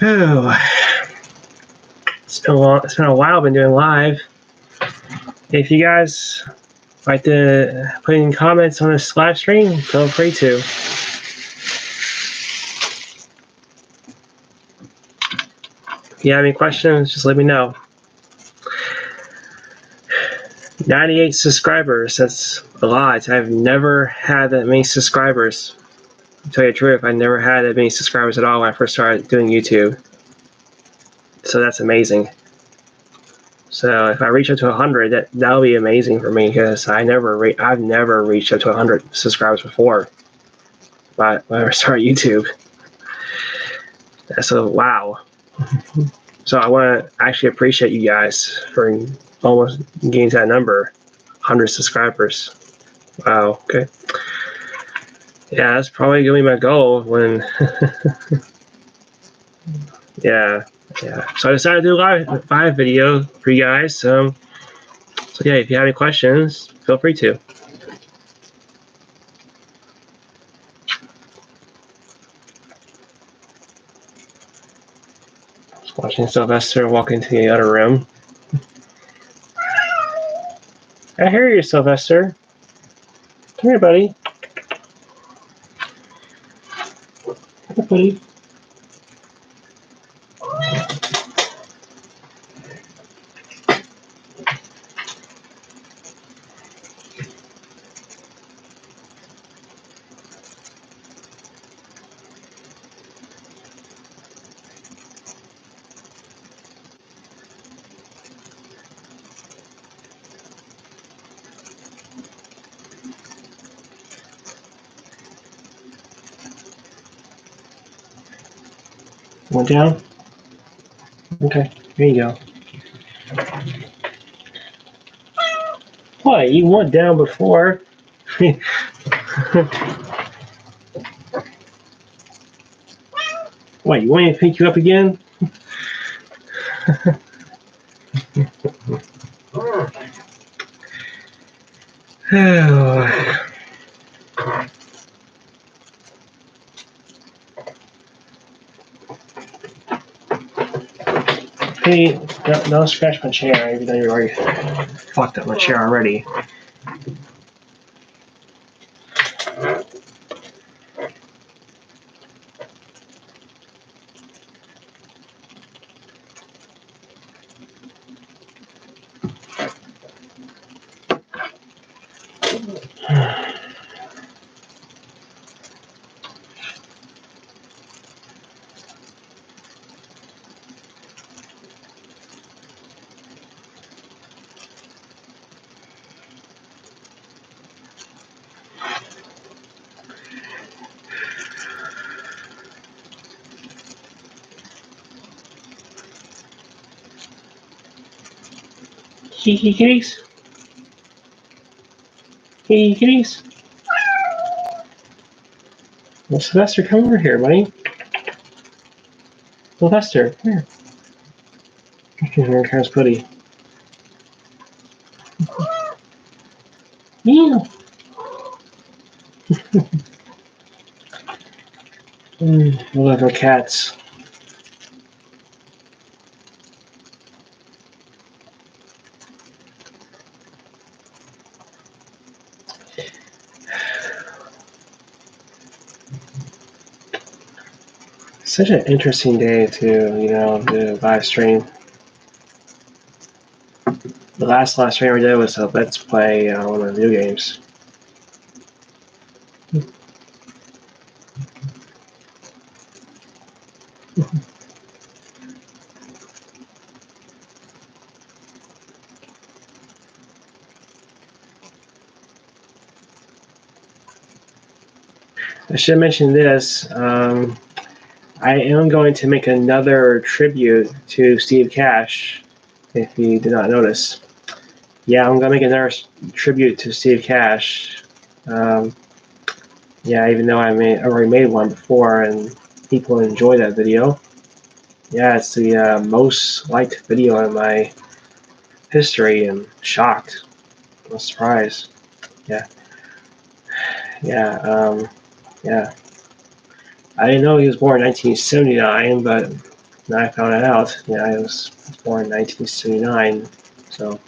Oh, it's been a while. I've been doing live. If you guys like to put in comments on this live stream, feel free to. If you have any questions, just let me know. 98 subscribers. That's a lot. I've never had that many subscribers. To tell you the truth, I never had that many subscribers at all when I first started doing YouTube. So that's amazing. So if I reach up to 100, that'll be amazing for me because I've never reached up to 100 subscribers before. But when I started YouTube, so wow. So I want to actually appreciate you guys for almost getting to that number, 100 subscribers. Wow. Okay. Yeah, that's probably gonna be my goal when. Yeah. So I decided to do a live video for you guys. So yeah, if you have any questions, feel free to. Just watching Sylvester walk into the other room. I hear you, Sylvester. Come here, buddy. Come here, buddy. Went down? Okay, here you go. What? You went down before? What, you want me to pick you up again? Hey, don't scratch my chair, even though you already fucked up my chair already. Kiki kitties? Kiki kitties? Well, Sylvester, come over here, buddy. Sylvester, come here. Here's Putty. Yeah. Little cats. Such an interesting day to, do live stream. The last stream I did was a Let's Play one of the video games. I should mention this. I am going to make another tribute to Steve Cash, if you did not notice. Yeah, I'm going to make another tribute to Steve Cash. Yeah, even though I already made one before and people enjoy that video. Yeah, it's the most liked video in my history, and shocked. I'm surprised. Yeah. Yeah. I didn't know he was born in 1979, but And I found it out. Yeah, I was born in 1979, so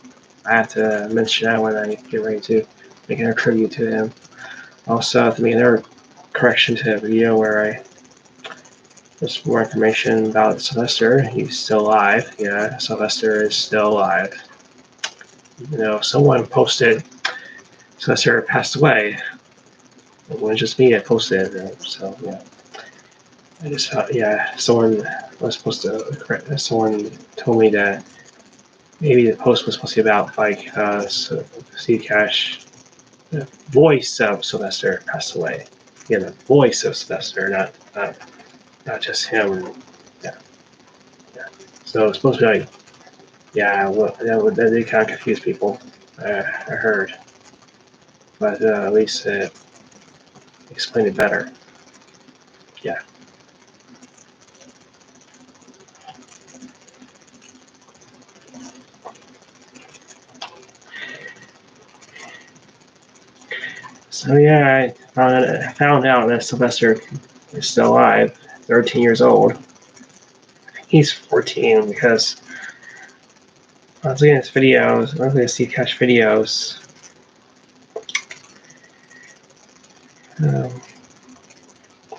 I have to mention that when I get ready to make an tribute to him. Also, I have to make another correction to the video where I there's more information about Sylvester. He's still alive. Yeah, Sylvester is still alive. You know, someone posted Sylvester passed away. It wasn't just me that posted it. So yeah, I just yeah, someone was supposed to. Someone told me that maybe the post was supposed to be about like Steve Cash, the voice of Sylvester passed away. Yeah, the voice of Sylvester, not just him. Yeah, yeah. So it's supposed to be like, yeah, well, that did kind of confuse people. I heard, but at least it explained it better. Yeah. So yeah, I found out that Sylvester is still alive, 13 years old. I think he's 14 because I was looking at his videos. I was looking at Steve Cash videos. Um,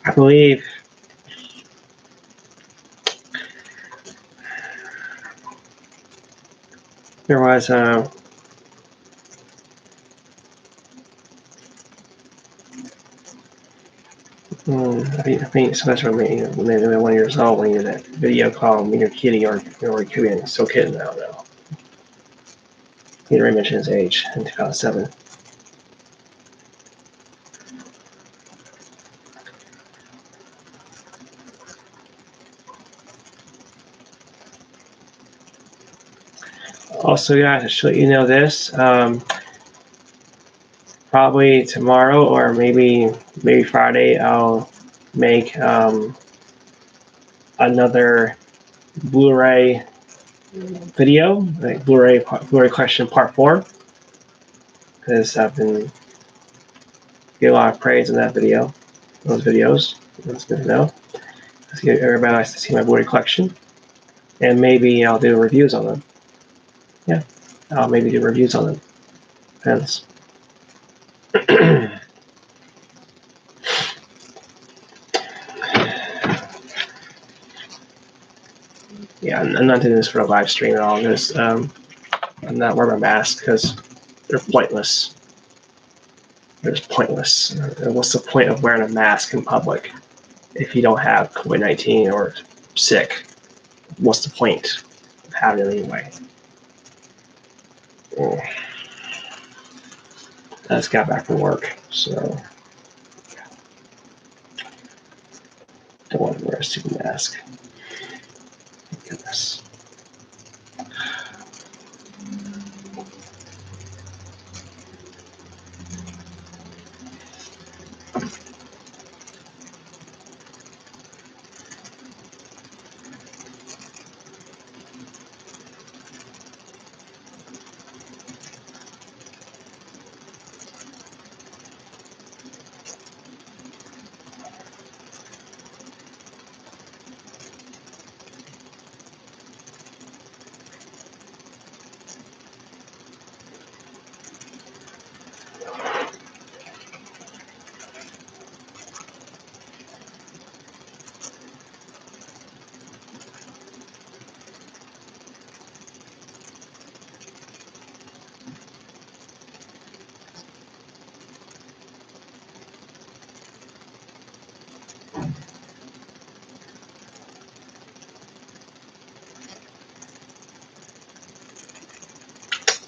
I believe there was I think Sylvester when they were 1 year old when he did that video called "Me Your Kitty" or could be still kidding. I don't know. He already mentioned his age in 2007. Also, guys, just to let you know this, probably tomorrow or maybe Friday, I'll make another Blu-ray video, like Blu-ray question part 4, because I've been getting a lot of praise in that video, those videos. That's good to know. Everybody likes to see my Blu-ray collection, and maybe I'll do reviews on them. Yeah, I'll maybe do reviews on them. Depends. Yeah, I'm not doing this for a live stream at all. Because I'm not wearing my mask because they're pointless. They're just pointless. What's the point of wearing a mask in public if you don't have COVID-19 or sick? What's the point of having it anyway? I just got back from work, so don't want to wear a stupid mask. Goodness.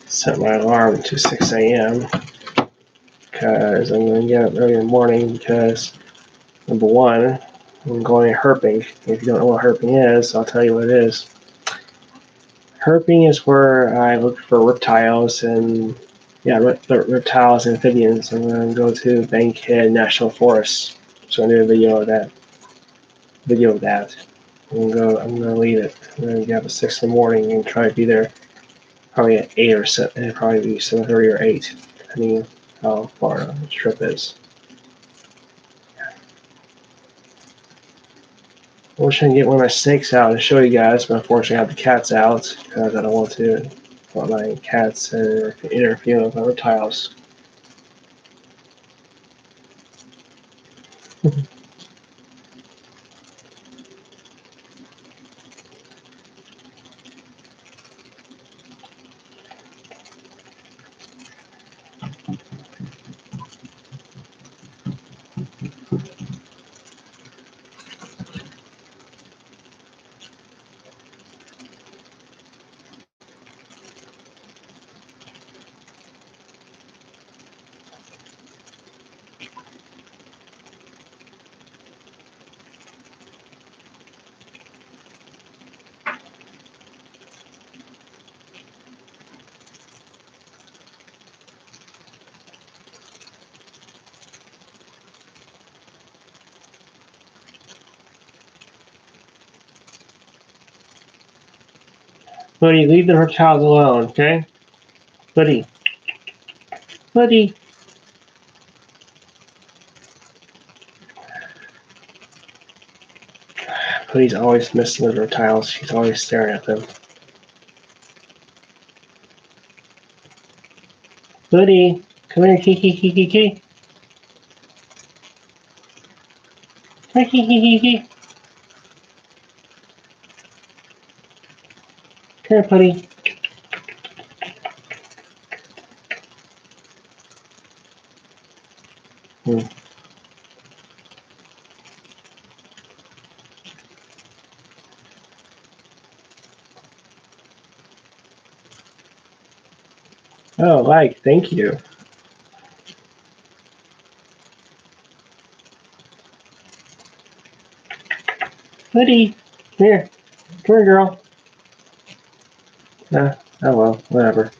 Set my alarm to 6 a.m. because I'm going to get up early in the morning because, number one, I'm going herping. If you don't know what herping is, I'll tell you what it is. Herping is where I look for reptiles and reptiles and amphibians. I'm going to go to Bankhead National Forest. So I'm going to do a video of that. I'm going to leave it. I'm going to get up at 6 in the morning and try to be there probably at 8 or 7, it'd probably be 7:30 or 8, depending how far the trip is. I wish I could get one of my snakes out and show you guys, but unfortunately I have the cats out because I don't want to let my cats interfere with my reptiles. Buddy, leave the reptiles alone, okay? Buddy. Buddy. Buddy's always missing the reptiles. She's always staring at them. Buddy, come here, kiki, kiki, kiki. Come here, kiki, kiki. Come here, buddy. Hmm. Oh, like, thank you. Buddy, come here. Come here, girl. Oh well, whatever.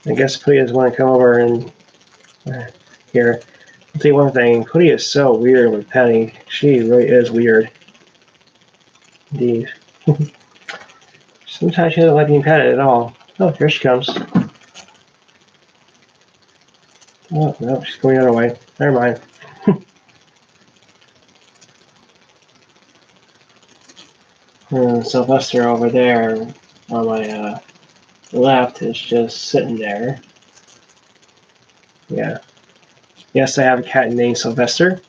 I guess Pooty doesn't want to come over and here. I'll tell you one thing. Pooty is so weird with Penny. She really is weird. Indeed. Sometimes she doesn't like being petted at all. Oh, here she comes. Oh, no, she's going the other way. Never mind. Sylvester over there on my left is just sitting there. Yeah. Yes, I have a cat named Sylvester,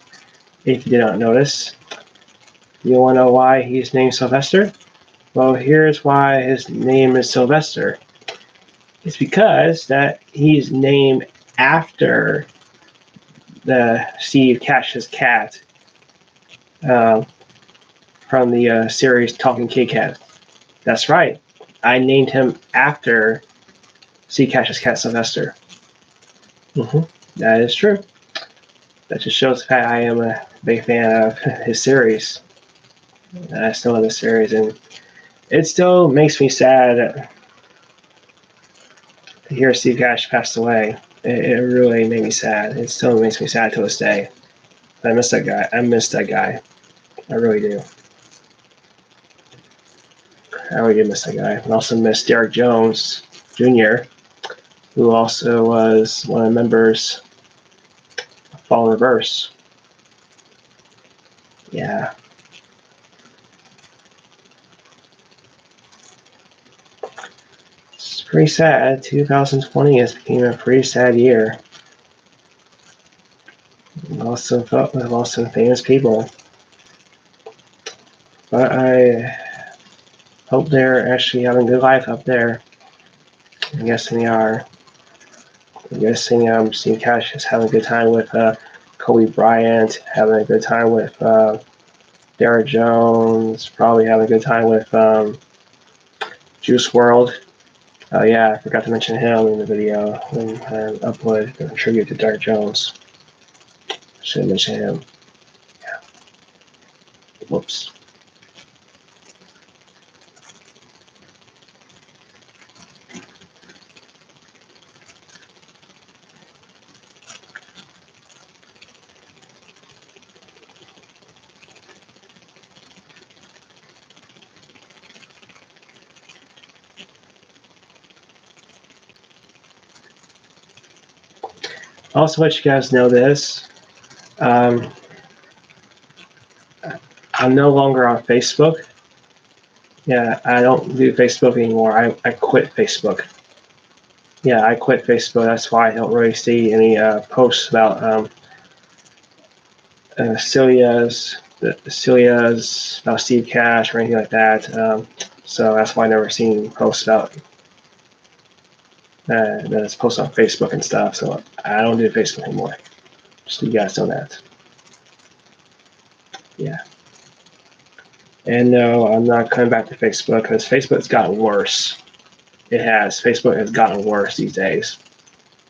if you did not notice. You want to know why he's named Sylvester? Well, here's why his name is Sylvester. It's because that he's named after the Steve Cash's cat uh, from the series Talking Kit Kat. That's right. I named him after Steve Cash's cat Sylvester. Mm-hmm. That is true. That just shows the fact I am a big fan of his series. I still love the series, and it still makes me sad to hear Steve Cash passed away. It really made me sad. It still makes me sad to this day. I miss that guy. I miss that guy. I really do. I really do miss that guy. I also miss Derek Jones Jr., who also was one of the members of Fall in Reverse. Yeah. It's pretty sad. 2020 has become a pretty sad year. We've lost some famous people. But I hope they're actually having a good life up there. I'm guessing they are. I'm guessing Steve Cash is having a good time with Kobe Bryant, having a good time with Derek Jones, probably having a good time with Juice WRLD. Oh yeah, I forgot to mention him in the video when I uploaded a tribute to Derek Jones. Should have mentioned him. Yeah. Whoops. Also, let you guys know this. I'm no longer on Facebook. Yeah, I don't do Facebook anymore. I quit Facebook. Yeah, I quit Facebook. That's why I don't really see any posts about Celia's, about Steve Cash or anything like that. So that's why I never seen posts about that it's posted on Facebook and stuff. So I don't do Facebook anymore. Just so you guys know that. Yeah. And no, I'm not coming back to Facebook because Facebook's gotten worse. It has. Facebook has gotten worse these days.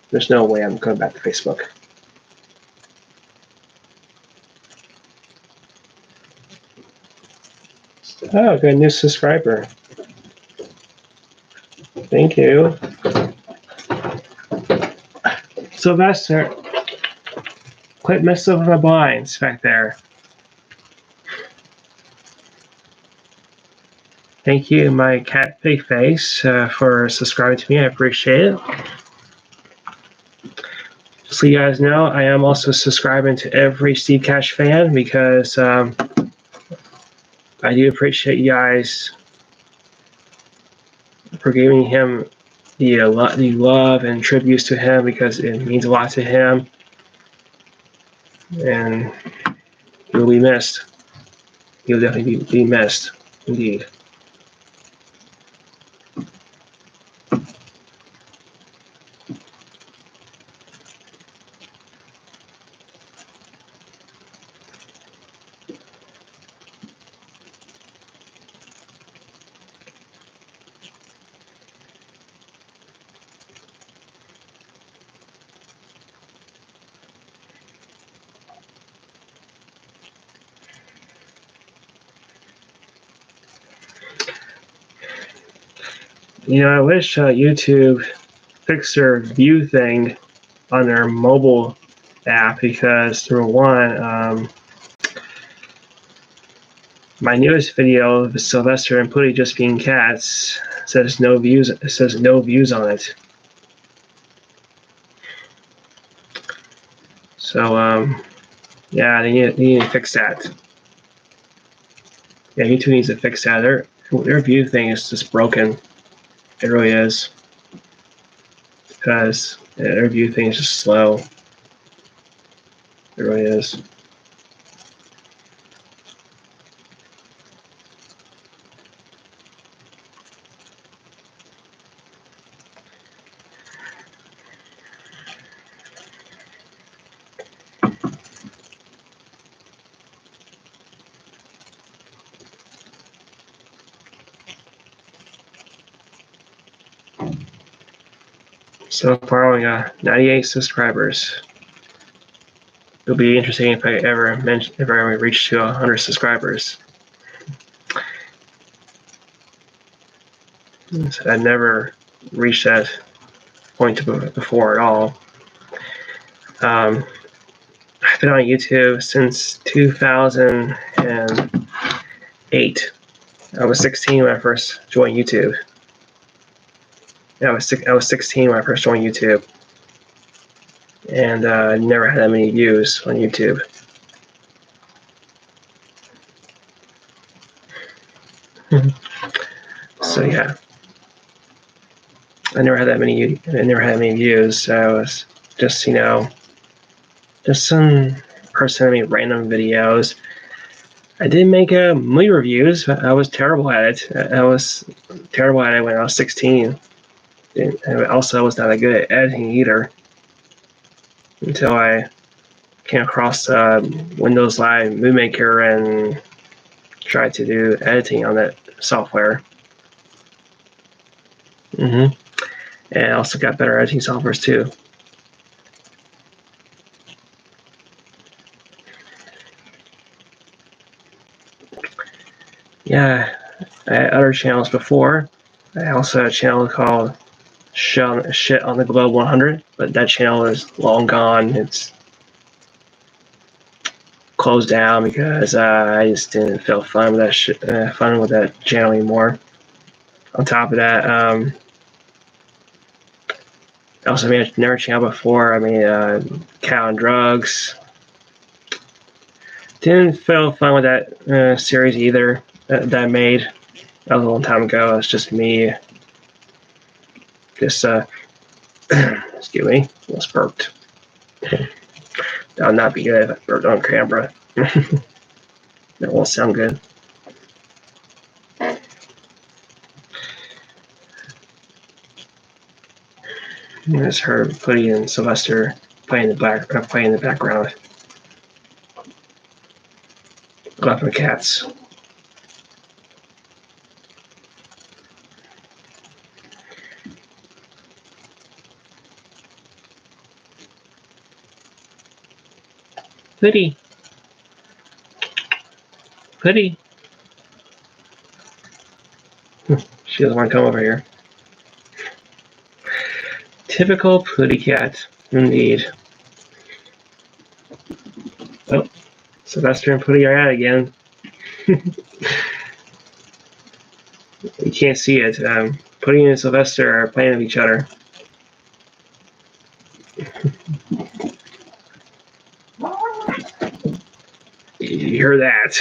There's no way I'm coming back to Facebook. Oh, got a new subscriber. Thank you. Sylvester, quit messing with my blinds back there. Thank you, my cat pig face, for subscribing to me. I appreciate it. So you guys know, I am also subscribing to every Steve Cash fan because I do appreciate you guys for giving him the love and tributes to him because it means a lot to him, and he'll be missed. He'll definitely be missed, indeed. You know, I wish YouTube fixed their view thing on their mobile app because, number one, my newest video of Sylvester and Pooty just being cats says no views. It says no views on it. So yeah, they need to fix that. Yeah, YouTube needs to fix that. Their view thing is just broken. It really is. Because their view thing is just slow. It really is. So far, only got 98 subscribers. It'll be interesting if I ever reach to 100 subscribers. I never reached that point before at all. I've been on YouTube since 2008. I was 16 when I first joined YouTube. Yeah, I was 16 when I first joined YouTube, and I never had that many views on YouTube. So yeah, I never had that many views. So it was just just some person made random videos. I did make movie reviews, but I was terrible at it. I was terrible at it when I was 16. And also, I was not that good at editing either until I came across Windows Live Movie Maker and tried to do editing on that software. And I also got better editing softwares too. Yeah, I had other channels before. I also had a channel called Shit on the Globe 100, but that channel is long gone. It's closed down because I just didn't feel fun with that channel anymore. On top of that, I also made another channel before. I made Cow and Drugs. Didn't feel fun with that series either that I made. That was a long time ago. It's just me. Just excuse me, almost burped. That would not be good if I burped on camera. That won't sound good. There's her, Putty, and Sylvester playing in the background. Laughing cats. Putty. Putty. She doesn't want to come over here. Typical Putty cat, indeed. Oh, Sylvester and Putty are at it again. You can't see it. Putty and Sylvester are playing with each other. You hear that?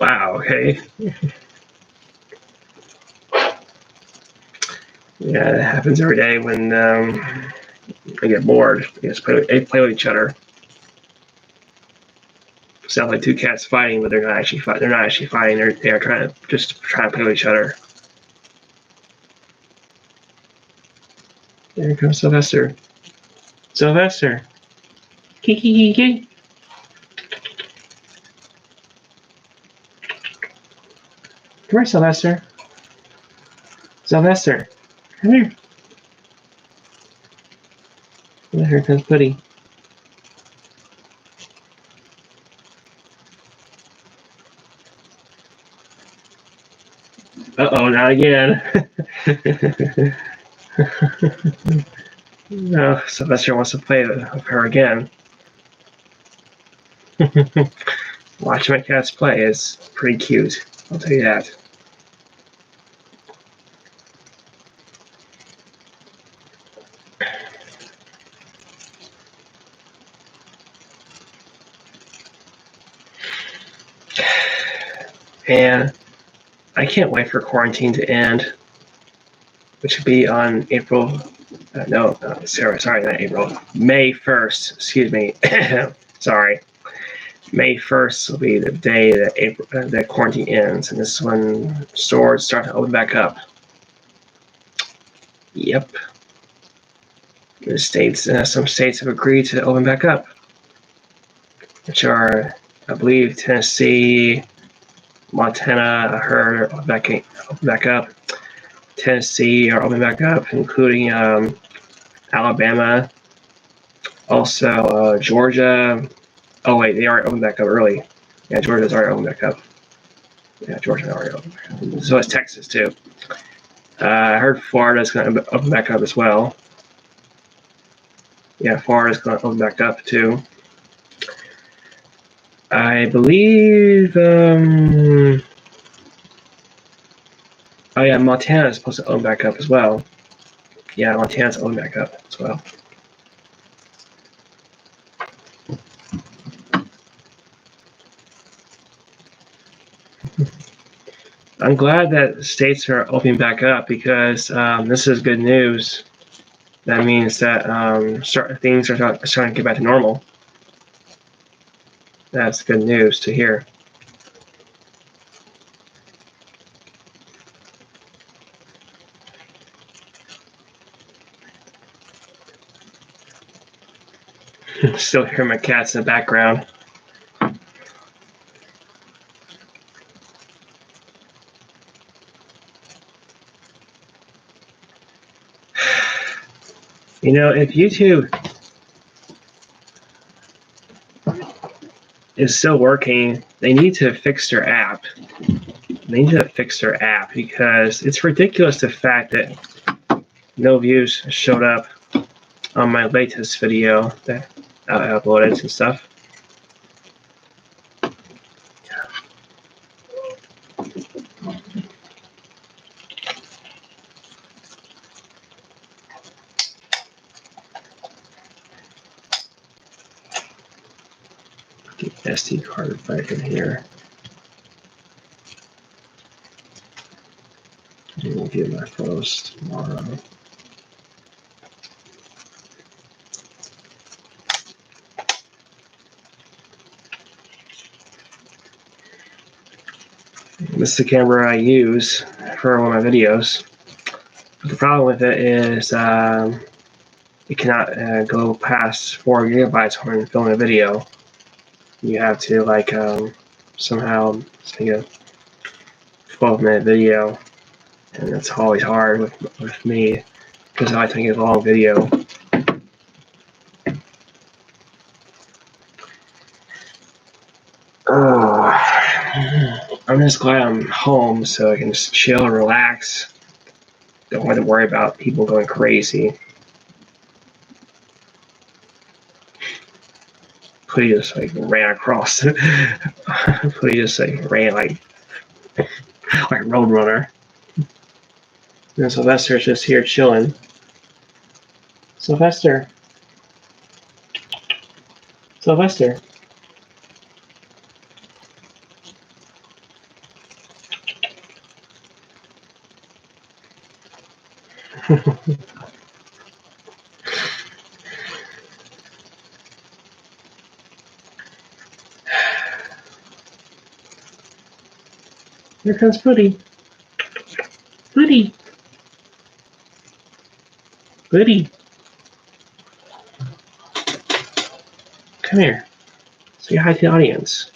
Wow, okay. Yeah, it happens every day when I get bored. They just play with each other. Sounds like two cats fighting, but they're not actually fighting. They're not actually fighting. They are trying to play with each other. There comes Sylvester. Sylvester. Kiki. Come here, Sylvester. Sylvester. Come here. And here comes Putty. Uh-oh, not again. No, Sylvester wants to play with her again. Watching my cats play is pretty cute. I'll tell you that. And I can't wait for quarantine to end, which would be on April. Sorry, not April. May 1st. Excuse me. Sorry. May 1st will be the day that that quarantine ends, and this is when stores start to open back up. Yep. The states, some states have agreed to open back up, which are, I believe, Tennessee, Montana, I heard open back up. Tennessee are opening back up, including Alabama, also Georgia. Oh wait, they already opened back up early. Yeah, Georgia's already opened back up. Yeah, Georgia already opened back up. So is Texas too. I heard Florida's going to open back up as well. Yeah, Florida's going to open back up too. I believe. Oh yeah, Montana is supposed to open back up as well. Yeah, Montana's open back up as well. I'm glad that states are opening back up because this is good news. That means that things are starting to get back to normal. That's good news to hear. Still hear my cats in the background. You know, if YouTube is still working, they need to fix their app. They need to fix their app because it's ridiculous the fact that no views showed up on my latest video that I uploaded and stuff. SD card back in here. I will get my photos tomorrow. This is the camera I use for one of my videos. But the problem with it is it cannot go past 4 gigabytes when filming a video. You have to like somehow make a 12-minute video, and it's always hard with me because I think it's a long video. Oh, I'm just glad I'm home so I can just chill and relax. Don't have to worry about people going crazy. Please just like ran across. Please just like ran like Roadrunner. And Sylvester's just here chilling. Sylvester. Sylvester. Here comes Buddy. Buddy. Buddy. Come here. Say hi to the audience.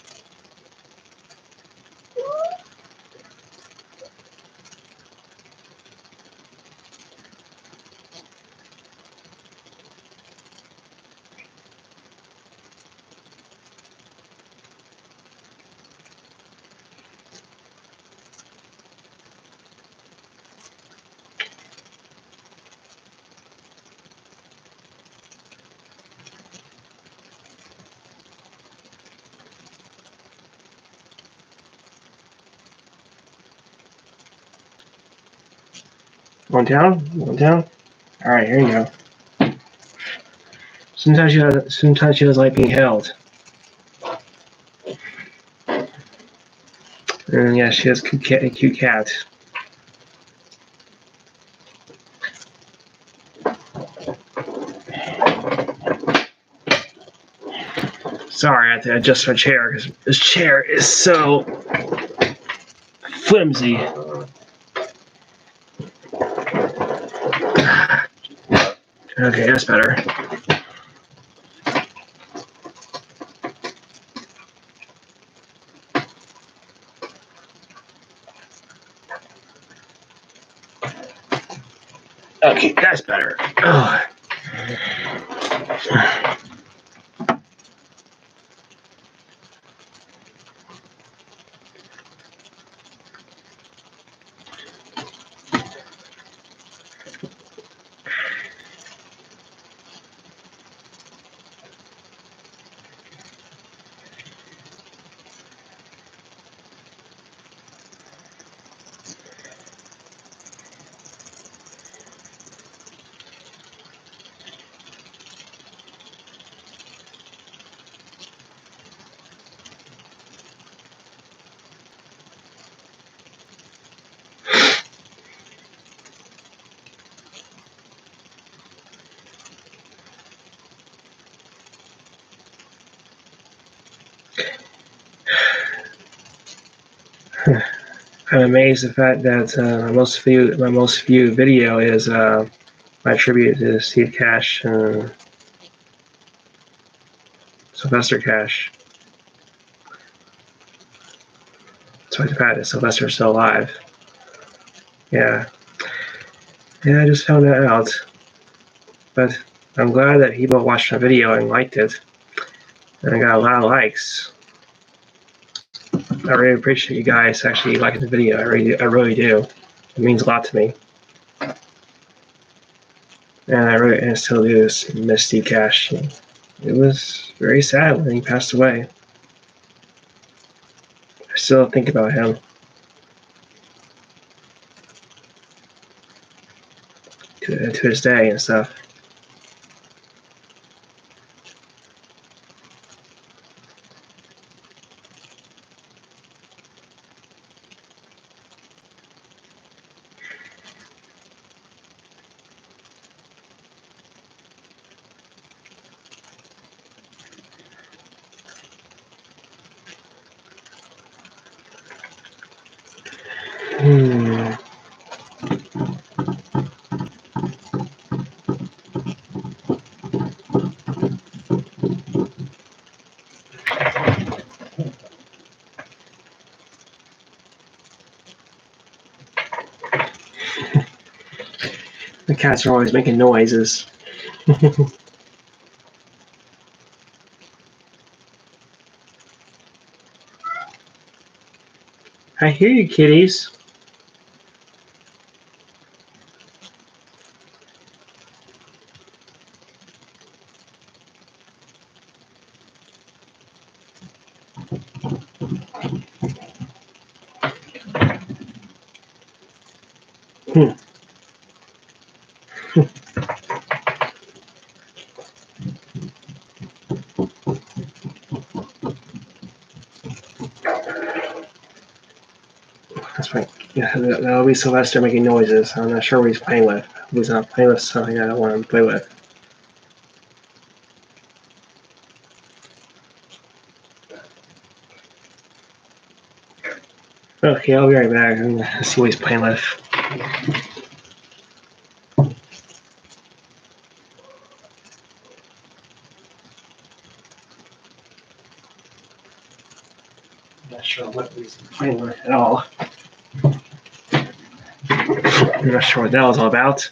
One down? One down? Alright, here you go. Sometimes she doesn't like being held. And yeah, she has a cute cat. Sorry, I have to adjust my chair because this chair is so flimsy. Okay, that's better. Okay, that's better. Ugh. I'm amazed the fact that my most viewed video is my tribute to Steve Cash and Sylvester Cash. Despite the fact that Sylvester's still alive. Yeah. Yeah, I just found that out. But I'm glad that people watched my video and liked it. And I got a lot of likes. I really appreciate you guys actually liking the video. I really do. It means a lot to me. And I still do miss Steve Cash. It was very sad when he passed away. I still think about him to this day and stuff. The cats are always making noises. I hear you, kitties. That's right. Yeah, that'll be Sylvester making noises. I'm not sure what he's playing with. He's not playing with something I don't want him to play with. Okay, I'll be right back and see what he's playing with. I'm not sure what he's playing with at all. I'm not sure what that was all about.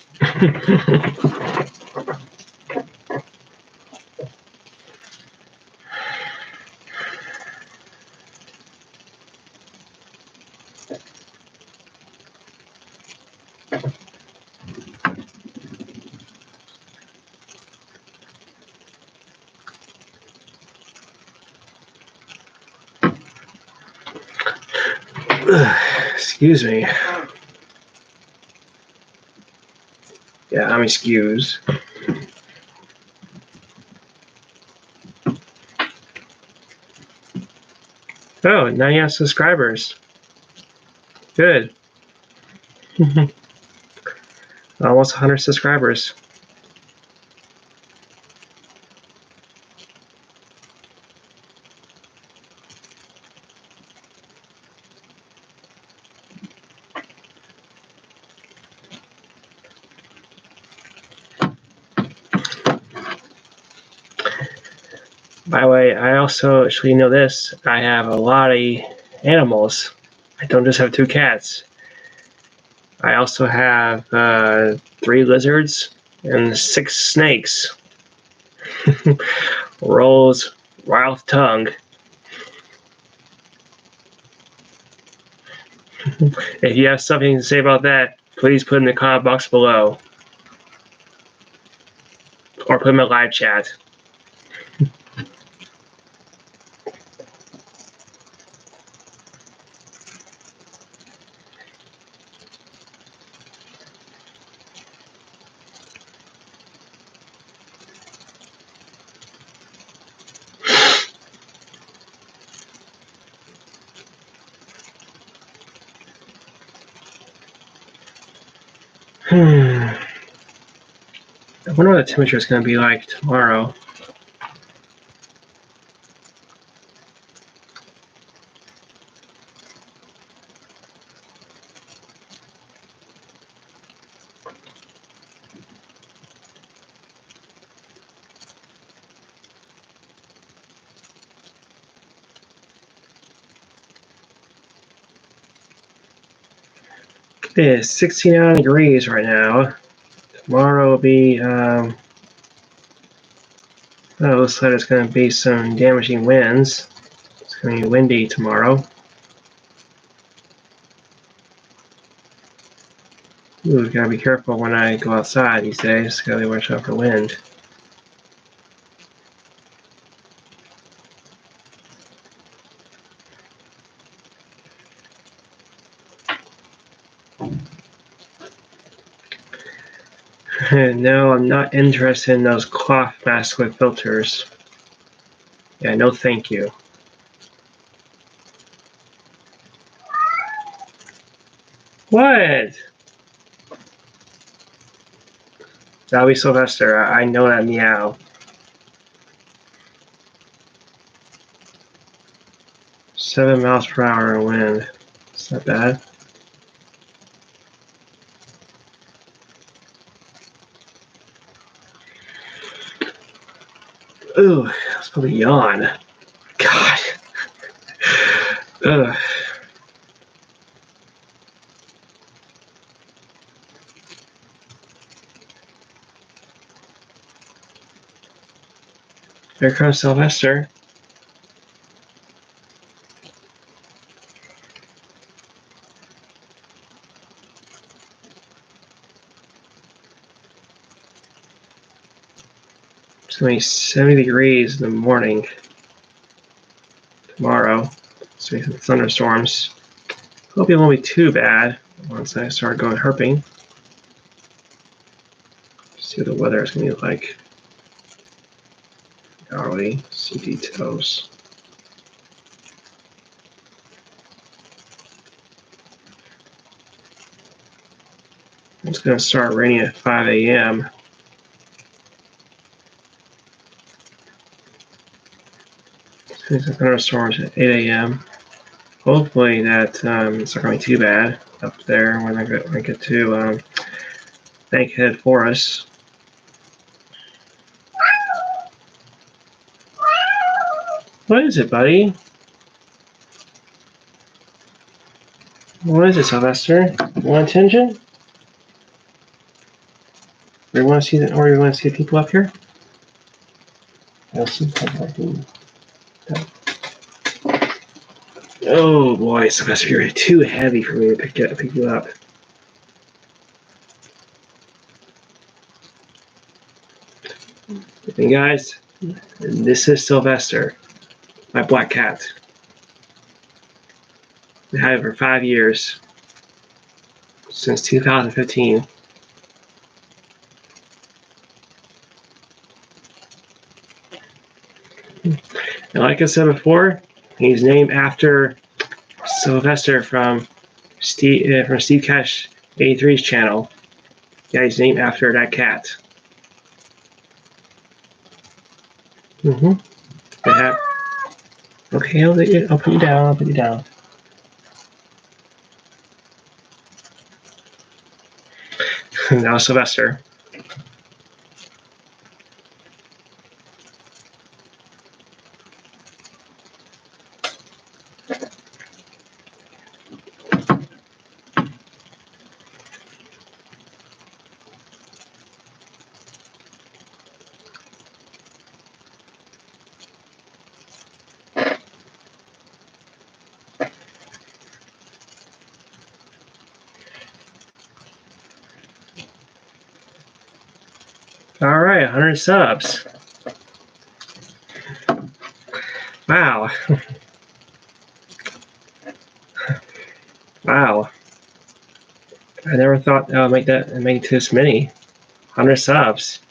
Excuse me. Yeah, I'm excused. Oh, now you have subscribers. Good. Almost 100 subscribers. By the way, I also actually know this. I have a lot of animals. I don't just have 2 cats. I also have 3 lizards and 6 snakes. Rolls wild tongue. If you have something to say about that, please put in the comment box below. Or put in my live chat. I wonder what the temperature is going to be like tomorrow. It is 69 degrees right now. Tomorrow will be, it looks like it's going to be some damaging winds. It's going to be windy tomorrow. Ooh, gotta be careful when I go outside these days. Gotta watch out for wind. No, I'm not interested in those cloth masks with filters. Yeah, no thank you. What? That'll be Sylvester. I know that meow. 7 miles per hour wind. It's not bad. Ooh, I was supposed to yawn. God. Ugh. Here comes Sylvester. It's going to be 70 degrees in the morning tomorrow. So some thunderstorms. Hope it won't be too bad once I start going herping. See what the weather is going to be like. Hourly, see details. It's going to start raining at 5 a.m. Thunderstorms at 8 a.m. Hopefully that it's not going to be too bad up there when I get to Bankhead Forest. What is it, buddy? What is it, Sylvester? You want attention? Or you want to see the people up here? Oh boy, Sylvester, you're too heavy for me to pick you up. And guys, this is Sylvester, my black cat. I had it for 5 years, since 2015. And like I said before, he's named after Sylvester from Steve Cash 83's channel. Yeah, he's named after that cat. Okay, I'll put you down. I'll put you down. Now Sylvester. All right, 100 subs. Wow. Wow. I never thought I would make this many. 100 subs.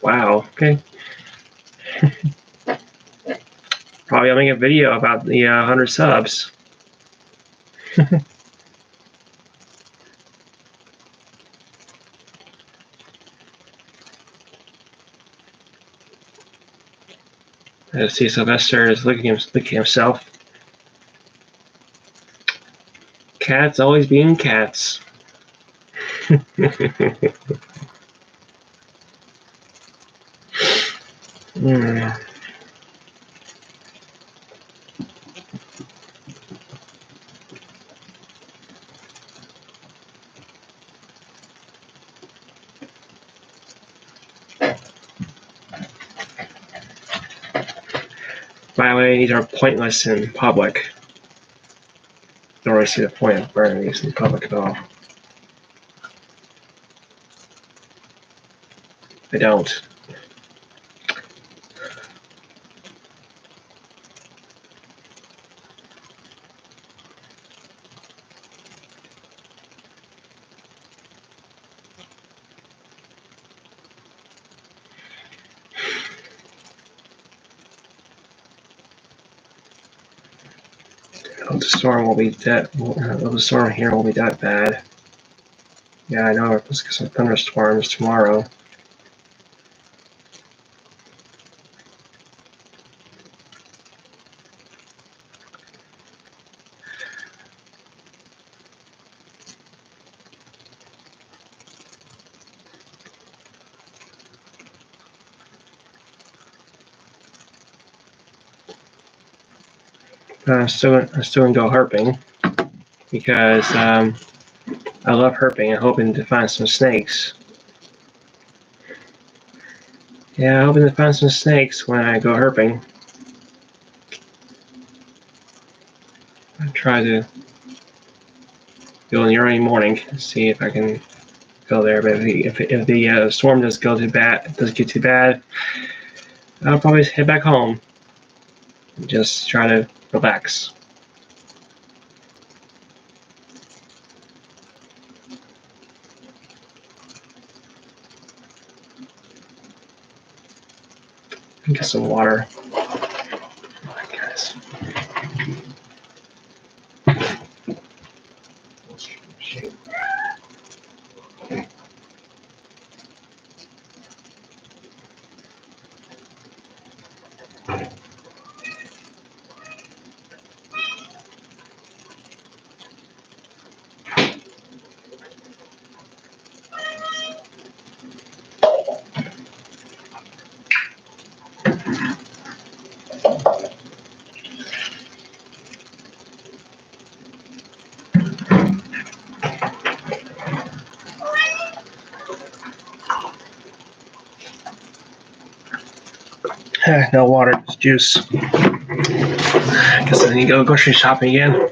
Wow. Okay. Probably I'll make a video about the 100 subs. I see Sylvester is looking at himself. Cats always being cats. By the way, these are pointless in public. Don't really see the point of burning these in public at all. I don't. The storm will be that. The storm here will be that bad. Yeah, I know. Let's get some thunderstorms tomorrow. I'm still gonna go herping because I love herping and hoping to find some snakes. Yeah, I'm hoping to find some snakes when I go herping. I try to go in the early morning to see if I can go there. But if the storm does get too bad, I'll probably head back home and just try to relax. Get some water. No water, just juice. Guess I need to go grocery shopping again.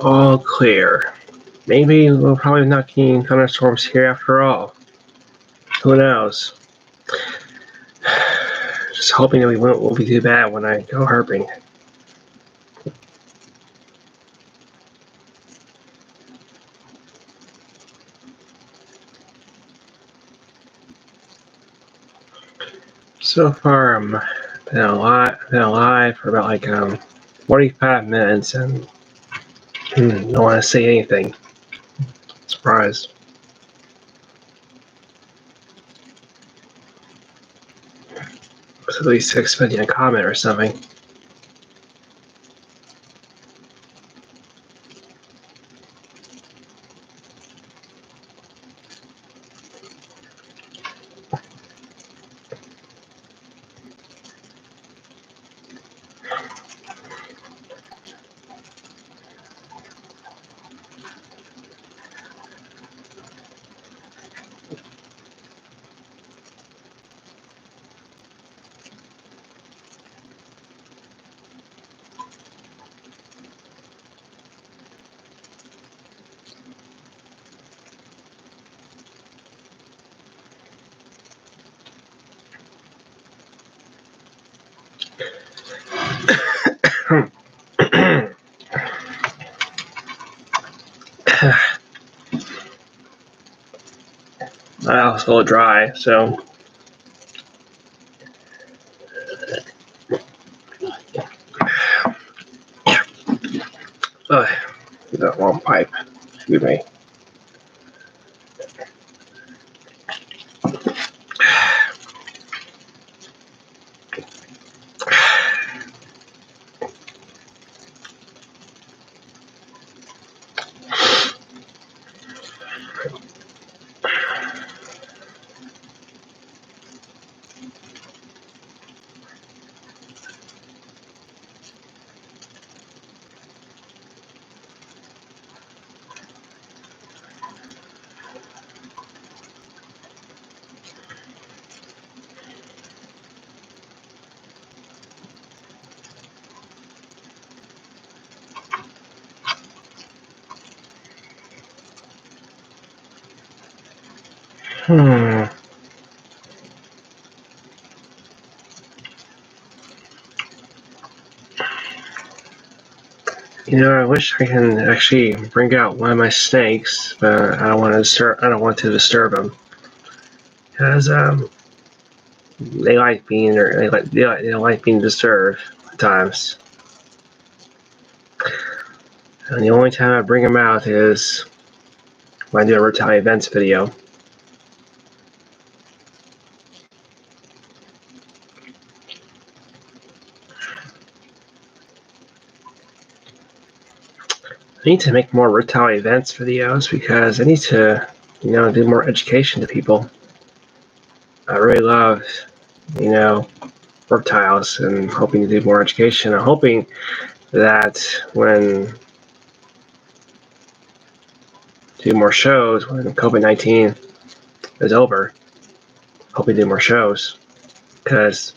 All clear. Maybe we'll probably not get thunderstorms here after all. Who knows? Just hoping that we won't be too bad when I go herping. So far, I'm been alive for about like 45 minutes, and don't want to say anything. Surprised. I was at least expecting a comment or something. My house is a little dry, so that long pipe. Excuse me. Hmm. You know, I wish I can actually bring out one of my snakes, but I don't want to disturb. I don't want to disturb them because they like being they like being disturbed at times. And the only time I bring them out is when I do a reptile events video. I need to make more reptile events videos because I need to, do more education to people. I really love, you know, reptiles and hoping to do more education. I'm hoping that when do more shows when COVID-19 is over, hoping to do more shows because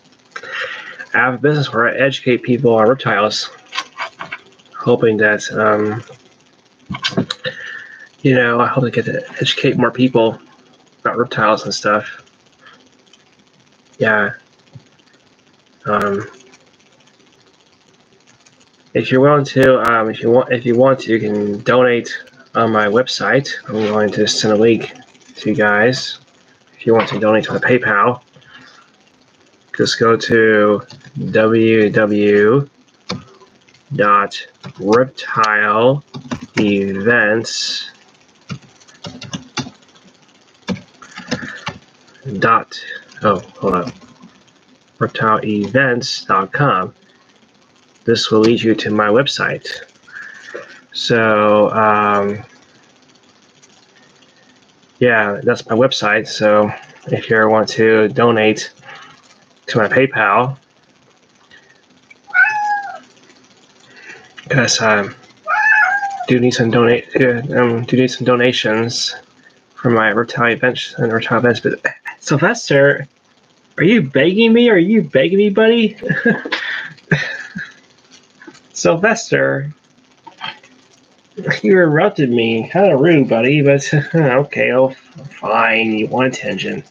I have a business where I educate people on reptiles, hoping that I hope to get to educate more people about reptiles and stuff. Yeah. Um, if you're willing to, if you want to, you can donate on my website. I'm going to send a link to you guys. If you want to donate to my PayPal, just go to www.reptileevents reptileevents.com. This will lead you to my website. So, that's my website. So, if you want to donate to my PayPal, because do need some donations for my reptile events and reptile events. But Sylvester, are you begging me? Are you begging me, buddy? Sylvester, you interrupted me. Kind of rude, buddy, but okay, oh, fine. You want attention.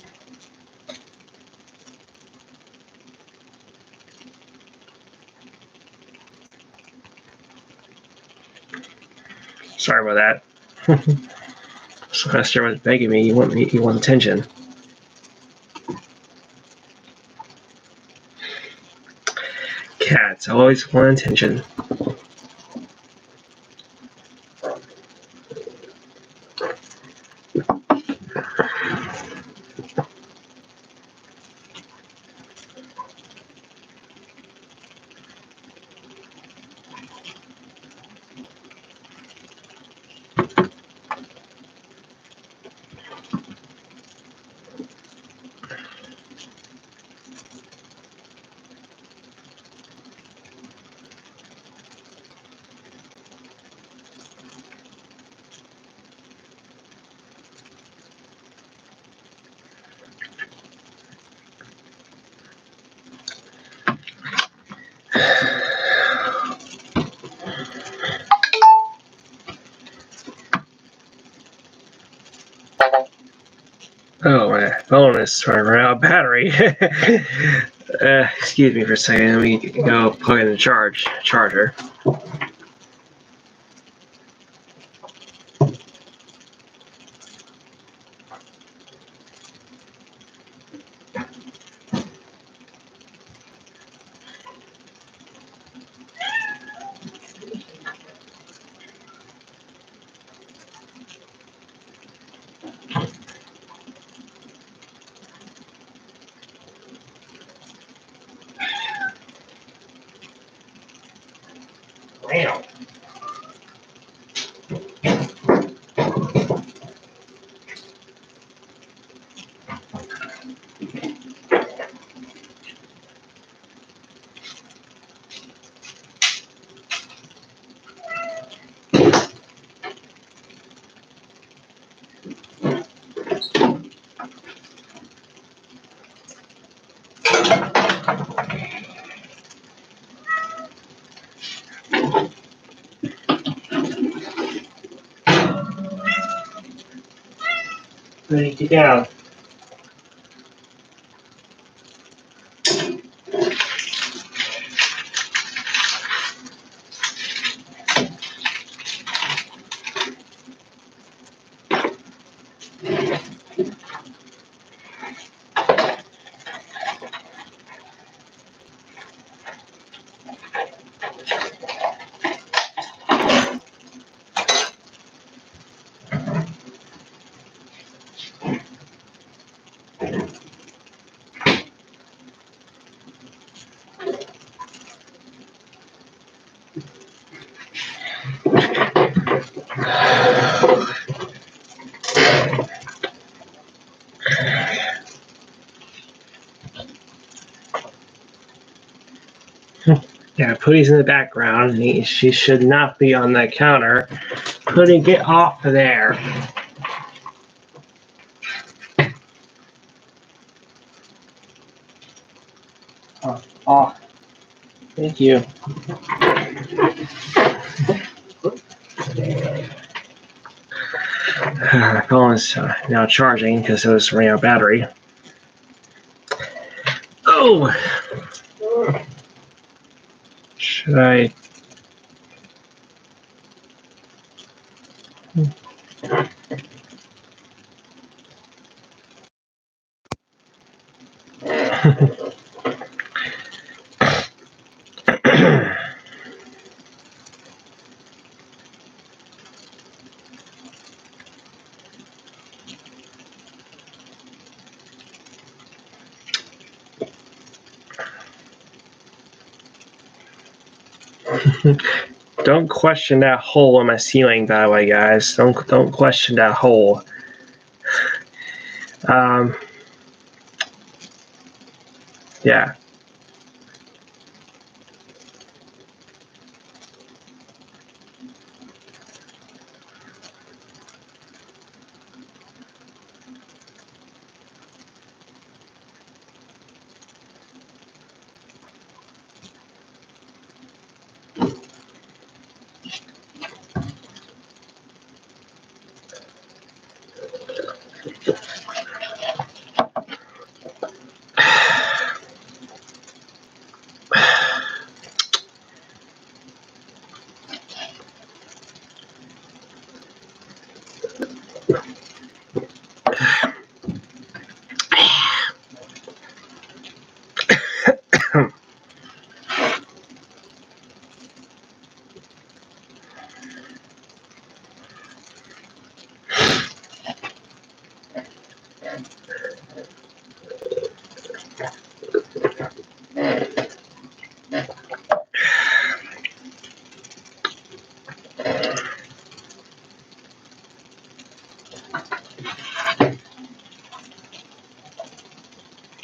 Sorry about that. Sylvester was begging me. You want attention. Cats always want attention. Oh, my phone is running out of battery. Excuse me for a second. Let me go plug in the charger. Wow. Get down. Yeah, Pooty's in the background. She should not be on that counter. Pooty, get off of there. Oh, thank you. My phone is now charging because it was running out of battery. Oh! Should I? Don't question that hole in my ceiling, by the way, guys. Don't question that hole. Yeah.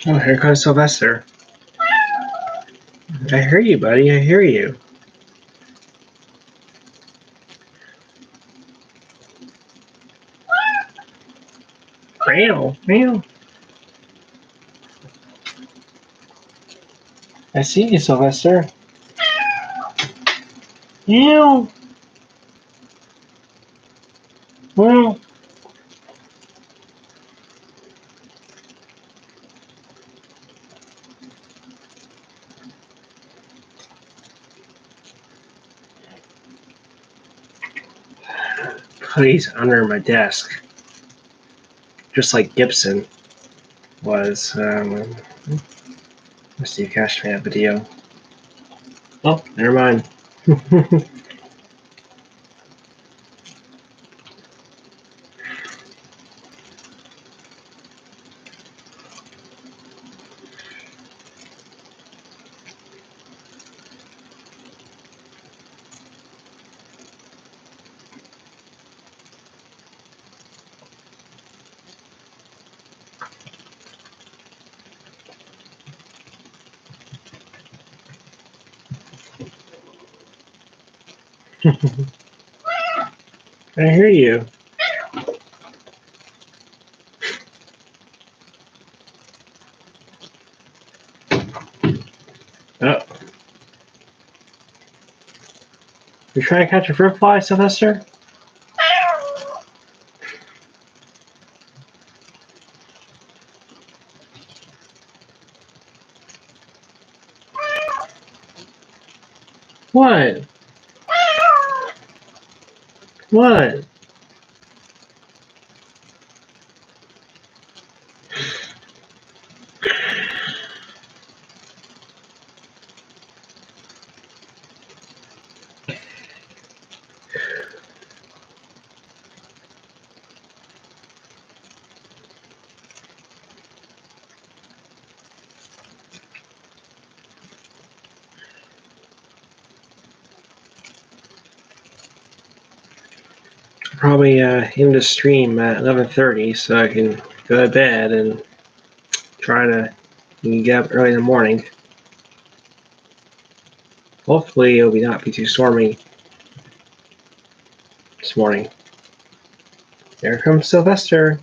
Oh, here comes Sylvester. I hear you, buddy. I hear you. Meow, meow. I see you, Sylvester. Meow. Meow. Please, under my desk. Just like Gibson was. Steve Cashman video. Oh, never mind. I hear you. Oh. You trying to catch a fruit fly, Sylvester? What? What? Probably end the stream at 11:30 so I can go to bed and try to get up early in the morning. Hopefully it'll not be too stormy this morning. There comes Sylvester.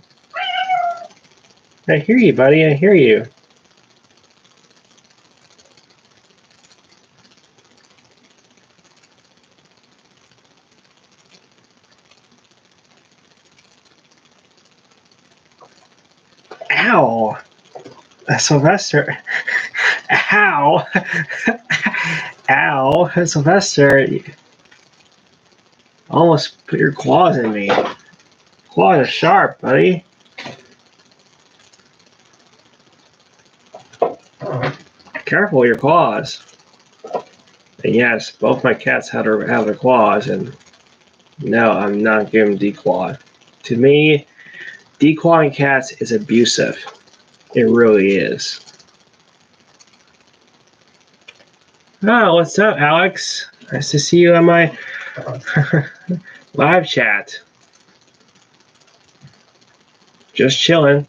I hear you, buddy. I hear you. Ow! Sylvester. Ow! Ow! Sylvester. Almost put your claws in me. Claws are sharp, buddy. Careful with your claws. And yes, both my cats have their claws, and no, I'm not giving them declaw. To me, declawing cats is abusive. It really is. Oh, what's up, Alex? Nice to see you on my live chat. Just chilling.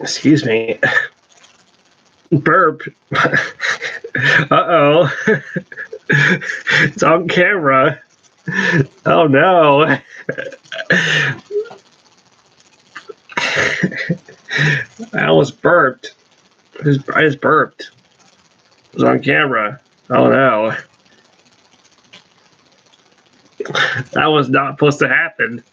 Excuse me. Burp. Uh-oh. It's on camera. Oh no. I almost burped. I just burped. It was on camera. Oh no. That was not supposed to happen.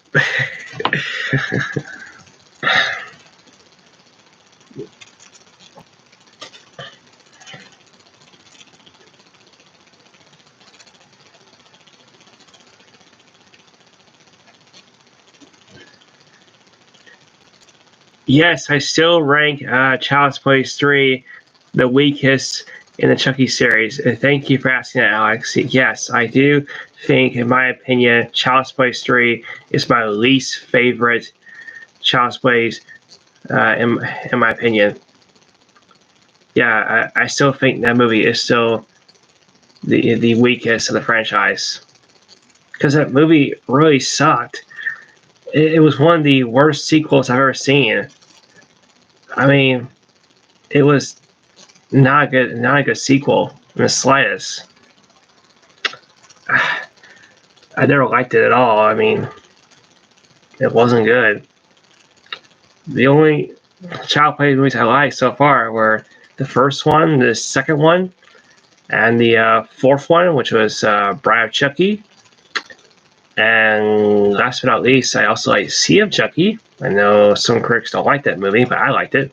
Yes, I still rank Child's Play 3 the weakest in the Chucky series. Thank you for asking that, Alex. Yes, I do think, in my opinion, Child's Play 3 is my least favorite Child's Plays, in my opinion. Yeah, I still think that movie is still the weakest of the franchise. Because that movie really sucked. It was one of the worst sequels I've ever seen. I mean, it was not a good sequel in the slightest. I never liked it at all. I mean, it wasn't good. The only Child Play movies I liked so far were the first one, the second one, and the fourth one, which was Bride of Chucky. And last but not least, I also like Sea of Chucky. I know some critics don't like that movie, but I liked it.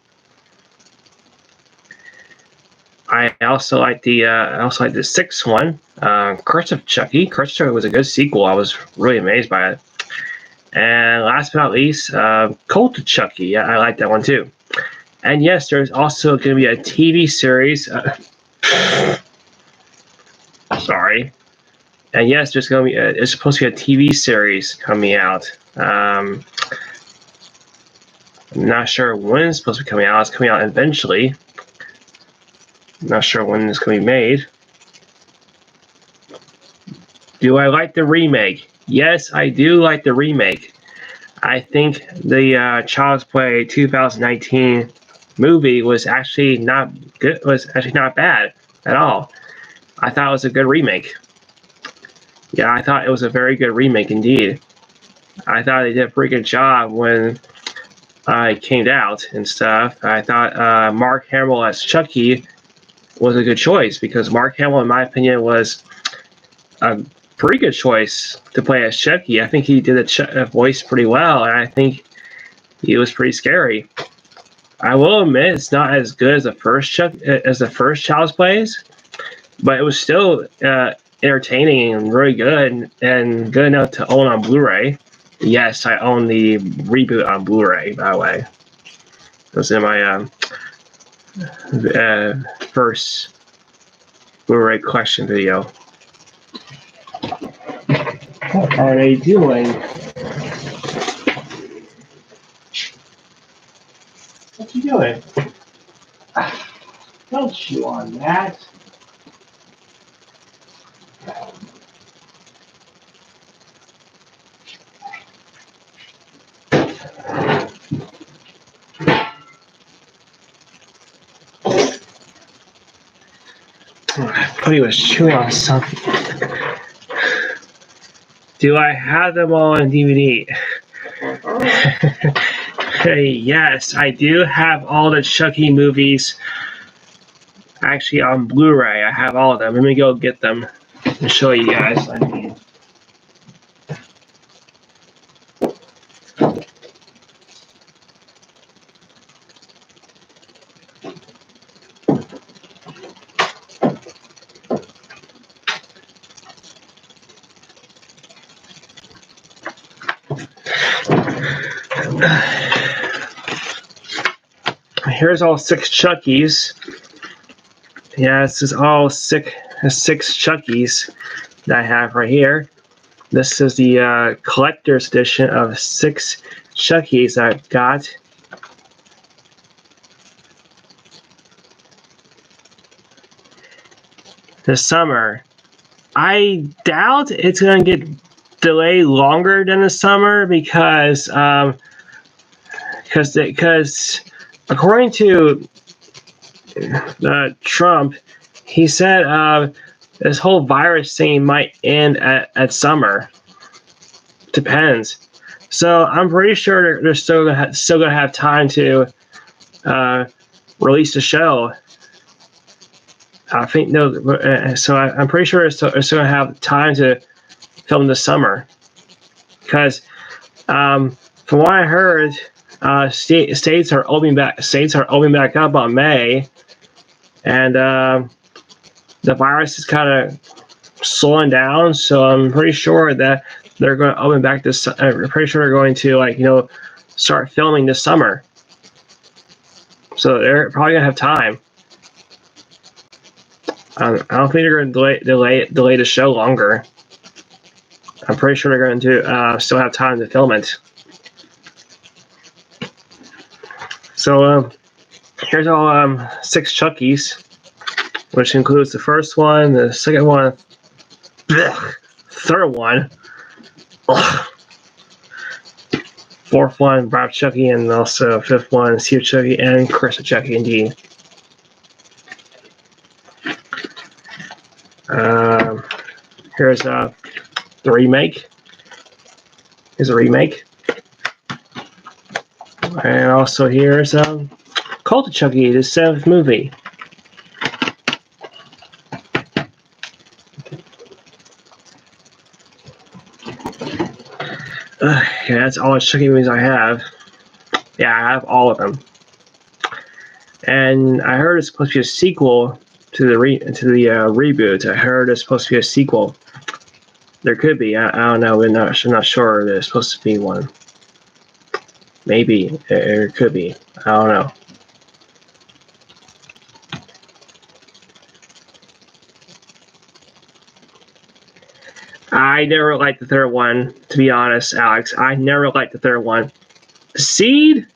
I also like the sixth one, Curse of Chucky. Curse of Chucky was a good sequel. I was really amazed by it. And last but not least, Cult of Chucky. Yeah, I like that one too. And yes, there's also going to be a TV series. Sorry. And yes, there's going to be. It's supposed to be a TV series coming out. I'm not sure when it's supposed to be coming out. It's coming out eventually. I'm not sure when it's going to be made. Do I like the remake? Yes, I do like the remake. I think the Child's Play 2019 movie was actually not good. Was actually not bad at all. I thought it was a good remake. Yeah, I thought it was a very good remake indeed. I thought they did a pretty good job when it came out and stuff. I thought Mark Hamill as Chucky was a good choice because Mark Hamill, in my opinion, was a pretty good choice to play as Chucky. I think he did the voice pretty well, and I think he was pretty scary. I will admit it's not as good as the first Child's Plays, but it was still entertaining and really good and good enough to own on Blu-ray. Yes, I own the reboot on Blu-ray, by the way. It was in my first Blu-ray collection video. What are they doing? What you doing? Don't chew on that. I thought he was chewing on something. Do I have them all on DVD? Hey, yes, I do have all the Chucky movies actually on Blu-ray. I have all of them. Let me go get them and show you guys. Here's all 6 Chuckies. Yeah, this is all 6 Chuckies that I have right here. This is the collector's edition of 6 Chuckies I've got. This summer. I doubt it's going to get delayed longer than the summer because according to Trump, he said this whole virus thing might end at summer. Depends. So I'm pretty sure they're still gonna have time to release the show. I think no. So I'm pretty sure they're still gonna have time to film this summer because from what I heard. States are opening back up on May, and the virus is kind of slowing down. So I'm pretty sure that they're going to open back this. I'm pretty sure they're going to start filming this summer. So they're probably gonna have time. I don't think they're going to delay the show longer. I'm pretty sure they're going to still have time to film it. So here's all 6 Chuckies, which includes the first one, the second one, third one, fourth one, Bob Chucky, and also fifth one, Steve Chucky, and Chris Chucky, indeed. Here's the remake. Here's a remake. And also here's Cult of Chucky, the 7th movie. Yeah, that's all the Chucky movies I have. Yeah, I have all of them. And I heard it's supposed to be a sequel to the reboot. I heard it's supposed to be a sequel. There could be. I don't know. I'm not sure there's supposed to be one. Maybe. It could be. I don't know. I never liked the third one, to be honest, Alex. I never liked the third one. Seed?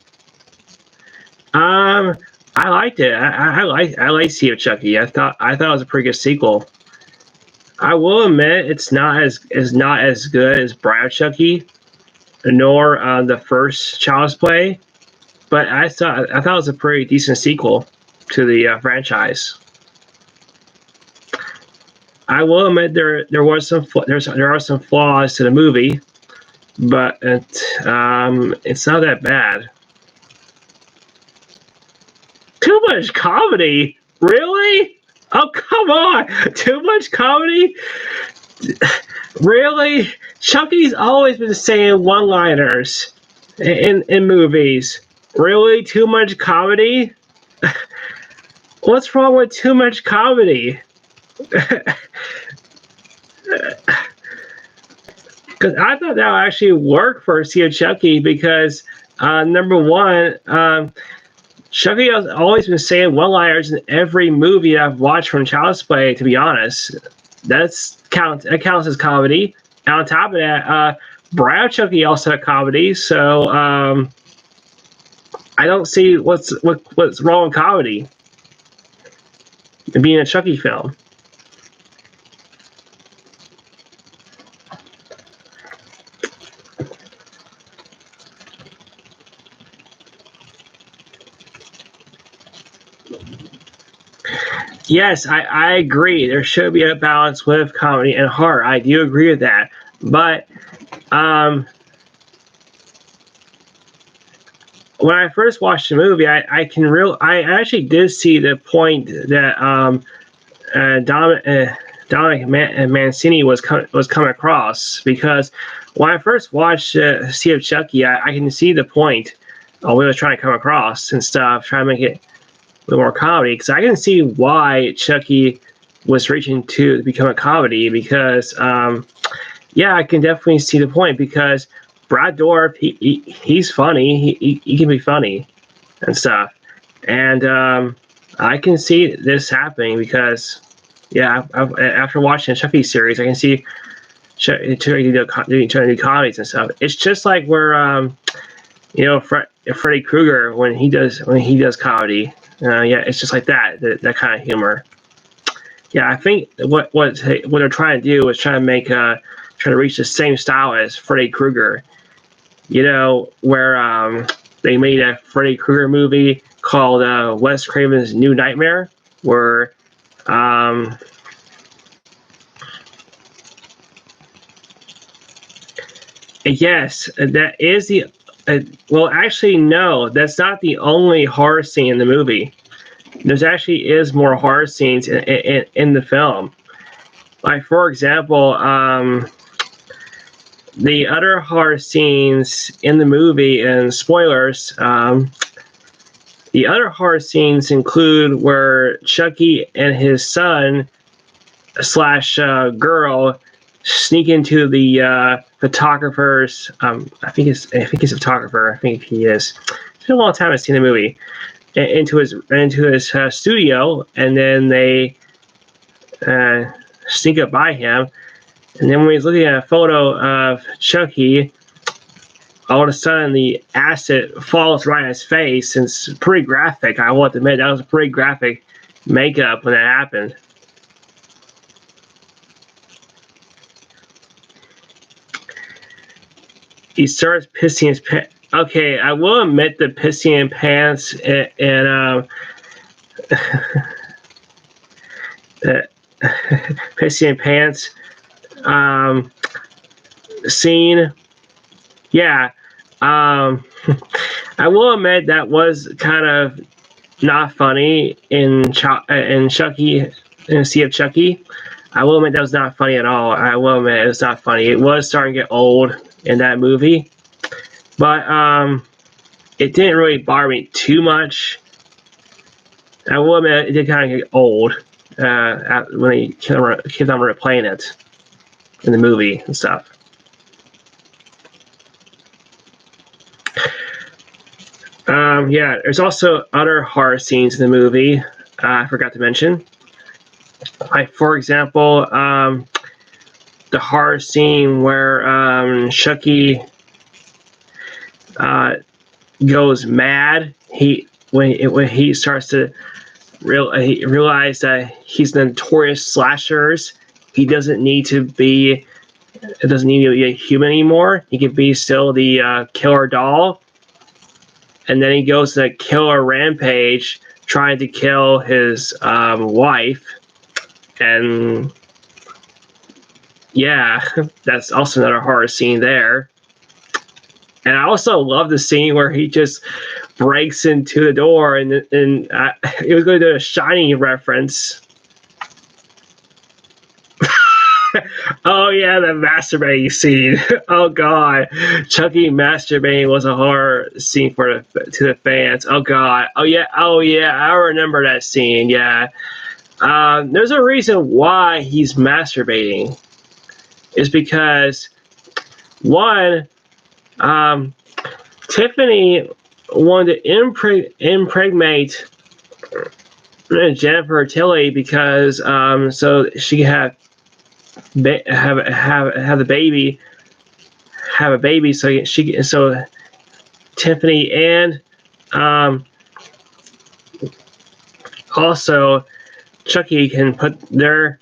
I liked it. I like Seed of Chucky. I thought it was a pretty good sequel. I will admit it's not as good as Bride of Chucky, nor the first Child's Play, but I thought it was a pretty decent sequel to the franchise. I will admit there are some flaws to the movie, but it's not that bad. Too much comedy, really? Oh, come on! Too much comedy? Really? Chucky's always been saying one-liners in movies. Really, too much comedy? What's wrong with too much comedy? Because I thought that would actually work for Sea of Chucky because number one, Chucky has always been saying one-liners in every movie I've watched from Child's Play. To be honest, that counts as comedy. And on top of that, Bride Chucky also had comedy, so I don't see what's wrong with comedy in being a Chucky film. Yes, I agree. There should be a balance with comedy and horror. I do agree with that. But um, when I first watched the movie, I actually did see the point that Dominic Mancini was coming across because when I first watched Sea of Chucky, I can see the point of what he was trying to come across and stuff, trying to make it a little more comedy because I can see why Chucky was reaching to become a comedy because yeah, I can definitely see the point because Brad Dourif, he's funny. He can be funny and stuff. And I can see this happening because, yeah, after watching the Chucky series, I can see trying to do comedies and stuff. It's just like where, Freddy Krueger when he does comedy. Yeah, it's just like that kind of humor. Yeah, I think what they're trying to do is trying to reach the same style as Freddy Krueger. Where they made a Freddy Krueger movie called Wes Craven's New Nightmare, where yes, that is the well, actually, no, that's not the only horror scene in the movie. There's actually is more horror scenes in the film. Like, for example, the other horror scenes in the movie, and spoilers, the other horror scenes include where Chucky and his son slash girl sneak into the photographer's. I think he's a photographer. I think he is. It's been a long time I've seen the movie. Into his studio, and then they sneak up by him. And then when he's looking at a photo of Chucky, all of a sudden the acid falls right in his face, and it's pretty graphic. I want to admit that was a pretty graphic makeup when that happened. He starts pissing his pants. Okay, I will admit the pissing in pants and pissing in pants scene. Yeah, I will admit that was kind of not funny in Chucky, in Sea of Chucky. I will admit that was not funny at all. I will admit it was not funny. It was starting to get old in that movie, but it didn't really bother me too much. I will admit it did kind of get old when they kept on replaying it in the movie and stuff. Yeah, there's also other horror scenes in the movie I forgot to mention. Like, for example, the horror scene where Chucky goes mad. When he starts to realize that he's the notorious slashers. He doesn't need to be. It doesn't need to be a human anymore. He can be still the killer doll. And then he goes to a killer rampage, trying to kill his wife. And yeah, that's also another horror scene there. And I also love the scene where he just breaks into the door, and it was going to do a Shining reference. Oh yeah, the masturbating scene. Oh god, Chucky masturbating was a horror scene for the fans. Oh god. Oh yeah. I remember that scene. Yeah. There's a reason why he's masturbating. Is because one, Tiffany wanted to impregnate Jennifer Tilly because so she could have the baby, have a baby, so Tiffany and also Chucky can put their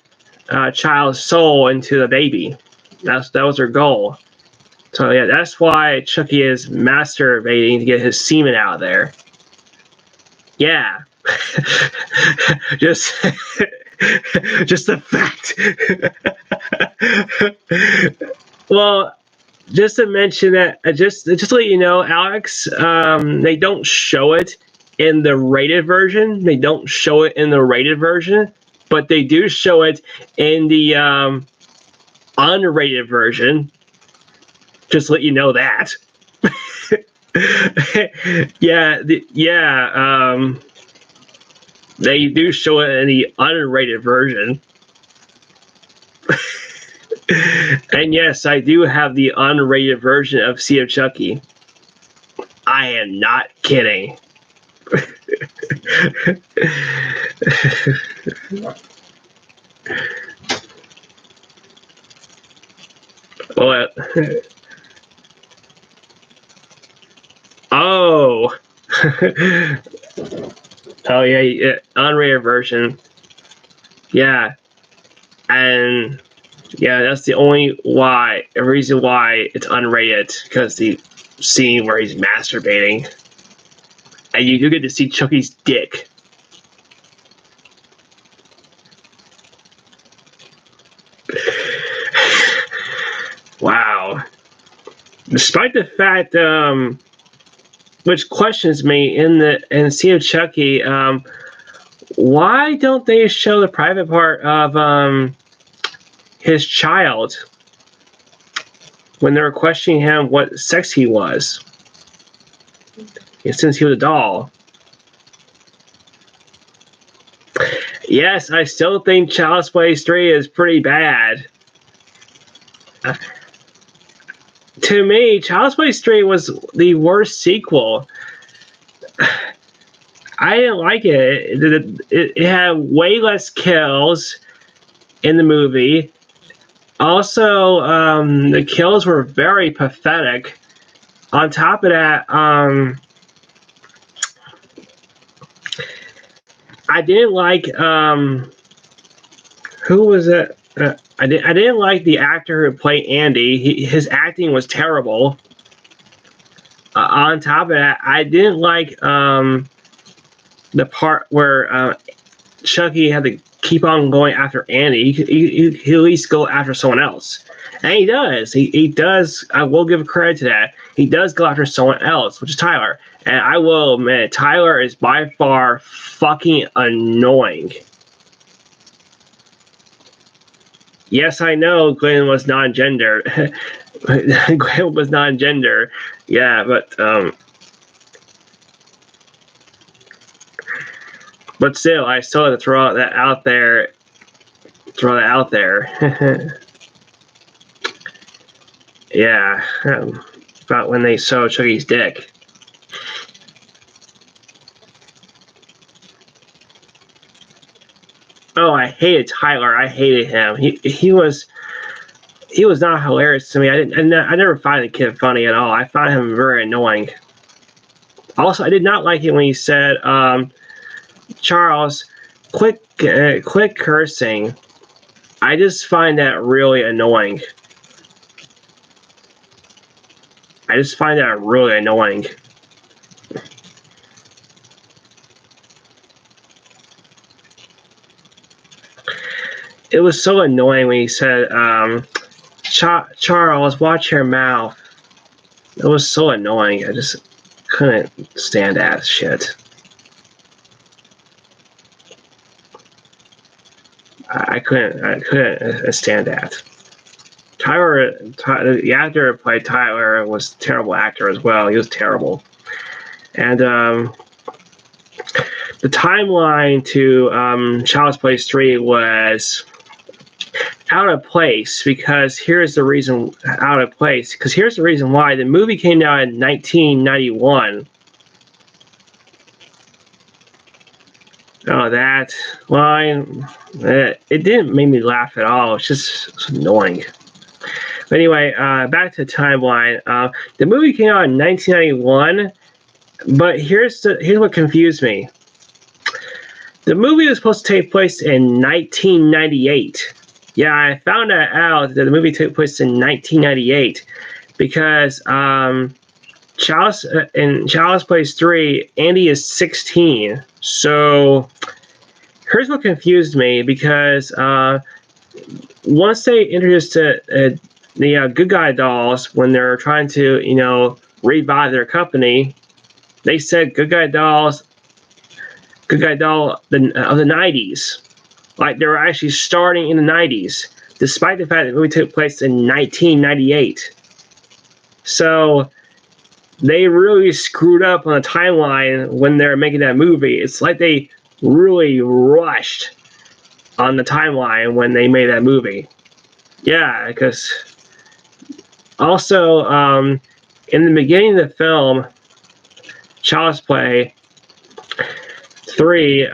child's soul into the baby. That was her goal. So yeah, that's why Chucky is masturbating to get his semen out of there. Yeah. just just the fact. Well, just to mention that, just to let you know, Alex, they don't show it in the rated version. They don't show it in the rated version, but they do show it in the unrated version. Just to let you know that. They do show it in the unrated version. And yes, I do have the unrated version of Sea of Chucky. I am not kidding. What? Oh. Oh yeah, unrated version. Yeah. And yeah, that's the only reason why it's unrated, because the scene where he's masturbating. And you do get to see Chucky's dick. Wow. Despite the fact, which questions me in Sea of Chucky, why don't they show the private part of his child when they were questioning him what sex he was, since he was a doll? Yes, I still think Child's Play 3 is pretty bad. To me, Child's Play 3 was the worst sequel. I didn't like it. It had way less kills in the movie. Also, the kills were very pathetic. On top of that, I didn't like who was it? I didn't like the actor who played Andy. His acting was terrible. On top of that, I didn't like the part where Chucky had to keep on going after Andy. He at least go after someone else. And he does. He does. I will give credit to that. He does go after someone else, which is Tyler. And I will admit, Tyler is by far fucking annoying. Yes, I know Glenn was non-gender. Glenn was non-gender. Yeah, but still, I still have to throw that out there. Yeah, about when they saw Chucky's dick. Oh, I hated Tyler. I hated him. He was not hilarious to me. I never find the kid funny at all. I found him very annoying. Also, I did not like it when he said, "Charles, quit cursing." I just find that really annoying. I just find that really annoying. It was so annoying when he said, Charles, watch your mouth. It was so annoying. I just couldn't stand that shit. I couldn't stand that. The actor who played Tyler was a terrible actor as well. He was terrible. And the timeline to Child's Play 3 was out of place because here's the reason why. The movie came out in 1991. Oh, that line, it didn't make me laugh at all. It's just annoying. But anyway, back to the timeline. The movie came out in 1991, but here's what confused me. The movie was supposed to take place in 1998. Yeah, I found out that the movie took place in 1998 because in Child's Play 3, Andy is 16. So here's what confused me, because once they introduced the Good Guy Dolls, when they're trying to revive their company, they said Good Guy Doll of the 90s. Like they were actually starting in the 90s, despite the fact that the movie took place in 1998. So they really screwed up on the timeline when they're making that movie. It's like they really rushed on the timeline when they made that movie. Yeah, because also in the beginning of the film, Child's Play 3,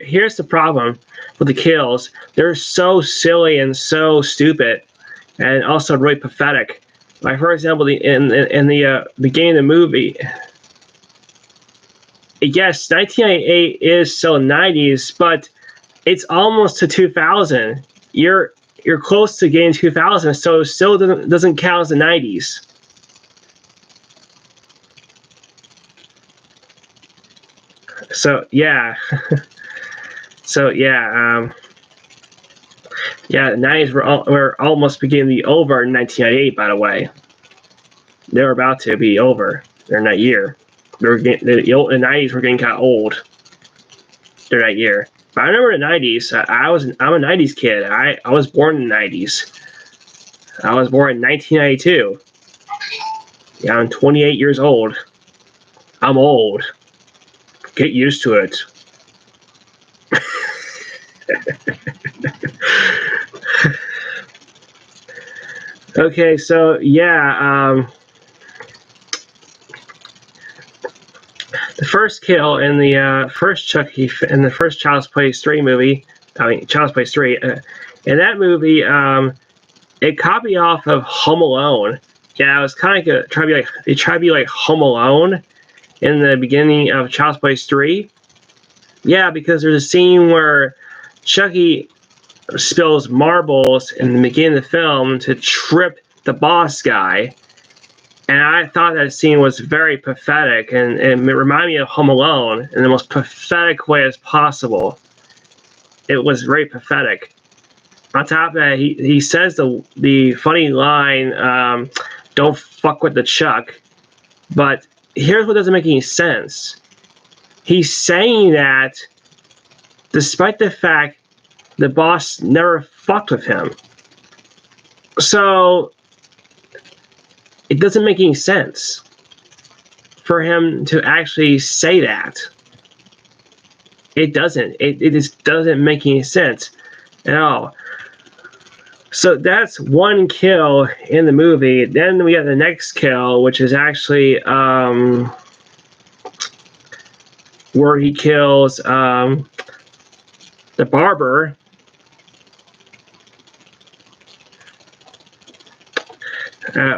here's the problem with the kills. They're so silly and so stupid, and also really pathetic. Like, for example, in the beginning of the movie, yes, 1998 is still 90s, but it's almost to 2000. You're close to getting 2000, so it still doesn't count as the 90s. So yeah, yeah, the 90s were almost beginning to be over in 1998. By the way, they were about to be over during that year. The 90s were getting kind of old during that year. But I remember the 90s. I'm a 90s kid. I was born in the 90s. I was born in 1992. Yeah, I'm 28 years old. I'm old. Get used to it. Okay, so yeah, the first kill in the first Child's Play 3 movie, Child's Play 3, in that movie, it copied off of Home Alone. Yeah, it was kind of trying to be like Home Alone in the beginning of Child's Play 3. Yeah, because there's a scene where Chucky spills marbles in the beginning of the film to trip the boss guy. And I thought that scene was very pathetic, and it reminded me of Home Alone in the most pathetic way as possible. It was very pathetic. On top of that, he says the funny line, "Don't fuck with the Chuck." But here's what doesn't make any sense. He's saying that despite the fact the boss never fucked with him. So it doesn't make any sense for him to actually say that. It doesn't. It just doesn't make any sense at all. So that's one kill in the movie. Then we have the next kill, which is actually where he kills the barber.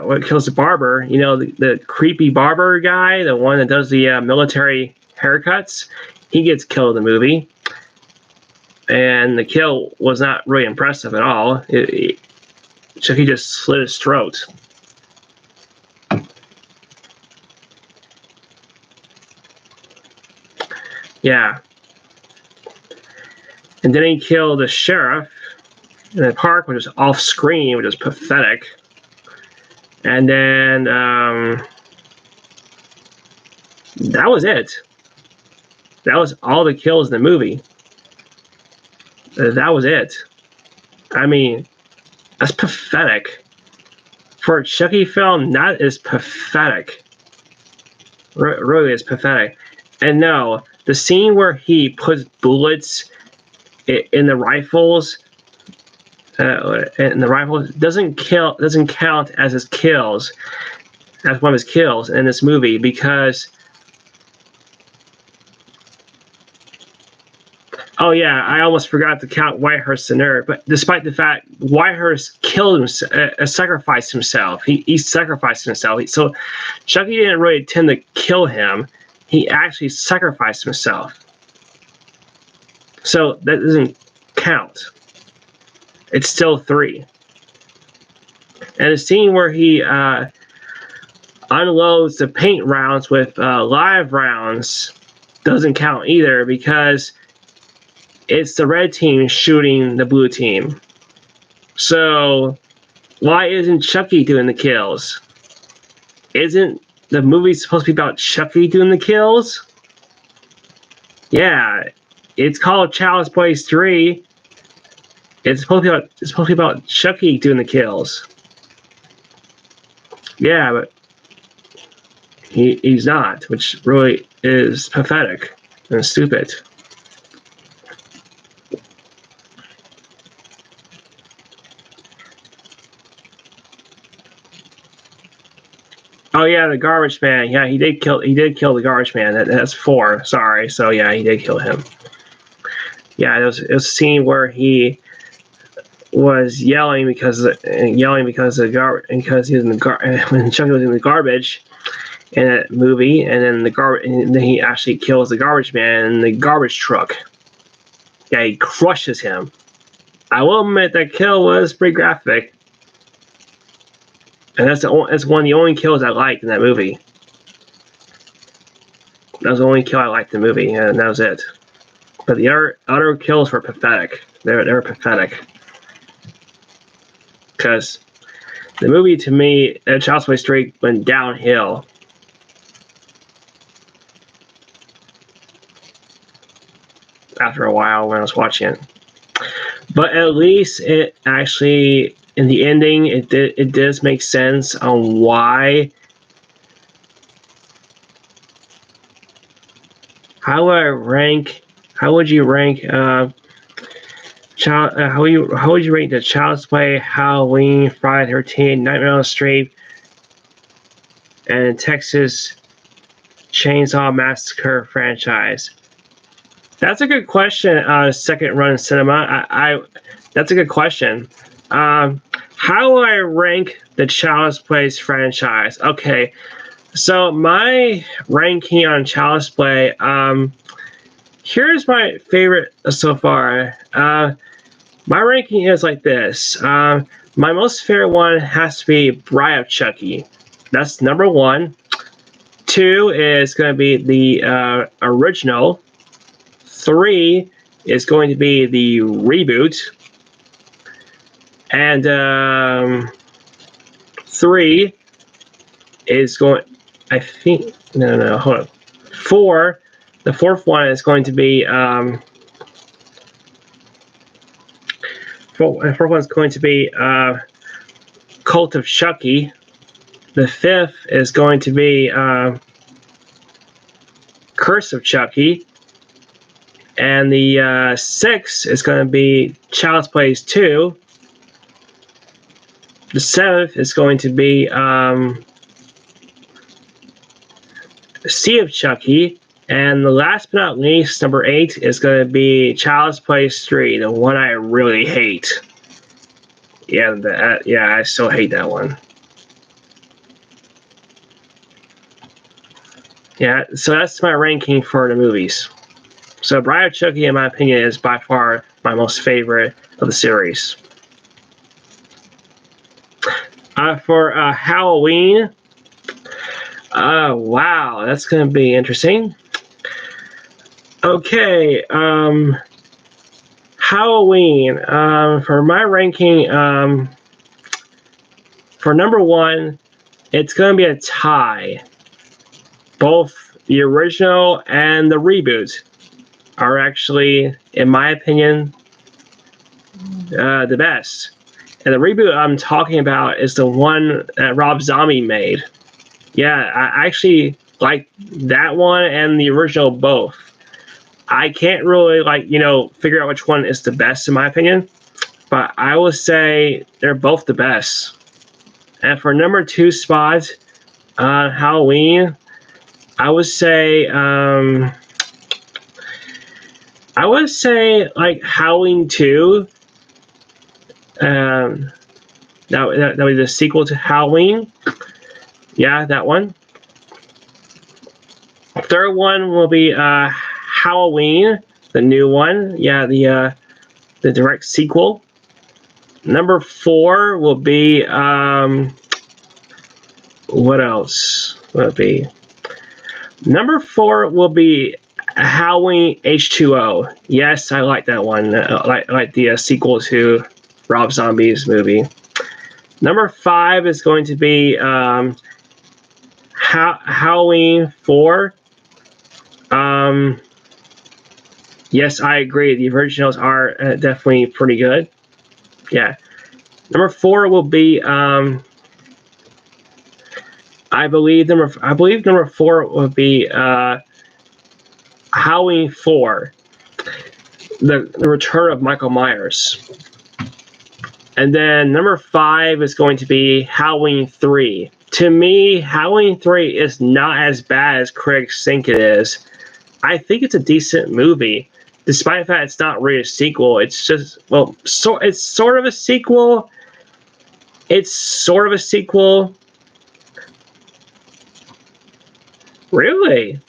What kills the barber? You know, the creepy barber guy, the one that does the military haircuts. He gets killed in the movie, and the kill was not really impressive at all. So he just slit his throat. Yeah. And then he killed the sheriff in the park, which is off screen, which is pathetic. And then that was it. That was all the kills in the movie. That was it. I mean, That's pathetic. For a Chucky film, that is pathetic. Really is pathetic. And no, the scene where he puts bullets in the rifles, doesn't count as his kills, as one of his kills in this movie, because oh yeah, I almost forgot to count Whitehurst in there. But despite the fact Whitehurst killed himself, sacrificed himself, he sacrificed himself. So Chucky didn't really intend to kill him. He actually sacrificed himself. So that doesn't count. It's still 3. And the scene where he unloads the paint rounds with live rounds doesn't count either, because it's the red team shooting the blue team. So why isn't Chucky doing the kills? Isn't the movie supposed to be about Chucky doing the kills? Yeah, it's called Child's Play 3. It's supposed to be about Chucky doing the kills. Yeah, but he's not, which really is pathetic and stupid. Oh yeah, the garbage man. Yeah, he did kill the garbage man. That's 4. Sorry. So yeah, he did kill him. Yeah, it was a scene where he was yelling because he was in the when Chucky was in the garbage in that movie, and then he actually kills the garbage man in the garbage truck. Yeah, he crushes him. I will admit that kill was pretty graphic. And that's one of the only kills I liked in that movie. That was the only kill I liked in the movie, and that was it. But the other kills were pathetic. They were pathetic. Because the movie, to me, Child's Play 3 went downhill. After a while when I was watching it. But at least it actually, in the ending, it does make sense on why. How would you rank how would you rate the Child's Play, Halloween, Friday the 13th, Nightmare on Elm Street, and Texas Chainsaw Massacre franchise? That's a good question. Second Run Cinema. That's a good question. How will I rank the Child's Play franchise? Okay, so my ranking on Child's Play. Here's my favorite so far. My ranking is like this. My most favorite one has to be Bride of Chucky. That's number 1. 2 is going to be the original. 3 is going to be the reboot. And 3 is going, I think, no, hold on. 4, the 4th one is going to be, the 4th one is going to be Cult of Chucky. The 5th is going to be Curse of Chucky. And the 6th is going to be Child's Play 2. The 7th is going to be Sea of Chucky. And the last but not least, number 8, is going to be Child's Play 3, the one I really hate. Yeah, I still hate that one. Yeah, so that's my ranking for the movies. So Bride of Chucky, in my opinion, is by far my most favorite of the series. For Halloween, wow, that's going to be interesting. Okay, Halloween, for my ranking, for number 1, it's going to be a tie. Both the original and the reboot are actually, in my opinion, the best. And the reboot I'm talking about is the one that Rob Zombie made. Yeah, I actually like that one and the original both. I can't really figure out which one is the best in my opinion, but I would say they're both the best. And for number 2 spot, Halloween, I would say like Halloween 2. That was the sequel to Halloween. Yeah, that one. Third one will be Halloween, the new one. Yeah, the direct sequel. Number 4 will be what else will it be? Number 4 will be Halloween H2O. Yes, I like that one. Like the sequel to Rob Zombie's movie. Number 5 is going to be Halloween 4. Yes, I agree. The originals are definitely pretty good. Yeah. Number 4 will be I believe number 4 will be Halloween 4. The Return of Michael Myers. And then number 5 is going to be Halloween 3. To me, Halloween 3 is not as bad as critics think it is. I think it's a decent movie, despite the fact it's not really a sequel. It's just, well, it's sort of a sequel. It's sort of a sequel. Really?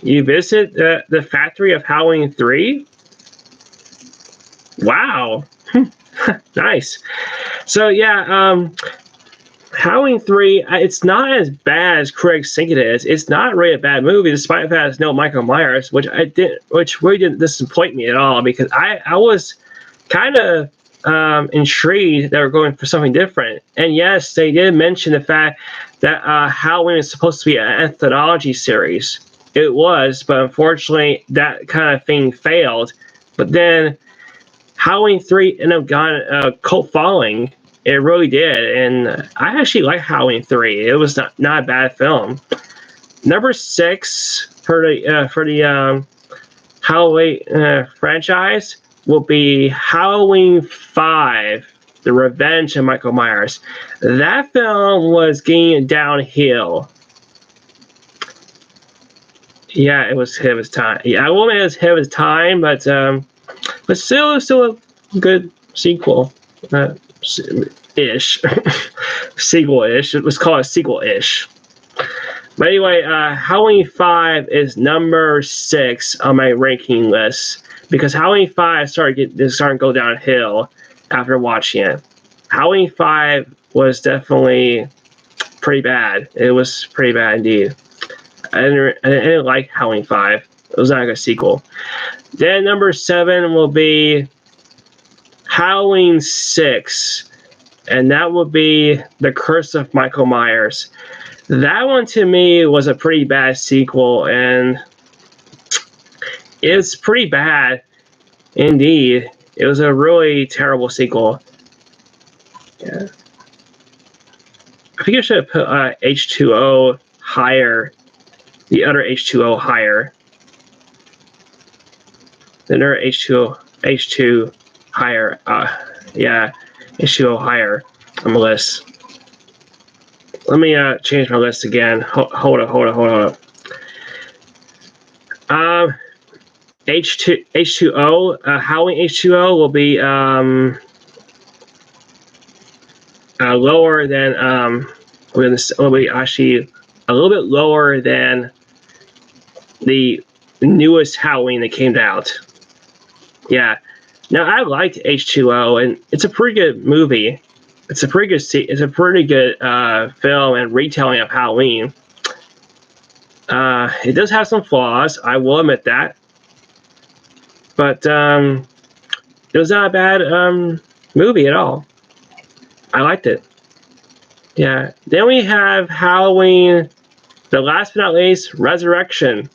You visit the factory of Halloween 3? Wow. Nice. So yeah, Halloween 3, it's not as bad as critics think it is. It's not really a bad movie, despite the fact it's no Michael Myers, which really didn't disappoint me at all, because I was kind of intrigued they were going for something different. And yes, they did mention the fact that Halloween is supposed to be an anthology series. It was, but unfortunately, that kind of thing failed. But then Halloween 3 ended up got a cult following. It really did, and I actually like Halloween 3. It was not a bad film. Number 6 for the Halloween franchise will be Halloween 5, The Revenge of Michael Myers. That film was getting downhill. Yeah, it was ahead of its time. Yeah, I won't say it was ahead of its time, but still a good sequel. Ish. Sequel-ish. It was called a sequel-ish. But anyway, Halloween 5 is number 6 on my ranking list, because Halloween 5 started to go downhill after watching it. Halloween 5 was definitely pretty bad. It was pretty bad indeed. I didn't like Halloween 5. It was not a good sequel. Then number 7 will be Halloween 6, and that will be The Curse of Michael Myers. That one to me was a pretty bad sequel, and it's pretty bad indeed. It was a really terrible sequel. Yeah. I think I should have put H2O higher, the other H2O higher. The other H2 higher. Yeah, H2O higher on the list. Let me change my list again. Hold up. H2O, Halloween H2O will be lower than will be actually a little bit lower than the newest Halloween that came out. Yeah. Now I liked H2O, and it's a pretty good movie. It's a pretty good film and retelling of Halloween. It does have some flaws, I will admit that, but it was not a bad movie at all. I liked it. Yeah. Then we have Halloween, the last but not least, Resurrection.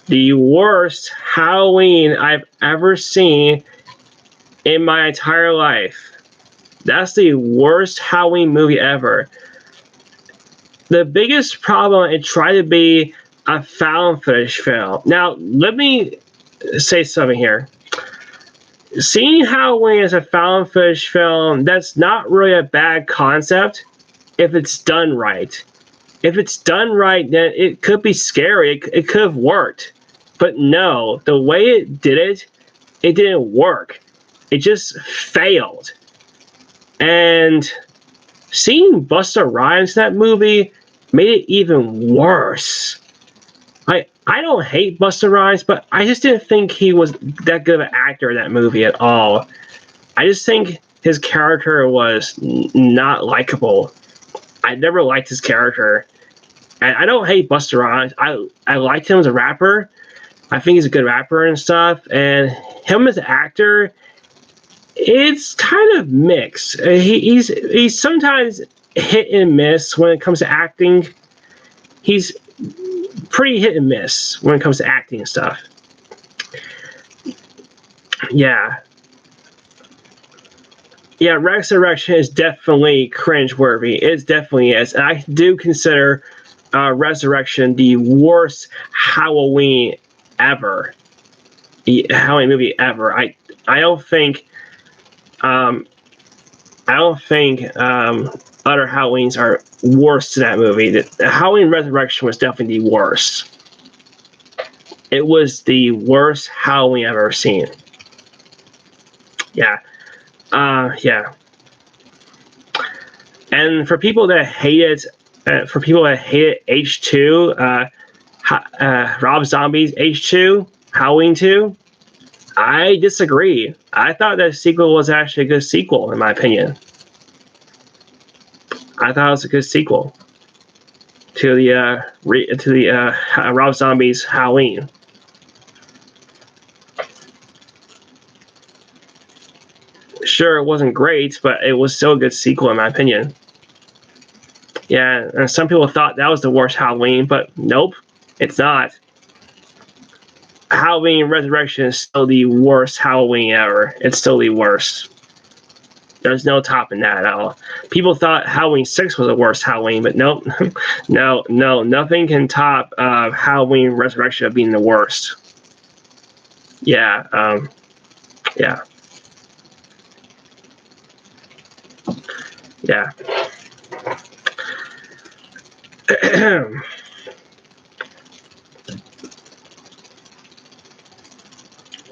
The worst Halloween I've ever seen in my entire life. That's the worst Halloween movie ever. The biggest problem, it tried to be a found footage film. Now, let me say something here. Seeing Halloween as a found footage film, that's not really a bad concept if it's done right. If it's done right, then it could be scary. It could have worked. But no, the way it did it, it didn't work. It just failed. And seeing Busta Rhymes in that movie made it even worse. I don't hate Busta Rhymes, but I just didn't think he was that good of an actor in that movie at all. I just think his character was not likable. I never liked his character. And I don't hate Busta Rhymes. I liked him as a rapper. I think he's a good rapper and stuff. And him as an actor, it's kind of mixed. He's sometimes hit and miss when it comes to acting. He's pretty hit and miss when it comes to acting and stuff. Yeah. Yeah, Resurrection is definitely cringeworthy. It definitely is. And I do consider Resurrection the worst Halloween ever. Halloween movie ever. I don't think other Halloweens are worse than that movie. The Halloween Resurrection was definitely the worst. It was the worst Halloween I've ever seen. Yeah. Yeah. And for people that hated H2, Rob Zombie's H2, Halloween 2, I disagree. I thought that sequel was actually a good sequel, in my opinion. I thought it was a good sequel to the Rob Zombie's Halloween. Sure, it wasn't great, but it was still a good sequel, in my opinion. Yeah, and some people thought that was the worst Halloween, but nope, it's not. Halloween Resurrection is still the worst Halloween ever. It's still the worst. There's no topping that at all. People thought Halloween 6 was the worst Halloween, but nope. No, nothing can top Halloween Resurrection of being the worst. Yeah, yeah. Yeah.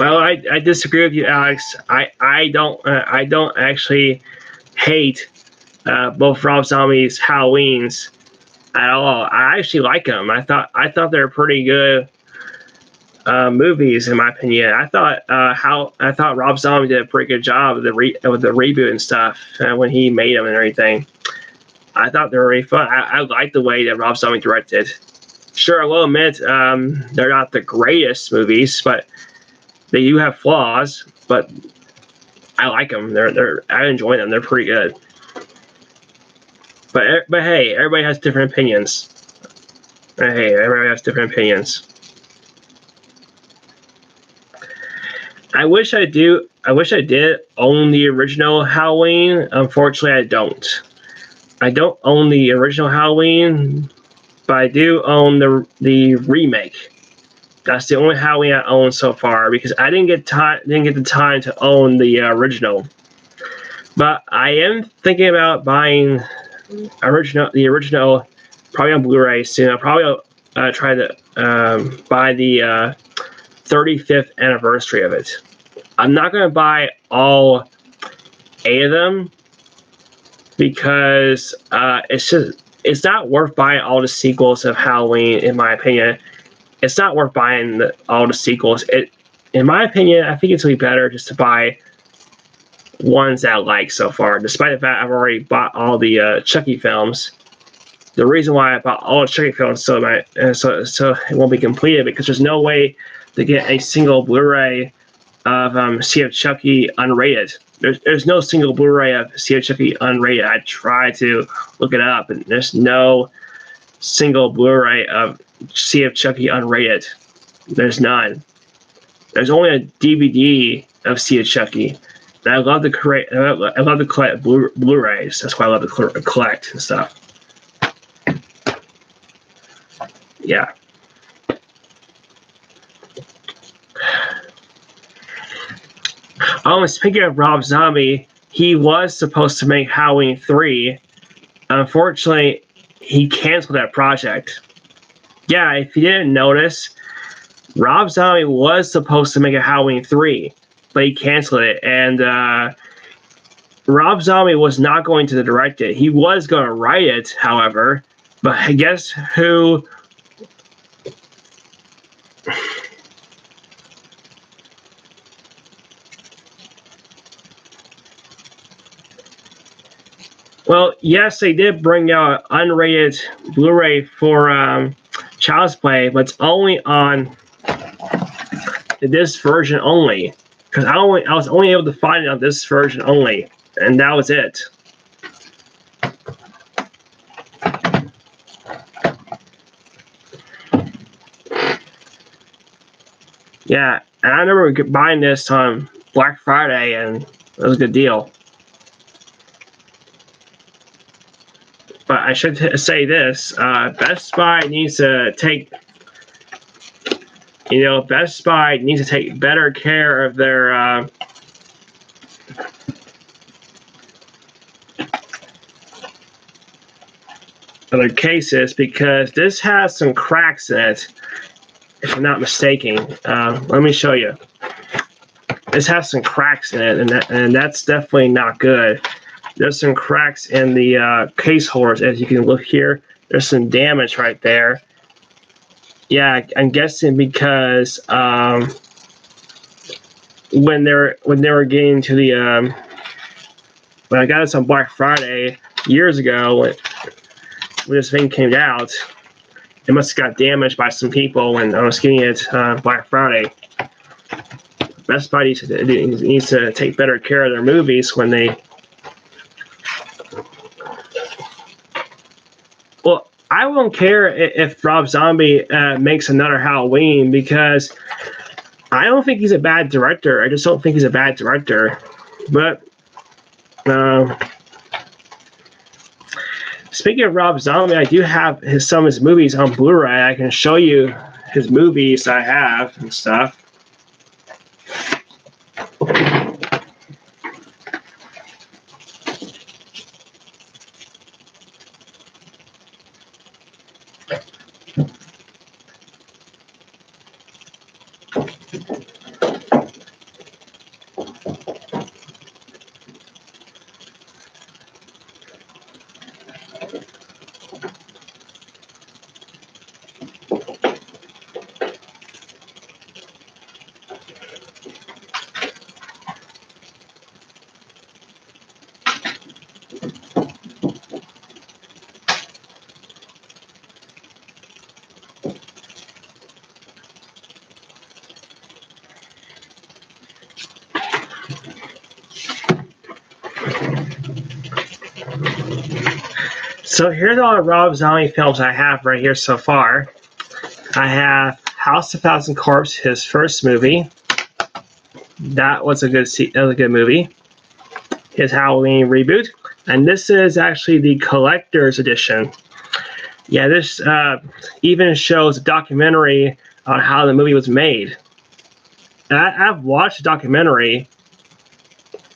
Well, I disagree with you, Alex. I don't actually hate both Rob Zombie's Halloweens at all. I actually like them. I thought they were pretty good movies, in my opinion. I thought Rob Zombie did a pretty good job with the reboot and stuff when he made them and everything. I thought they were really fun. I like the way that Rob Zombie directed. Sure, I will admit they're not the greatest movies, but they do have flaws. But I like them. I enjoy them. They're pretty good. But hey, everybody has different opinions. Hey, everybody has different opinions. I wish I did own the original Halloween. Unfortunately, I don't. I don't own the original Halloween, but I do own the remake. That's the only Halloween I own so far because I didn't get the time to own the original. But I am thinking about buying the original, probably on Blu-ray soon. I'll probably try to buy the 35th anniversary of it. I'm not going to buy all 8 of them because it's not worth buying all the sequels of Halloween, in my opinion. It's not worth buying all the sequels. In my opinion, I think it's really better just to buy ones that I like so far. Despite the fact I've already bought all the Chucky films, the reason why I bought all the Chucky films so it won't be completed because there's no way to get a single Blu-ray of Sea of Chucky unrated. There's no single Blu-ray of Sea of Chucky unrated. I tried to look it up, and there's no single Blu-ray of Sea of Chucky unrated. There's none. There's only a DVD of Sea of Chucky, I love to create. I love to collect Blu-rays. That's why I love to collect and stuff. Yeah. Oh, and speaking of Rob Zombie, he was supposed to make Halloween 3. Unfortunately, he canceled that project. Yeah, if you didn't notice, Rob Zombie was supposed to make a Halloween 3, but he canceled it. And Rob Zombie was not going to direct it. He was going to write it, however. But guess who? Well, yes, they did bring out unrated Blu-ray for Child's Play, but it's only on this version only. Because I was only able to find it on this version only, and that was it. Yeah, and I remember buying this on Black Friday, and it was a good deal. But I should say this: Best Buy needs to take, Best Buy needs to take better care of their cases, because this has some cracks in it. If I'm not mistaken, let me show you. This has some cracks in it, and that's definitely not good. There's some cracks in the case holders, as you can look here. There's some damage right there. Yeah, I'm guessing because when they were getting to the when I got this on Black Friday years ago, when this thing came out, it must have got damaged by some people when I was getting it Black Friday. Best Buy needs to take better care of their movies when they. Well, I won't care if Rob Zombie makes another Halloween, because I don't think he's a bad director. I just don't think he's a bad director. But speaking of Rob Zombie, I do have some of his movies on Blu-ray. I can show you his movies I have and stuff. So here's all the Rob Zombie films I have right here so far. I have House of Thousand Corpses, his first movie. That was a good movie. His Halloween reboot, and this is actually the collector's edition. Yeah, this even shows a documentary on how the movie was made. And I've watched the documentary.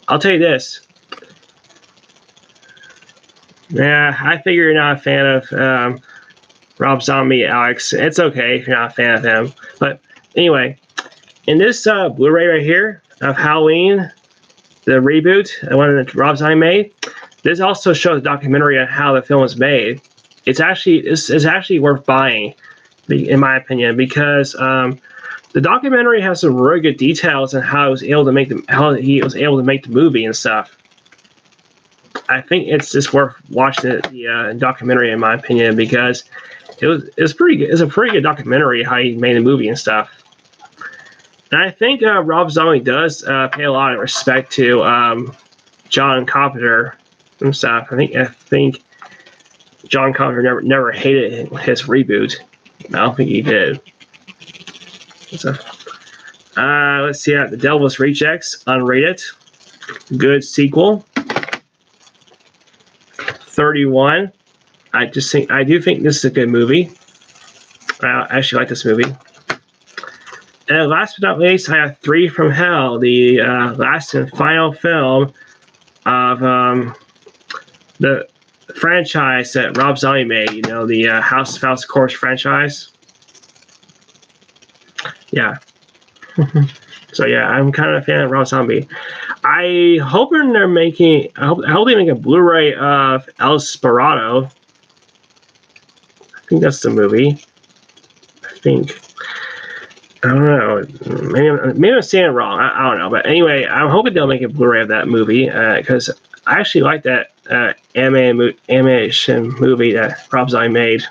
I'll tell you this. Yeah, I figure you're not a fan of Rob Zombie, Alex. It's okay if you're not a fan of him. But anyway, in this Blu-ray right here of Halloween, the reboot, the one that Rob Zombie made, this also shows a documentary on how the film was made. It's actually worth buying, in my opinion, because the documentary has some really good details on how he was able to make the movie and stuff. I think it's just worth watching the documentary, in my opinion, because it was pretty good. It's a pretty good documentary how he made the movie and stuff. And I think Rob Zombie does pay a lot of respect to John Carpenter and stuff. I think John Carpenter never hated his reboot. I don't think he did. So, let's see. The Devil's Rejects, unrated. good sequel. 31. I do think this is a good movie. I actually like this movie. And last but not least, I have 3 from Hell, the last and final film of the franchise that Rob Zombie made. You know, the House of Corpse franchise. Yeah. So yeah, I'm kind of a fan of Rob Zombie. I hope they're making. I hope they make a Blu-ray of El Desperado. I think that's the movie. I think. I don't know. Maybe I'm saying it wrong. I don't know. But anyway, I'm hoping they'll make a Blu-ray of that movie because I actually like that animation movie that Rob Zombie made.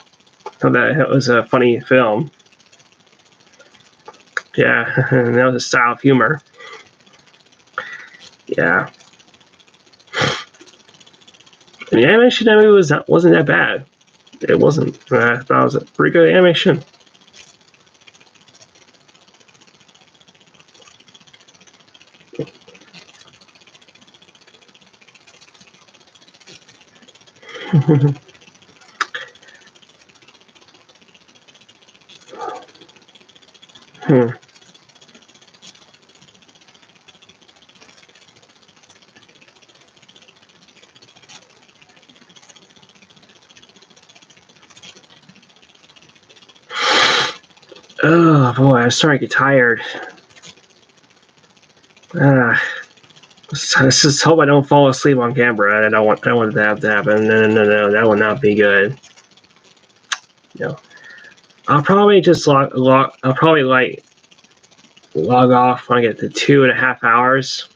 I thought that it was a funny film. Yeah, that was a style of humor. Yeah. And the animation that movie wasn't that bad. It wasn't. I thought it was a pretty good animation. Oh boy, I'm starting to get tired. Let's just hope I don't fall asleep on camera. I don't want that to happen. No, that would not be good. I'll probably just log off when I get to 2.5 hours.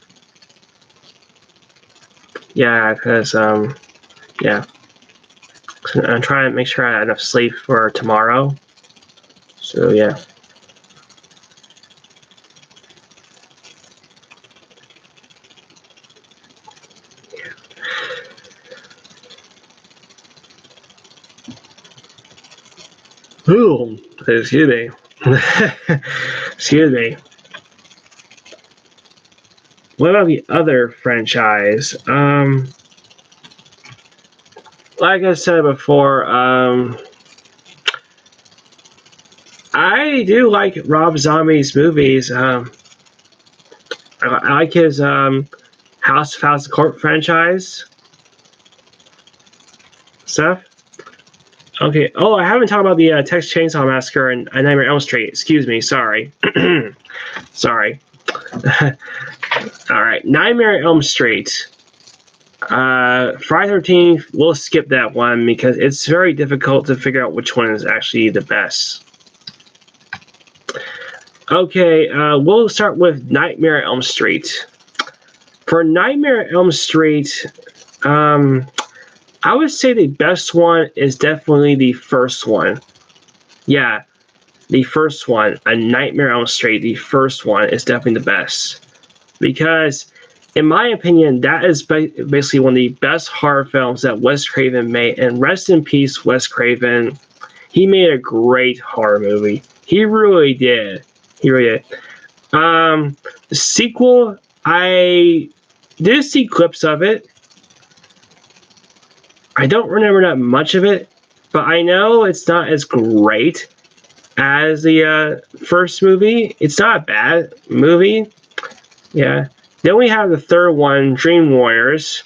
Yeah, because yeah, I'm trying to make sure I have enough sleep for tomorrow. So yeah. Ooh, excuse me. Excuse me. What about the other franchise? Like I said before, I do like Rob Zombie's movies. I like his House of Corpse franchise stuff. Okay. Oh, I haven't talked about the Texas Chainsaw Massacre and Nightmare on Elm Street. Excuse me. Sorry. Sorry. All right. Nightmare on Elm Street. Friday 13th, we'll skip that one because it's very difficult to figure out which one is actually the best. Okay, we'll start with Nightmare on Elm Street. For Nightmare on Elm Street, I would say the best one is definitely the first one. Yeah, the first one, A Nightmare on Elm Street, the first one is definitely the best. Because, in my opinion, that is basically one of the best horror films that Wes Craven made. And rest in peace, Wes Craven. He made a great horror movie. He really did. He really did. The sequel, I did see clips of it. I don't remember that much of it, but I know it's not as great as the first movie. It's not a bad movie. Yeah. Then we have the third one, Dream Warriors,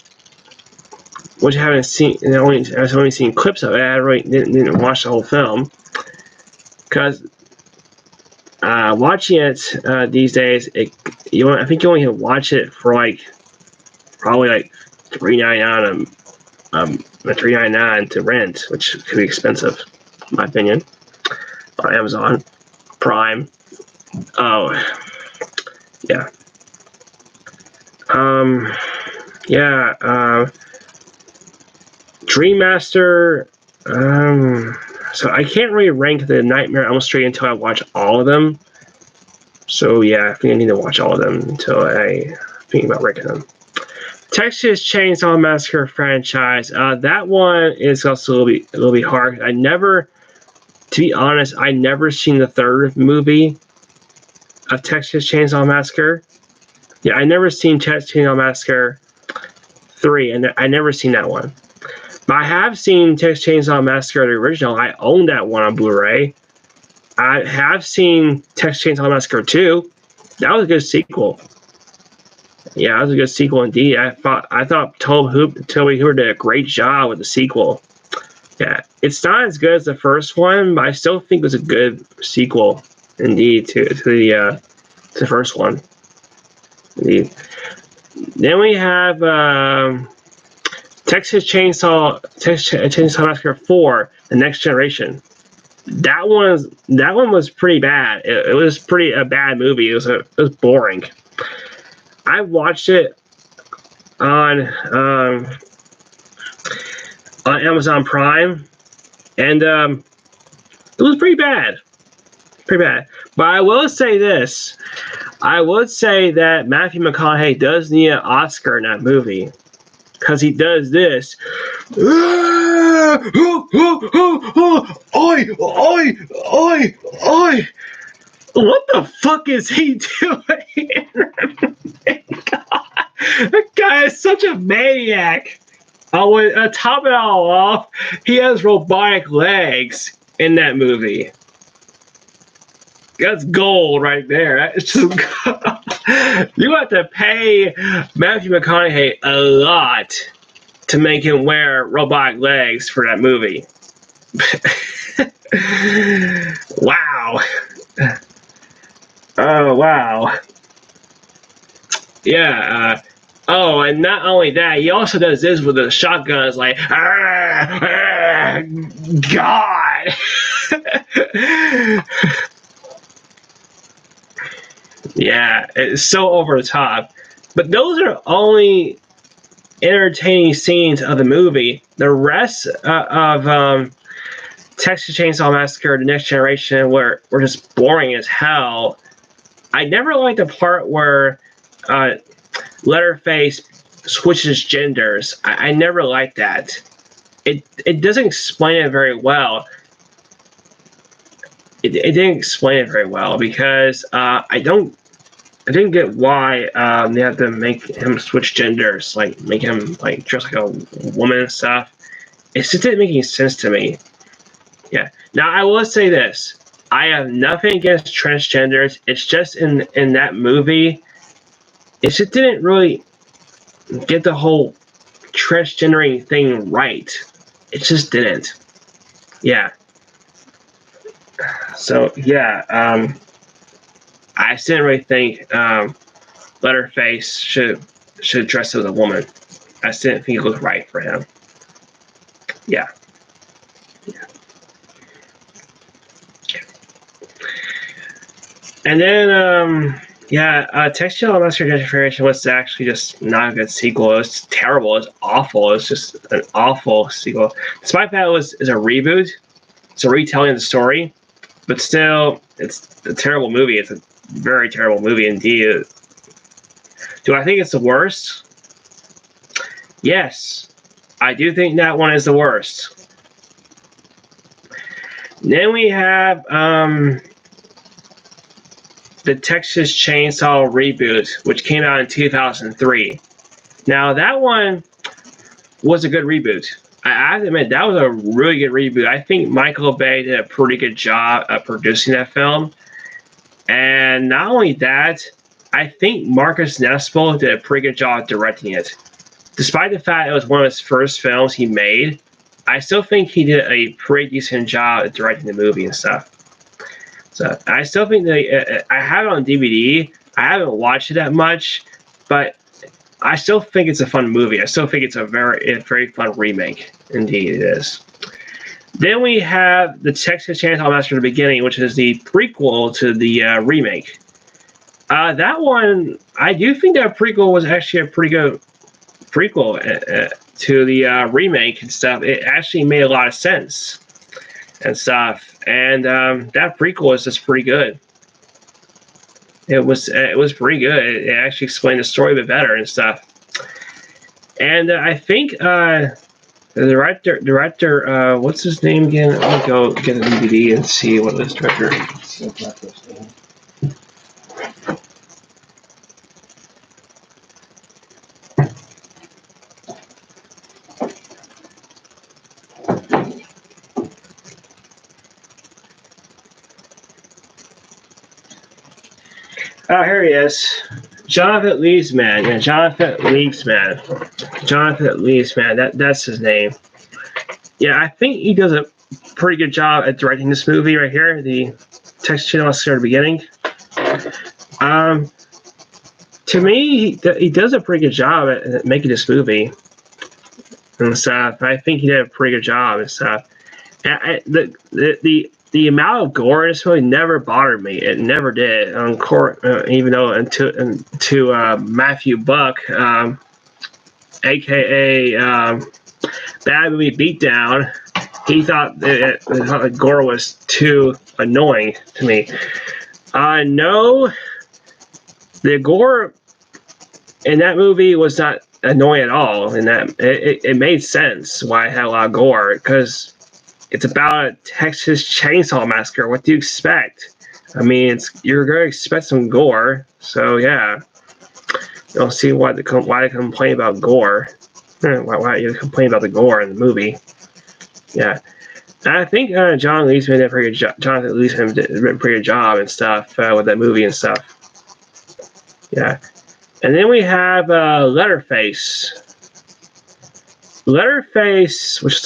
which I haven't seen. I've only seen clips of it. I really didn't watch the whole film because watching it these days, I think you only can watch it for probably $3.99 $3.99 to rent, which could be expensive, in my opinion, on Amazon Prime. Oh, yeah. Dream Master. So I can't really rank the Nightmare on Elm Street until I watch all of them. So yeah, I think I need to watch all of them until I think about ranking them. Texas Chainsaw Massacre franchise. That one is also a little bit hard. To be honest, I never seen the third movie of Texas Chainsaw Massacre. Yeah, I never seen Texas Chainsaw Massacre 3, and I never seen that one. But I have seen Texas Chainsaw Massacre the original. I own that one on Blu-ray. I have seen Texas Chainsaw Massacre 2. That was a good sequel. Yeah, that was a good sequel indeed. I thought Toby Hooper did a great job with the sequel. Yeah, it's not as good as the first one, but I still think it was a good sequel indeed to the first one. Indeed. Then we have Texas Chainsaw Massacre 4: The Next Generation. That one was pretty bad. It was a bad movie. It was boring. I watched it on Amazon Prime, and it was pretty bad. Pretty bad. But I will say this. I would say that Matthew McConaughey does need an Oscar in that movie. Because he does this. Oi! What the fuck is he doing? God, that guy is such a maniac. To top it all off, he has robotic legs in that movie. That's gold right there. That's just, you have to pay Matthew McConaughey a lot to make him wear robotic legs for that movie. Wow. Oh, wow. Yeah. Oh, and not only that, he also does this with the shotgun. It's like, God. Yeah, it's so over the top. But those are only entertaining scenes of the movie. The rest of Texas Chainsaw Massacre: The Next Generation were just boring as hell. I never liked the part where Leatherface switches genders. I never liked that. It doesn't explain it very well. It didn't explain it very well because I didn't get why they had to make him switch genders, like make him like dress like a woman and stuff. It just didn't make any sense to me. Yeah. Now I will say this: I have nothing against transgenders. It's just in that movie, it just didn't really get the whole transgendering thing right. It just didn't. Yeah. So yeah, I just didn't really think Leatherface should dress as a woman. I just didn't think it was right for him. Yeah. And then Texas Chainsaw Massacre: Generation was actually just not a good sequel. It was terrible. It was awful. It was just an awful sequel. Despite that, it is a reboot. It's a retelling of the story, but still, it's a terrible movie. It's a very terrible movie indeed. Do I think it's the worst? Yes, I do think that one is the worst. Then we have the Texas Chainsaw reboot, which came out in 2003. Now, that one was a good reboot. I have to admit, that was a really good reboot. I think Michael Bay did a pretty good job of producing that film. And not only that, I think Marcus Nispel did a pretty good job directing it. Despite the fact it was one of his first films he made, I still think he did a pretty decent job at directing the movie and stuff. So I still think I have it on DVD. I haven't watched it that much, but I still think it's a fun movie. I still think it's a very fun remake. Indeed, it is. Then we have the Texas Chainsaw Massacre: The Beginning, which is the prequel to the remake. That one, I do think that prequel was actually a pretty good prequel to the remake and stuff. It actually made a lot of sense and stuff. And that prequel is just pretty good. It was pretty good. It actually explained the story a bit better and stuff. And I think the director, what's his name again? Let me go get a DVD and see what this director is. Oh, here he is. Jonathan Leesman. Yeah, Jonathan Leesman. Jonathan Leesman. That's his name. Yeah, I think he does a pretty good job at directing this movie right here. The text channel at the beginning. To me, he does a pretty good job at making this movie and stuff. I think he did a pretty good job and stuff. The amount of gore in this movie never bothered me. It never did. Even though to Matthew Buck, aka Bad Movie Beatdown, he thought the gore was too annoying to me. No, the gore in that movie was not annoying at all. In that it made sense why it had a lot of gore, because it's about a Texas Chainsaw Massacre. What do you expect? I mean, you're going to expect some gore. So yeah, you don't see why they complain about gore. Why you complain about the gore in the movie? Yeah, and I think Jonathan Leesman did a pretty good job and stuff with that movie and stuff. Yeah, and then we have Leatherface. Leatherface, which was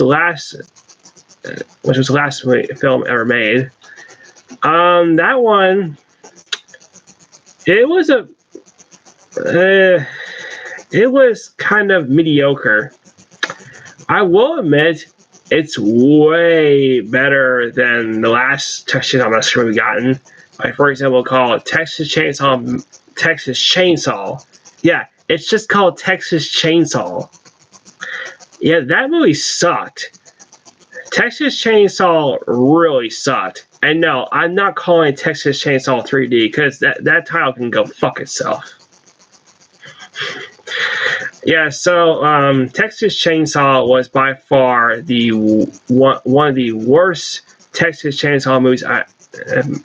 the last film ever made. That one, it was kind of mediocre. I will admit, it's way better than the last Texas Chainsaw Massacre we've gotten. Like, for example, called Texas Chainsaw. Yeah, it's just called Texas Chainsaw. Yeah, that movie sucked. Texas Chainsaw really sucked. And no, I'm not calling it Texas Chainsaw 3D, because that title can go fuck itself. Yeah, so Texas Chainsaw was by far one of the worst Texas Chainsaw movies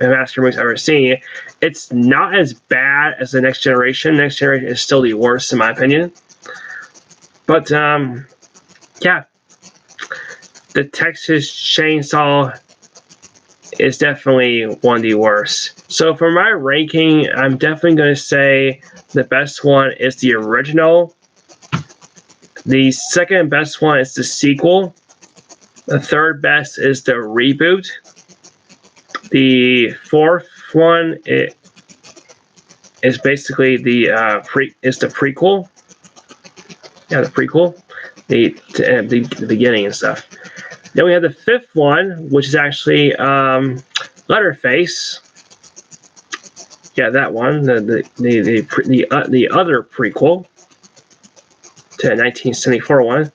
Massacre movies I've ever seen. It's not as bad as the Next Generation. Next Generation is still the worst in my opinion. But yeah, the Texas Chainsaw is definitely one of the worst. So for my ranking, I'm definitely going to say the best one is the original. The second best one is the sequel. The third best is the reboot. The fourth one is basically the prequel. Yeah, the prequel, the beginning and stuff. Then we have the fifth one, which is actually Leatherface. Yeah, that one, the other prequel to the 1974 one.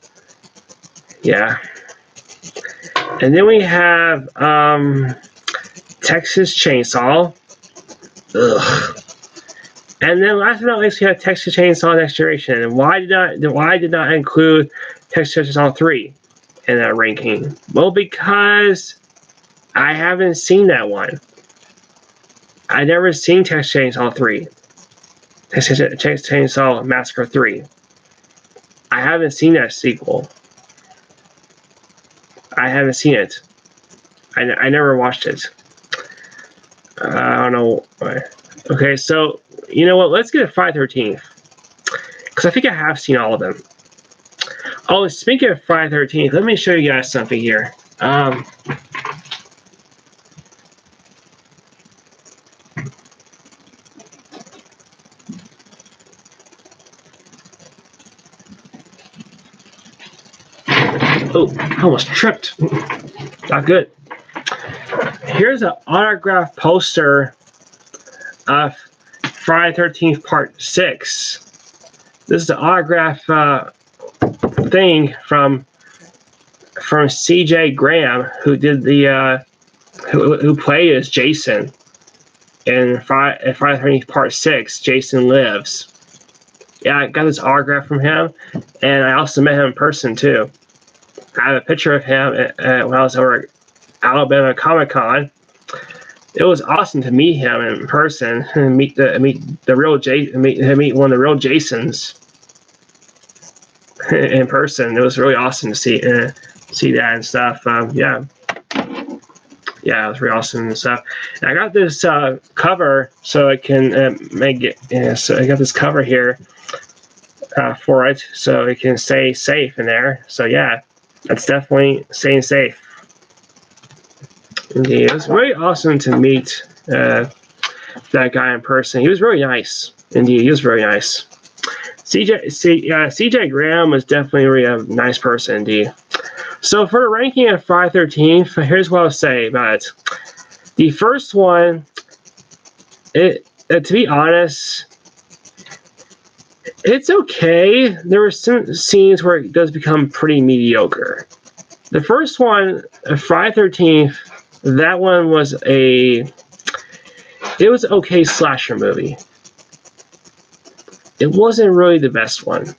Yeah. And then we have Texas Chainsaw. Ugh. And then last but not least, we have Texas Chainsaw Next Generation. And why did not include Texas Chainsaw 3 in that ranking? Well, because I haven't seen that one. I never seen Texas Chainsaw 3. Texas Chainsaw Massacre 3. I haven't seen that sequel. I haven't seen it. I never watched it. I don't know why. Okay, so you know what? Let's get a Friday 13th, because I think I have seen all of them. Oh, speaking of Friday 13th, let me show you guys something here. Oh, I almost tripped. Not good. Here's an autographed poster of Friday 13th Part 6. This is the autograph thing from C.J. Graham, who did the who played as Jason in Friday 13th Part 6. Jason Lives. Yeah, I got this autograph from him, and I also met him in person too. I have a picture of him when I was over at Alabama Comic-Con. It was awesome to meet him in person and meet one of the real Jasons in person. It was really awesome to see that and stuff. Yeah. Yeah, it was really awesome and stuff. And I got this cover so I can make it. Yeah, so I got this cover here for it, so it can stay safe in there. So yeah, that's definitely staying safe. Indeed, it was really awesome to meet that guy in person. He was really nice. Indeed, he was very nice. CJ Graham was definitely really a nice person indeed. So for the ranking of Friday 13th, here's what I'll say about it. The first one, to be honest, it's okay. There were some scenes where it does become pretty mediocre. The first one, Friday 13th, that one was it was an okay slasher movie. It wasn't really the best one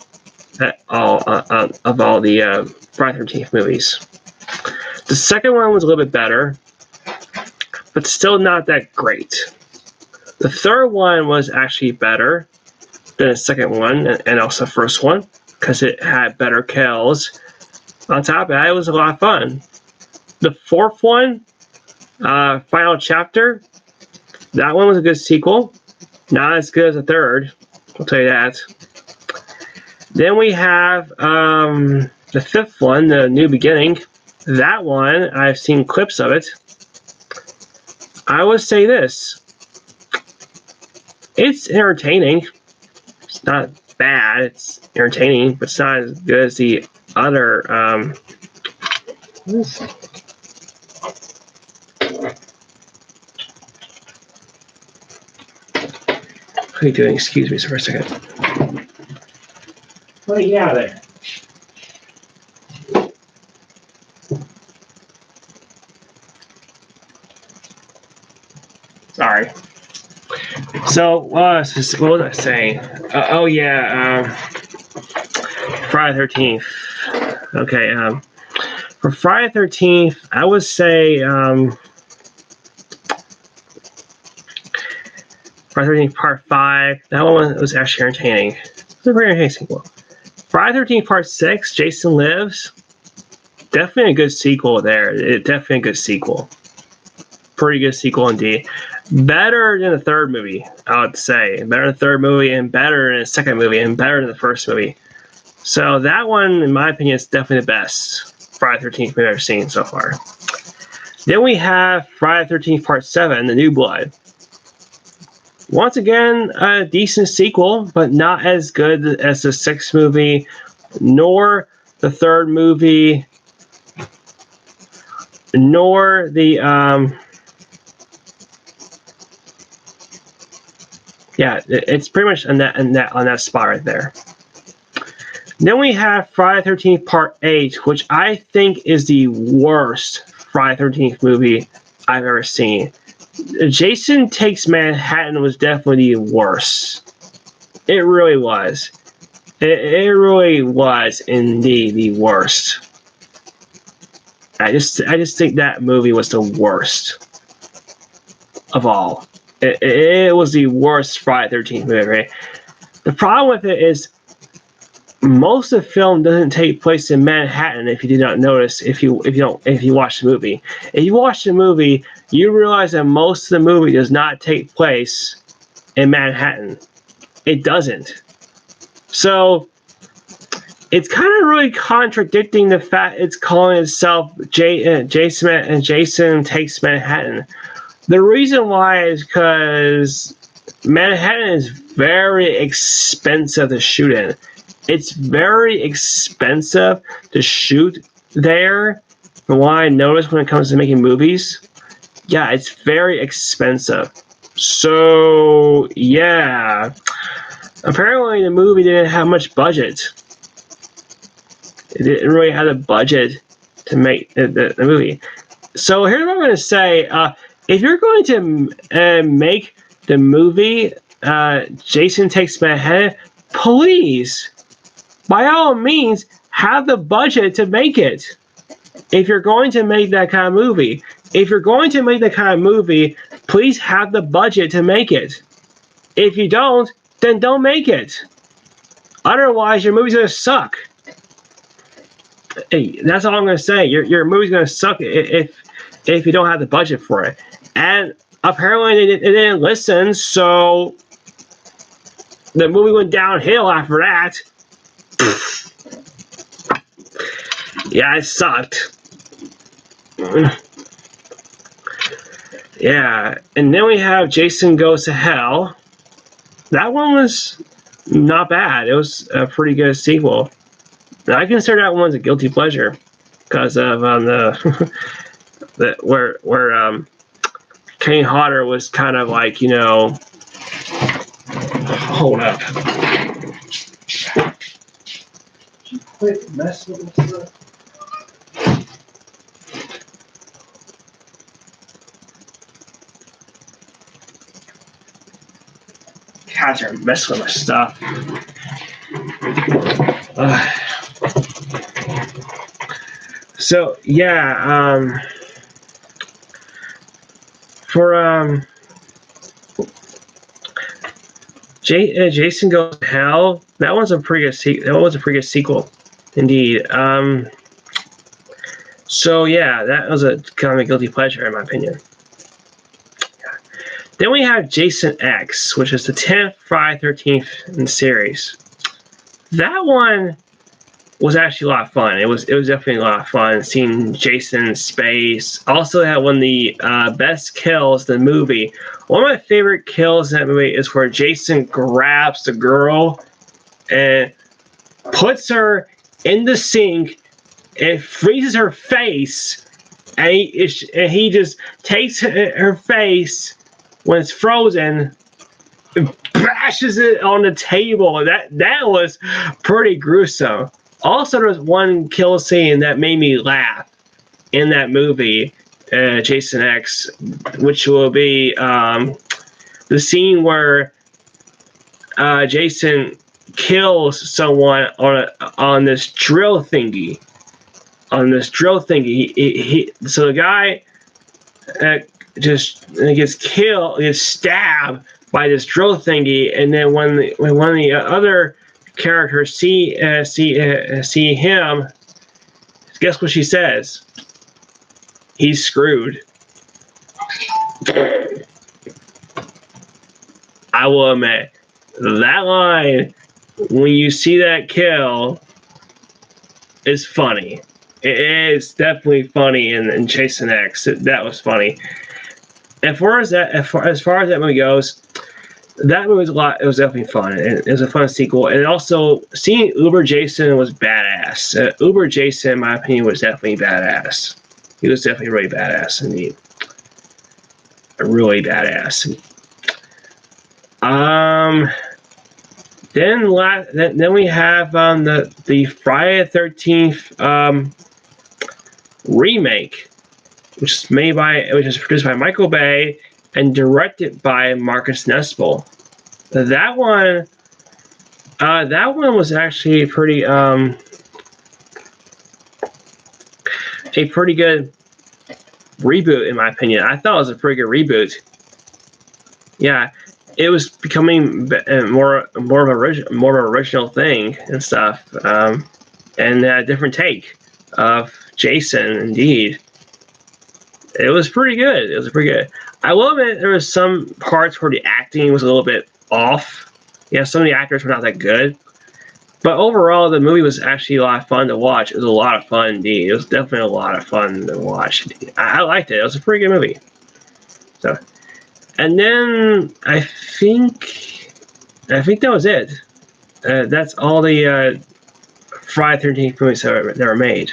at all of all the Friday 13th movies. The second one was a little bit better, but still not that great. The third one was actually better than the second one and also the first one because it had better kills. On top of that, it was a lot of fun. The fourth one, Final Chapter, that one was a good sequel. Not as good as the third, I'll tell you that. Then we have the fifth one, The New Beginning. That one, I've seen clips of it. I would say this. It's entertaining. It's not bad. It's entertaining, but it's not as good as the other. What are you doing? Excuse me for a second. What are you out there? Sorry. So, what was I saying? Oh yeah, Friday 13th. Okay, for Friday 13th, I would say Friday 13th Part 5. That one was actually entertaining. It's a very entertaining sequel. Friday 13th Part 6, Jason Lives. Definitely a good sequel there. Definitely a good sequel. Pretty good sequel indeed. Better than the third movie, I would say. Better than the third movie, and better than the second movie, and better than the first movie. So that one, in my opinion, is definitely the best Friday 13th we've ever seen so far. Then we have Friday 13th Part 7, The New Blood. Once again, a decent sequel, but not as good as the sixth movie, nor the third movie, nor the yeah, it's pretty much on that spot right there. Then we have Friday 13th Part 8, which I think is the worst Friday 13th movie I've ever seen. Jason Takes Manhattan was definitely the worst. It really was. It really was indeed the worst. I just think that movie was the worst of all. It was the worst Friday 13th movie. Right? The problem with it is most of the film doesn't take place in Manhattan. If you did not notice, if you watch the movie, if you watch the movie, you realize that most of the movie does not take place in Manhattan. It doesn't. So it's kind of really contradicting the fact it's calling itself Jason Takes Manhattan. The reason why is because Manhattan is very expensive to shoot in. It's very expensive to shoot there. From what I noticed when it comes to making movies, yeah, it's very expensive. So yeah, apparently the movie didn't have much budget. It didn't really have a budget to make the movie. So here's what I'm going to say. If you're going to make the movie Jason Takes Manhattan, please, by all means, have the budget to make it. If you're going to make that kind of movie, please have the budget to make it. If you don't, then don't make it. Otherwise, your movie's going to suck. Hey, that's all I'm going to say. Your movie's going to suck if if you don't have the budget for it. And apparently they didn't listen, so the movie went downhill after that. Yeah, it sucked. Yeah, and then we have Jason Goes to Hell. That one was not bad. It was a pretty good sequel. I consider that one a guilty pleasure because of where Kane Hodder was kind of like, hold up. Quit messing with stuff. Cats are messing with my stuff. So yeah, for Jason Goes to Hell, that was a pretty good sequel, indeed. So yeah, that was a kind of a guilty pleasure in my opinion. Then we have Jason X, which is the 10th Friday 13th in the series. That one was actually a lot of fun. It was definitely a lot of fun seeing Jason in space. Also had one of the best kills in the movie. One of my favorite kills in that movie is where Jason grabs the girl and puts her in the sink and freezes her face, and he just takes her face when it's frozen and bashes it on the table. That was pretty gruesome. Also, there was one kill scene that made me laugh in that movie, Jason X, which will be the scene where Jason kills someone on this drill thingy. So the guy gets stabbed by this drill thingy, and then when one of the other characters see him, guess what she says? He's screwed. I will admit, that line, when you see that kill, is funny. It is definitely funny in Jason X. That was funny. And as far as that movie goes, that movie was a lot. It was definitely fun. It was a fun sequel. And also, seeing Uber Jason was badass. Uber Jason, in my opinion, was definitely badass. He was definitely really badass indeed. Really badass. Then we have the Friday the 13th remake, which is produced by Michael Bay and directed by Marcus Nispel. That one was actually a pretty good reboot in my opinion. I thought it was a pretty good reboot. Yeah, it was becoming more of an original thing and stuff, and a different take of Jason. Indeed, it was pretty good. It was pretty good. I will admit there was some parts where the acting was a little bit off. Yeah, some of the actors were not that good. But overall, the movie was actually a lot of fun to watch. It was a lot of fun indeed. It was definitely a lot of fun to watch. I liked it. It was a pretty good movie. So, and then I think that was it. That's all the Friday 13th movies that were made.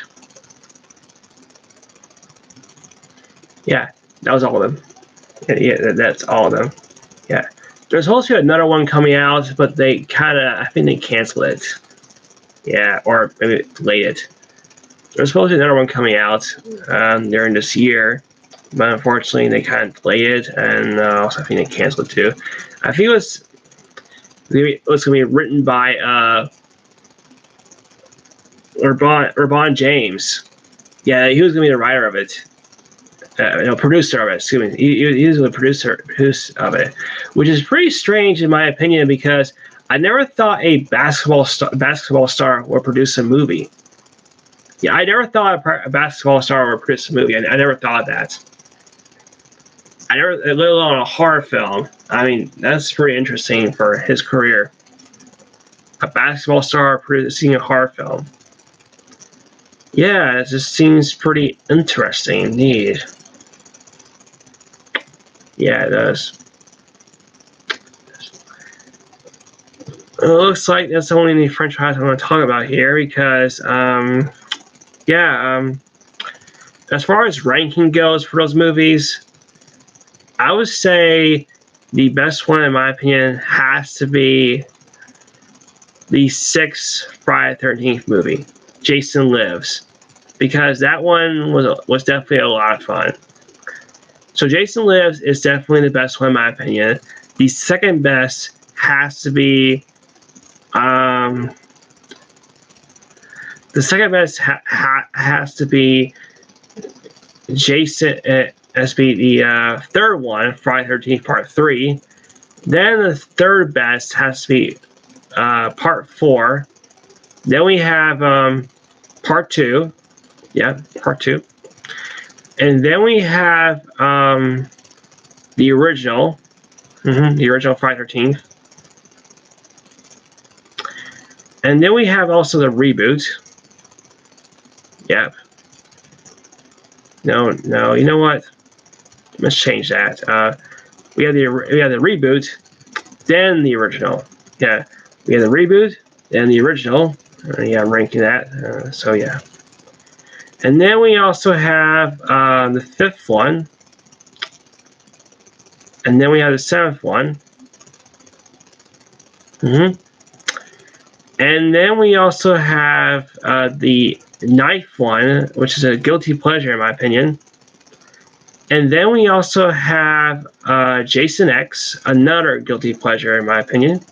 Yeah, that was all of them. Yeah, that's all of them. Yeah. There's also another one coming out, but I think they canceled it. Yeah, or maybe delayed it. There's supposed to be another one coming out during this year, but unfortunately they kind of delayed it, and also I think they canceled it too. I think it was going to be written by Urbon James. Yeah, he was going to be the writer of it. Producer of it. Excuse me. He was the producer of it, which is pretty strange in my opinion because I never thought a basketball star would produce a movie. Yeah, I never thought a basketball star would produce a movie. I never thought that. I never, let alone a horror film. I mean, that's pretty interesting for his career. A basketball star producing a horror film. Yeah, it just seems pretty interesting indeed. Yeah, it does. It looks like that's the only franchise I want to talk about here because, as far as ranking goes for those movies, I would say the best one, in my opinion, has to be the sixth Friday the 13th movie, Jason Lives, because that one was definitely a lot of fun. So Jason Lives is definitely the best one, in my opinion. The second best has to be has to be Jason. Has to be the third one, Friday 13th Part 3. Then the third best has to be Part 4. Then we have Part 2. Yeah, Part 2. And then we have the original. The original Friday 13th. And then we have also the reboot. Yep. No, you know what? Let's change that. We have the reboot, then the original. Yeah, we have the reboot, then the original. Yeah, I'm ranking that. So yeah. And then we also have the fifth one. And then we have the seventh one. And then we also have the ninth one, which is a guilty pleasure in my opinion. And then we also have Jason X, another guilty pleasure in my opinion.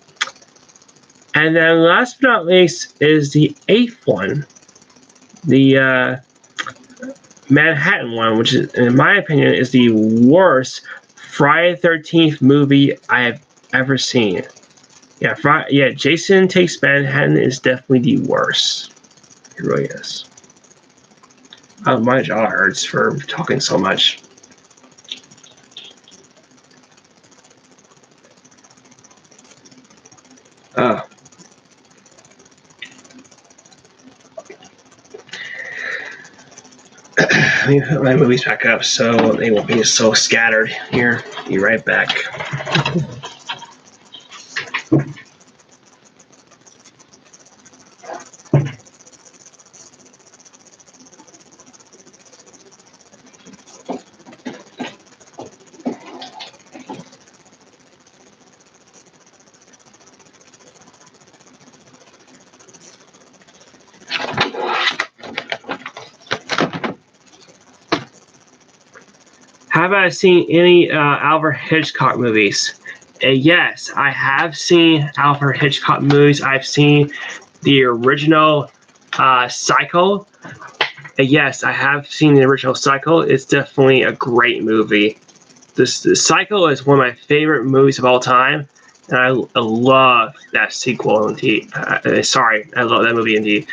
And then last but not least is the eighth one, the Manhattan one, which is, in my opinion, is the worst Friday the 13th movie I have ever seen. Yeah, Jason Takes Manhattan is definitely the worst. It really is. Oh, my jaw hurts for talking so much. Let me put my movies back up so they won't be so scattered here. Be right back. Have I seen any Alfred Hitchcock movies? Yes, I have seen Alfred Hitchcock movies. I've seen the original Psycho. Yes, I have seen the original Psycho. It's definitely a great movie. This Psycho is one of my favorite movies of all time, and I love that sequel. Indeed, I love that movie. Indeed,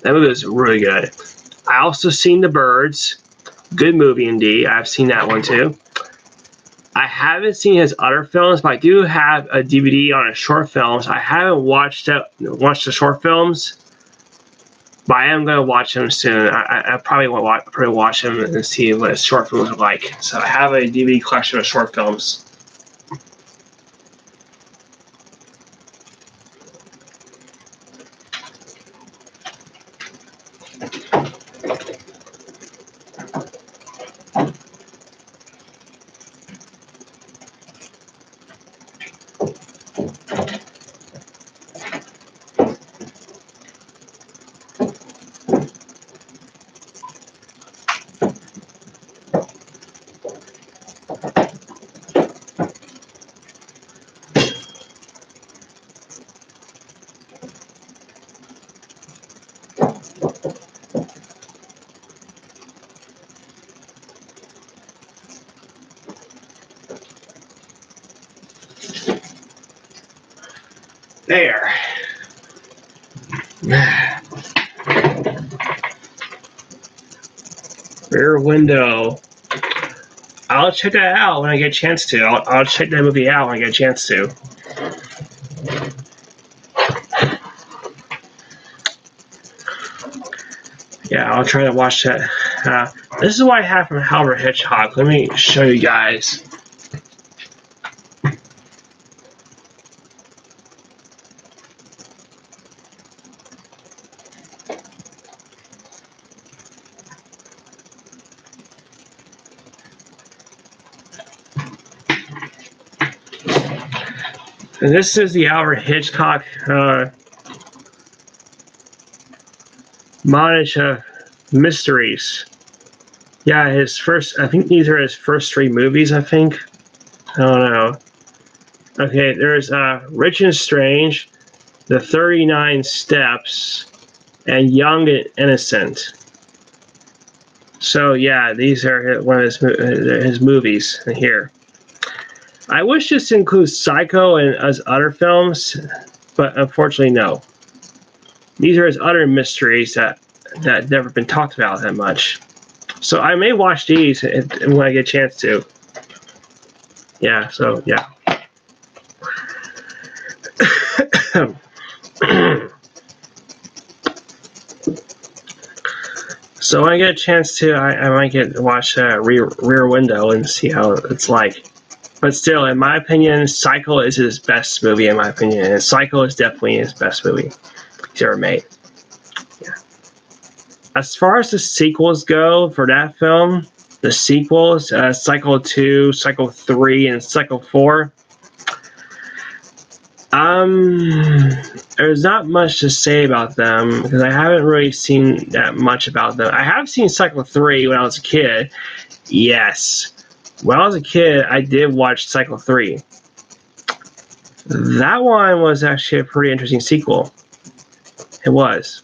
that movie was really good. I also seen The Birds. Good movie indeed. I've seen that one too. I haven't seen his other films, but I do have a DVD on his short films. I haven't watched the short films, but I am going to watch them soon. I probably want to watch them and see what his short films are like. So I have a DVD collection of short films. There. Rear Window. I'll check that out when I get a chance to. I'll check that movie out when I get a chance to. Yeah, I'll try to watch that. This is what I have from Alfred Hitchcock. Let me show you guys. And this is the Alfred Hitchcock montage of mysteries. Yeah, his first. I think these are his first 3 movies. I think. I don't know. Okay, there's Rich and Strange, The 39 Steps, and Young and Innocent. So yeah, these are one of his movies here. I wish this includes Psycho and his other films, but unfortunately no. These are his other mysteries that never been talked about that much. So I may watch these when I get a chance to. Yeah, so yeah. So when I get a chance to, I might watch Rear Window and see how it's like. But still, in my opinion, Psycho is his best movie. In my opinion, and Psycho is definitely his best movie he's ever made. Yeah. As far as the sequels go for that film, the sequels, Psycho 2, Psycho 3, and Psycho 4. There's not much to say about them because I haven't really seen that much about them. I have seen Psycho 3 when I was a kid. Yes. When I was a kid, I did watch Psycho 3. That one was actually a pretty interesting sequel. It was.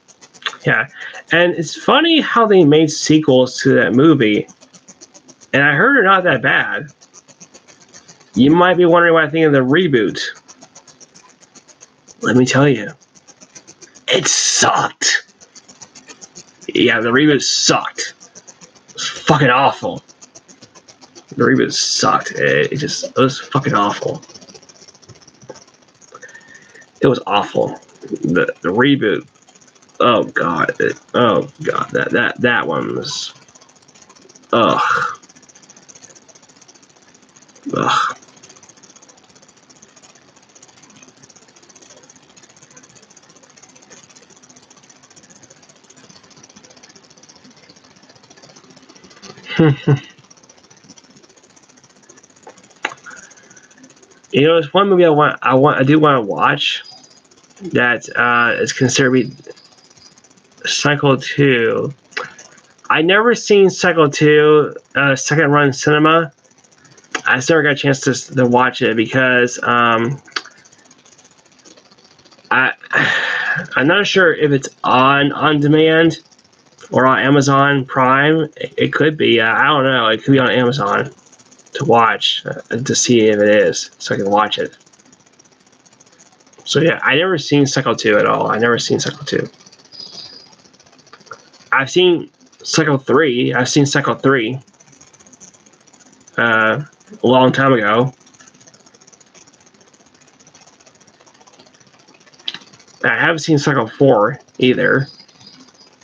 Yeah. And it's funny how they made sequels to that movie. And I heard they're not that bad. You might be wondering what I think of the reboot. Let me tell you. It sucked. Yeah, the reboot sucked. It was fucking awful. The reboot sucked. It was fucking awful. It was awful. The reboot. Oh god. That one was. Ugh. Ugh. You know, there's one movie I do want to watch that is considered to be Psycho 2. I never seen Psycho 2 second run cinema. I just never got a chance to watch it because I'm not sure if it's on demand or on Amazon Prime. It could be. I don't know. It could be on Amazon to watch to see if it is, so I can watch it. So yeah, I never seen Psycho 2 at all. I never seen Psycho 2. I've seen Psycho 3. I've seen Psycho 3 a long time ago. I haven't seen Psycho 4 either,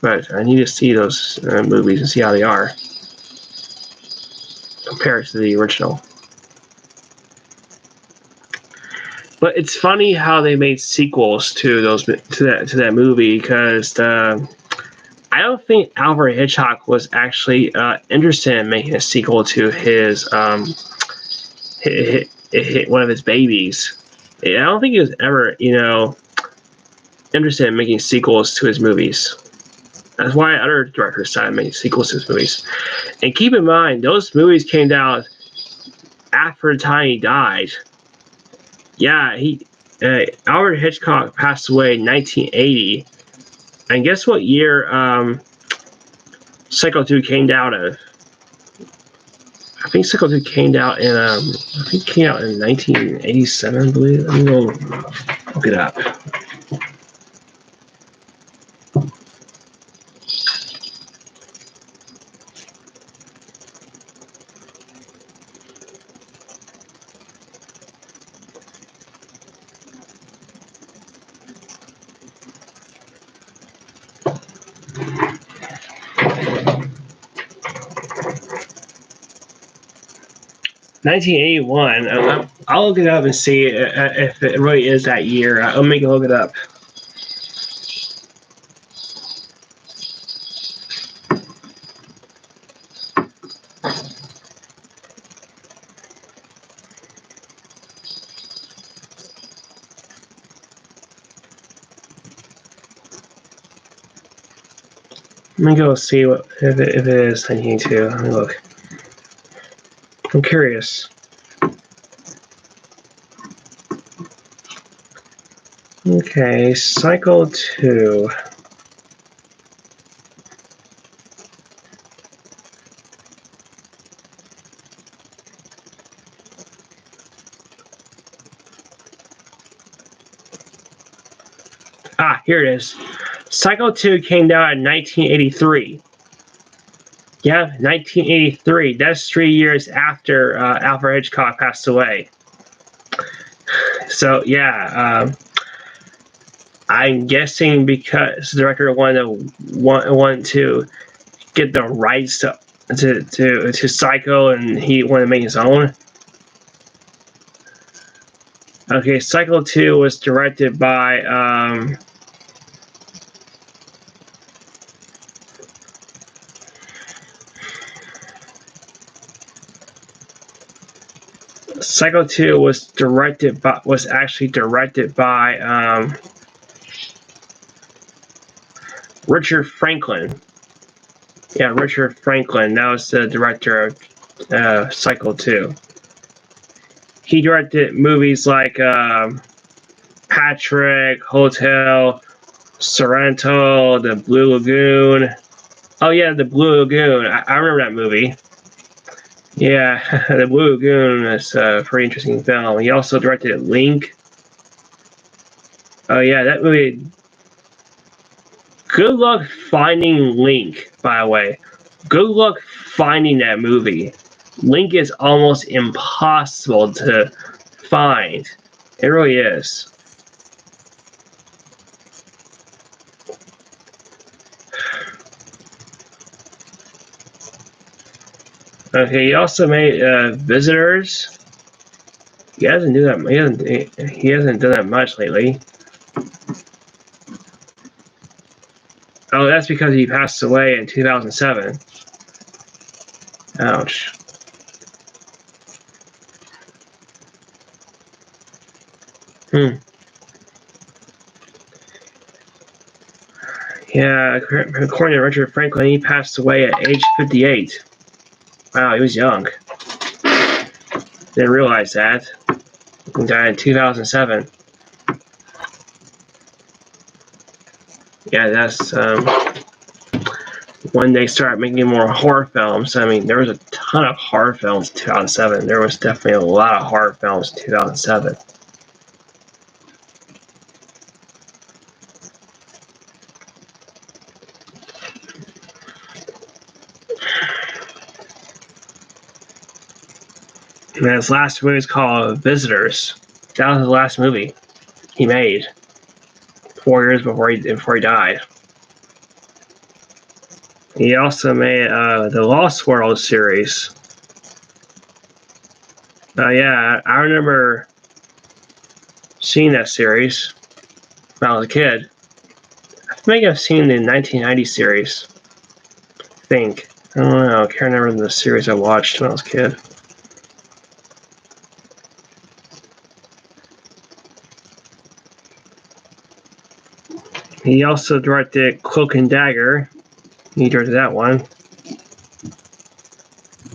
but I need to see those movies and see how they are compared to the original. But it's funny how they made sequels to that movie because I don't think Alfred Hitchcock was actually interested in making a sequel to his one of his babies. I don't think he was ever interested in making sequels to his movies. That's why other directors started making sequels to his movies. And keep in mind, those movies came out after the time he died. Yeah, Alfred Hitchcock passed away in 1980. And guess what year Psycho 2 came out of? I think Psycho 2 came out in 1987, I believe. Let me go look it up. 1981. I'll look it up and see if it really is that year. I'll make you look it up. Let me go see if it is 1982. Let me look. I'm curious. Okay, Cycle 2. Ah, here it is. Cycle 2 came out in 1983. Yeah, 1983. That's 3 years after Alfred Hitchcock passed away. So, yeah, I'm guessing because the director wanted to get the rights to Psycho, and he wanted to make his own. Okay, Cycle 2 was directed by Cycle 2 was actually directed by Richard Franklin. Yeah, Richard Franklin. That was the director of Cycle 2. He directed movies like Patrick, Hotel, Sorrento, The Blue Lagoon. Oh yeah, The Blue Lagoon. I remember that movie. Yeah, The Blue Lagoon is a pretty interesting film. He also directed Link. Oh yeah, that movie. Good luck finding Link, by the way. Good luck finding that movie. Link is almost impossible to find. It really is. Okay, he also made Visitors. He hasn't done that. He hasn't done that much lately. Oh, that's because he passed away in 2007. Ouch. Yeah, according to Richard Franklin, he passed away at age 58. Wow, he was young. Didn't realize that. He died in 2007. Yeah, that's when they started making more horror films. I mean, there was a ton of horror films in 2007. There was definitely a lot of horror films in 2007. And his last movie is called Visitors. That was the last movie he made 4 years before he died. He also made the Lost World series. Yeah, I remember seeing that series when I was a kid. I think I've seen the 1990 series. I think. I don't know. I can't remember the series I watched when I was a kid. He also directed Cloak and Dagger. He directed that one.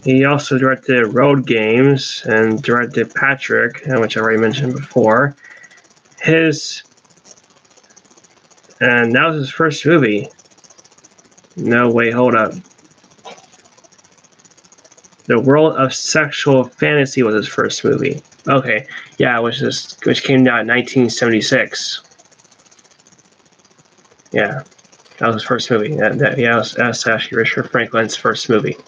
He also directed Road Games and directed Patrick, which I already mentioned before. And that was his first movie. No, wait, hold up. The World of Sexual Fantasy was his first movie. Okay, yeah, which came out in 1976. Yeah, that was his first movie. That's actually Richard Franklin's first movie.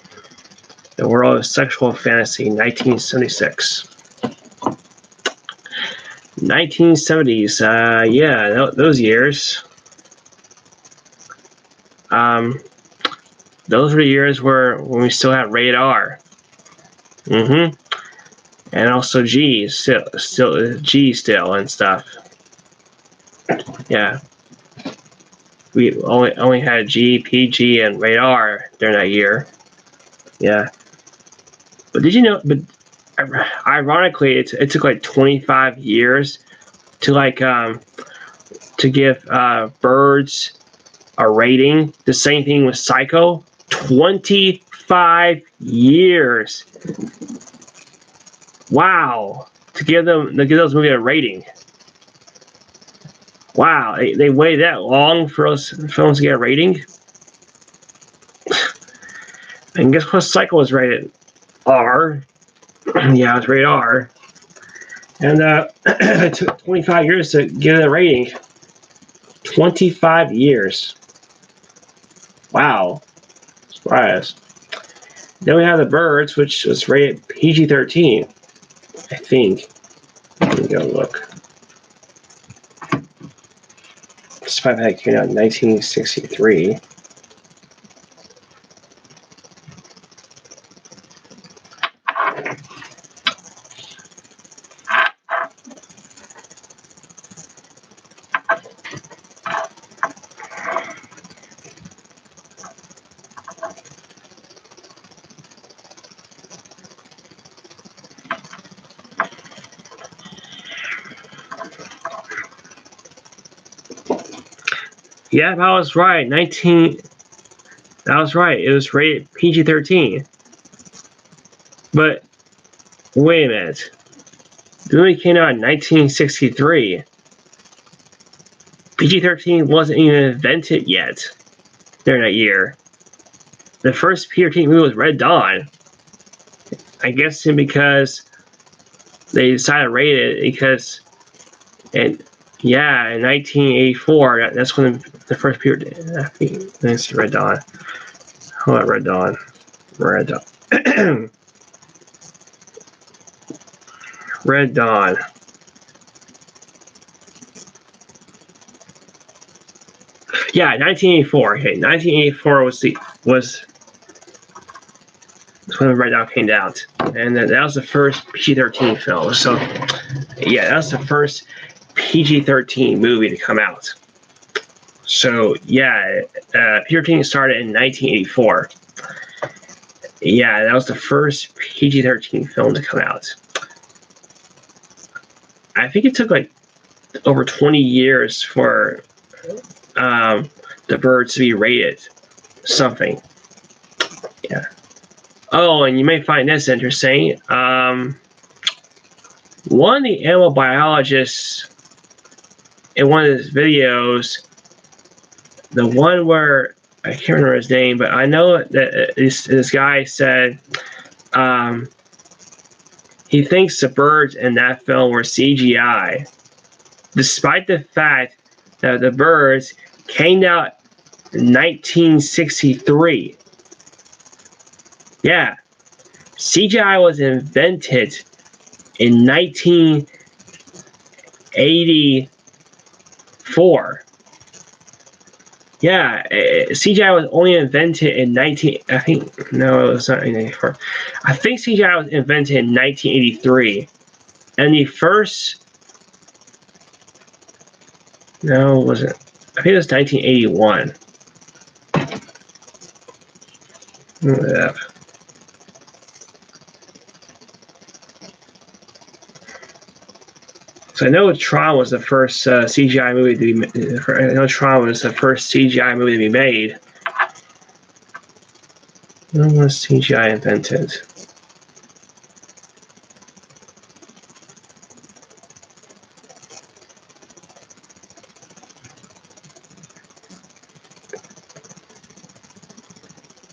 The World of Sexual Fantasy, 1976. 1970s, yeah, those years. Those were the years when we still had rated R. and also G still G still and stuff. Yeah, we only had G, PG, and radar during that year. Yeah, but did you know? But ironically, it took like 25 years to to give Birds a rating. The same thing with Psycho. 25 years. Wow. To give those movies a rating. Wow, they waited that long for those films to get a rating. And guess what? Psycho was rated R. Yeah, it was rated R. And it took 25 years to get a rating. 25 years. Wow. Surprise. Then we have The Birds, which was rated PG-13, I think. Let me go look. Despite that, it came out in 1963. Yeah, I was right. That was right. It was rated PG-13. But wait a minute. The movie came out in 1963. PG-13 wasn't even invented yet during that year. The first PG-13 movie was Red Dawn. I guess because they decided to rate it because, in 1984, that's when the first period. Let's see, Red Dawn. Hold on, Red Dawn. Red Dawn. Red Dawn. Yeah, 1984. Okay, 1984 was when Red Dawn came out, and that was the first PG-13 film. So, yeah, that was the first PG-13 movie to come out. So, yeah, PG-13 started in 1984. Yeah, that was the first PG-13 film to come out. I think it took like over 20 years for The Birds to be rated something. Yeah. Oh, and you may find this interesting. One of the animal biologists in one of his videos, the one where I can't remember his name, but I know that this guy said he thinks the birds in that film were CGI, despite the fact that the birds came out in 1963. Yeah, CGI was invented in 1984. Yeah, CGI was only invented in I think, no, it was not 1984. I think CGI was invented in 1983. And the first, no, was it? I think it was 1981. Yeah. So I know Tron was the first CGI movie to be made. I know Tron was the first CGI movie to be made. When was CGI invented?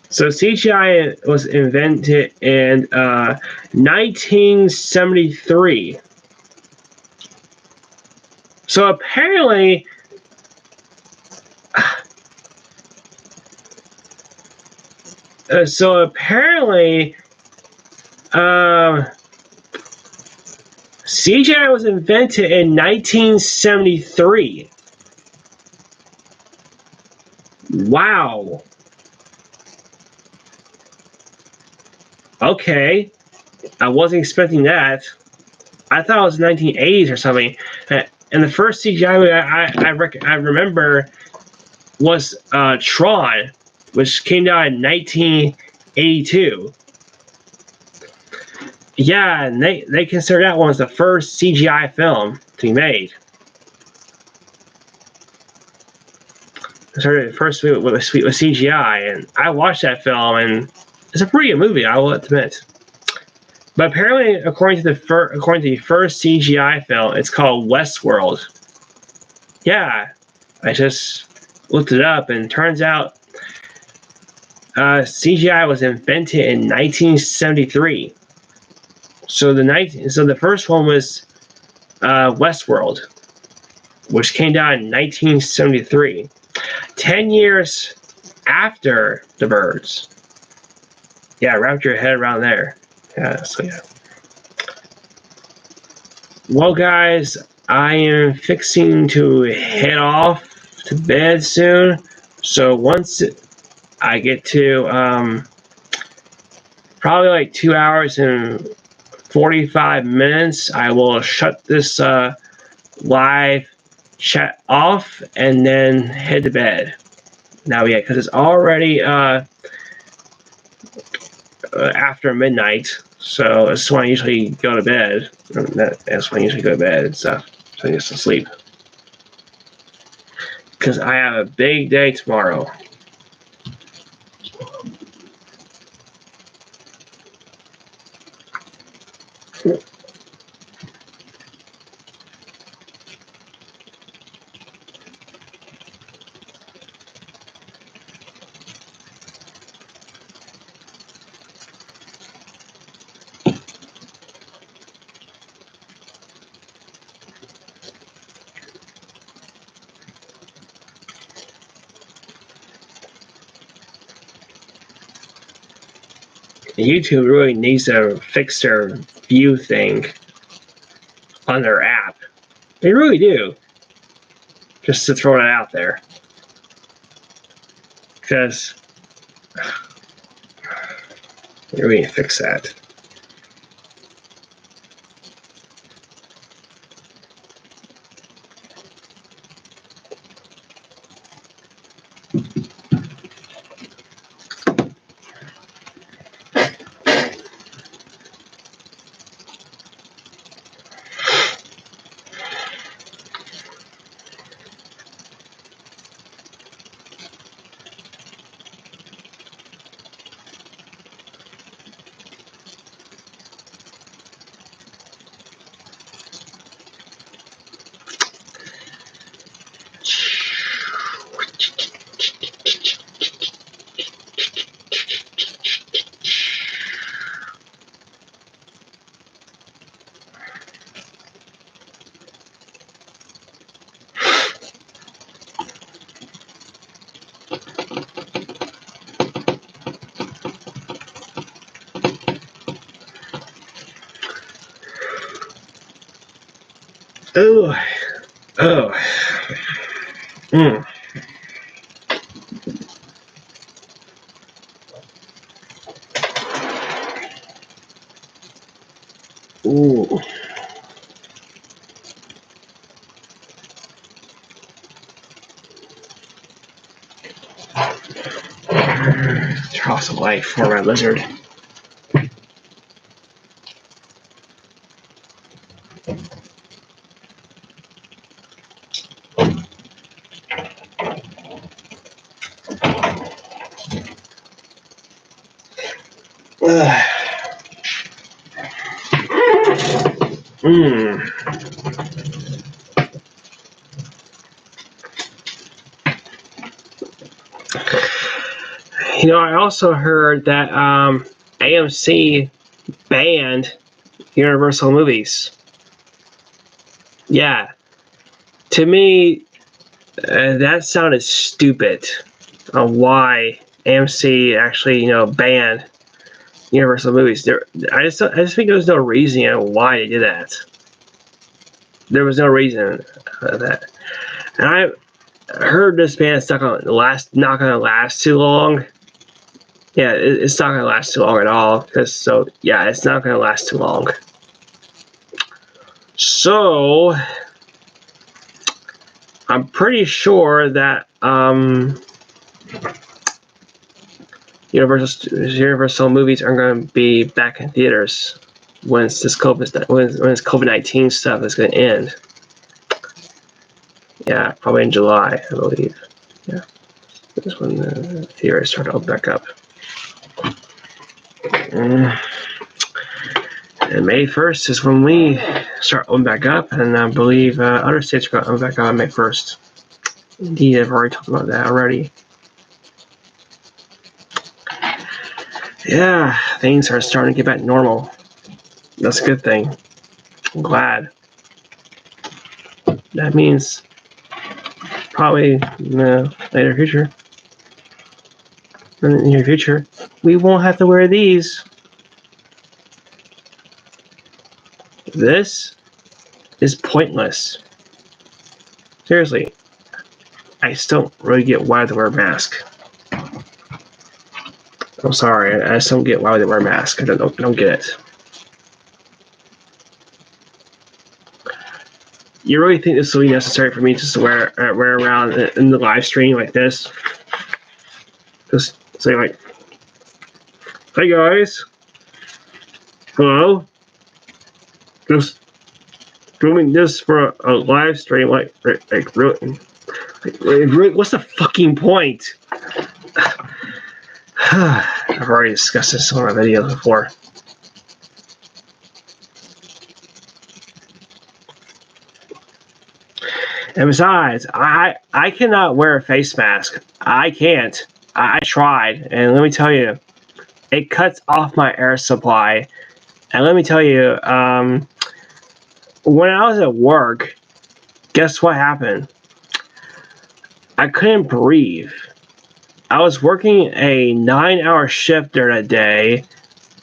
So CGI was invented in 1973. So apparently, CGI was invented in 1973. Wow. Okay. I wasn't expecting that. I thought it was 1980s or something. And the first CGI movie I remember was Tron, which came out in 1982. Yeah, and they consider that one as the first CGI film to be made. The first movie with CGI, and I watched that film, and it's a pretty good movie, I will admit. But apparently, according to the first CGI film, it's called Westworld. Yeah, I just looked it up, and it turns out CGI was invented in 1973. So the first one was Westworld, which came out in 1973, 10 years after The Birds. Yeah, wrap your head around there. Yeah, so yeah. Well, guys, I am fixing to head off to bed soon. So once I get to probably like 2 hours and 45 minutes, I will shut this live chat off and then head to bed. Now, yeah, because it's already after midnight, so that's when I usually go to bed. That's when I usually go to bed and stuff, so I get to sleep. Because I have a big day tomorrow. YouTube really needs to fix their view thing on their app. They really do. Just to throw that out there. Because they really need to fix that. Oh. Ooh. Turn off the light for my lizard. You know, I also heard that AMC banned Universal movies. Yeah. To me, that sounded stupid on why AMC actually, banned Universal movies. I just think there was no reason why they did that. There was no reason for that. And I heard this band's not gonna last too long. Yeah, it's not gonna last too long at all. Yeah, it's not gonna last too long. So I'm pretty sure that Universal movies are going to be back in theaters once this COVID-19 stuff is going to end. Yeah, probably in July, I believe. Yeah, that's when the theaters start to open back up. And May 1st is when we start opening back up, and I believe other states are going to open back up on May 1st. Indeed, I've already talked about that already. Yeah, things are starting to get back to normal. That's a good thing. I'm glad. That means probably in the later future, in the near future, we won't have to wear these. This is pointless. Seriously, I still don't really get why they wear a mask. I'm sorry, I just don't get why they wear a mask. I don't get it. You really think this will be necessary for me just to wear around in the live stream like this? Just say like, "Hey guys, hello." Just doing this for a live stream, like really, what's the fucking point? I've already discussed this on my videos before. And besides, I cannot wear a face mask. I can't. I tried, and let me tell you, it cuts off my air supply. And let me tell you, when I was at work, guess what happened? I couldn't breathe. I was working a 9-hour shift during a day,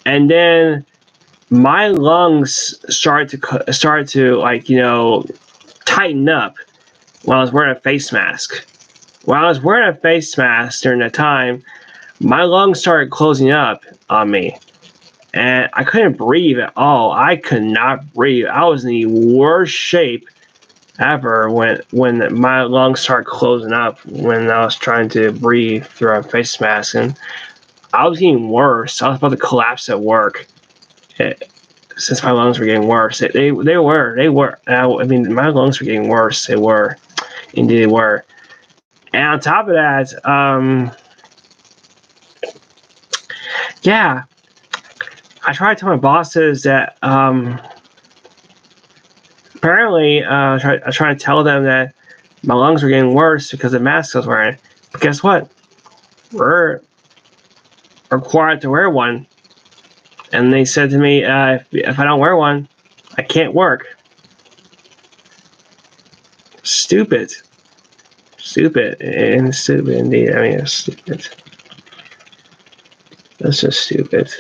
and then my lungs started to like, tighten up while I was wearing a face mask. While I was wearing a face mask during that time, my lungs started closing up on me, and I couldn't breathe at all. I could not breathe. I was in the worst shape ever when my lungs started closing up when I was trying to breathe through a face mask, and I was getting worse. I was about to collapse at work. Since my lungs were getting worse, they were. I mean, my lungs were getting worse. They were, indeed, they were. And on top of that, yeah, I tried to tell my bosses that apparently I tried to tell them that my lungs were getting worse because of the mask I was wearing. But guess what? We're required to wear one. And they said to me, if I don't wear one, I can't work. Stupid. Stupid. And stupid indeed. I mean, it's stupid. That's just stupid.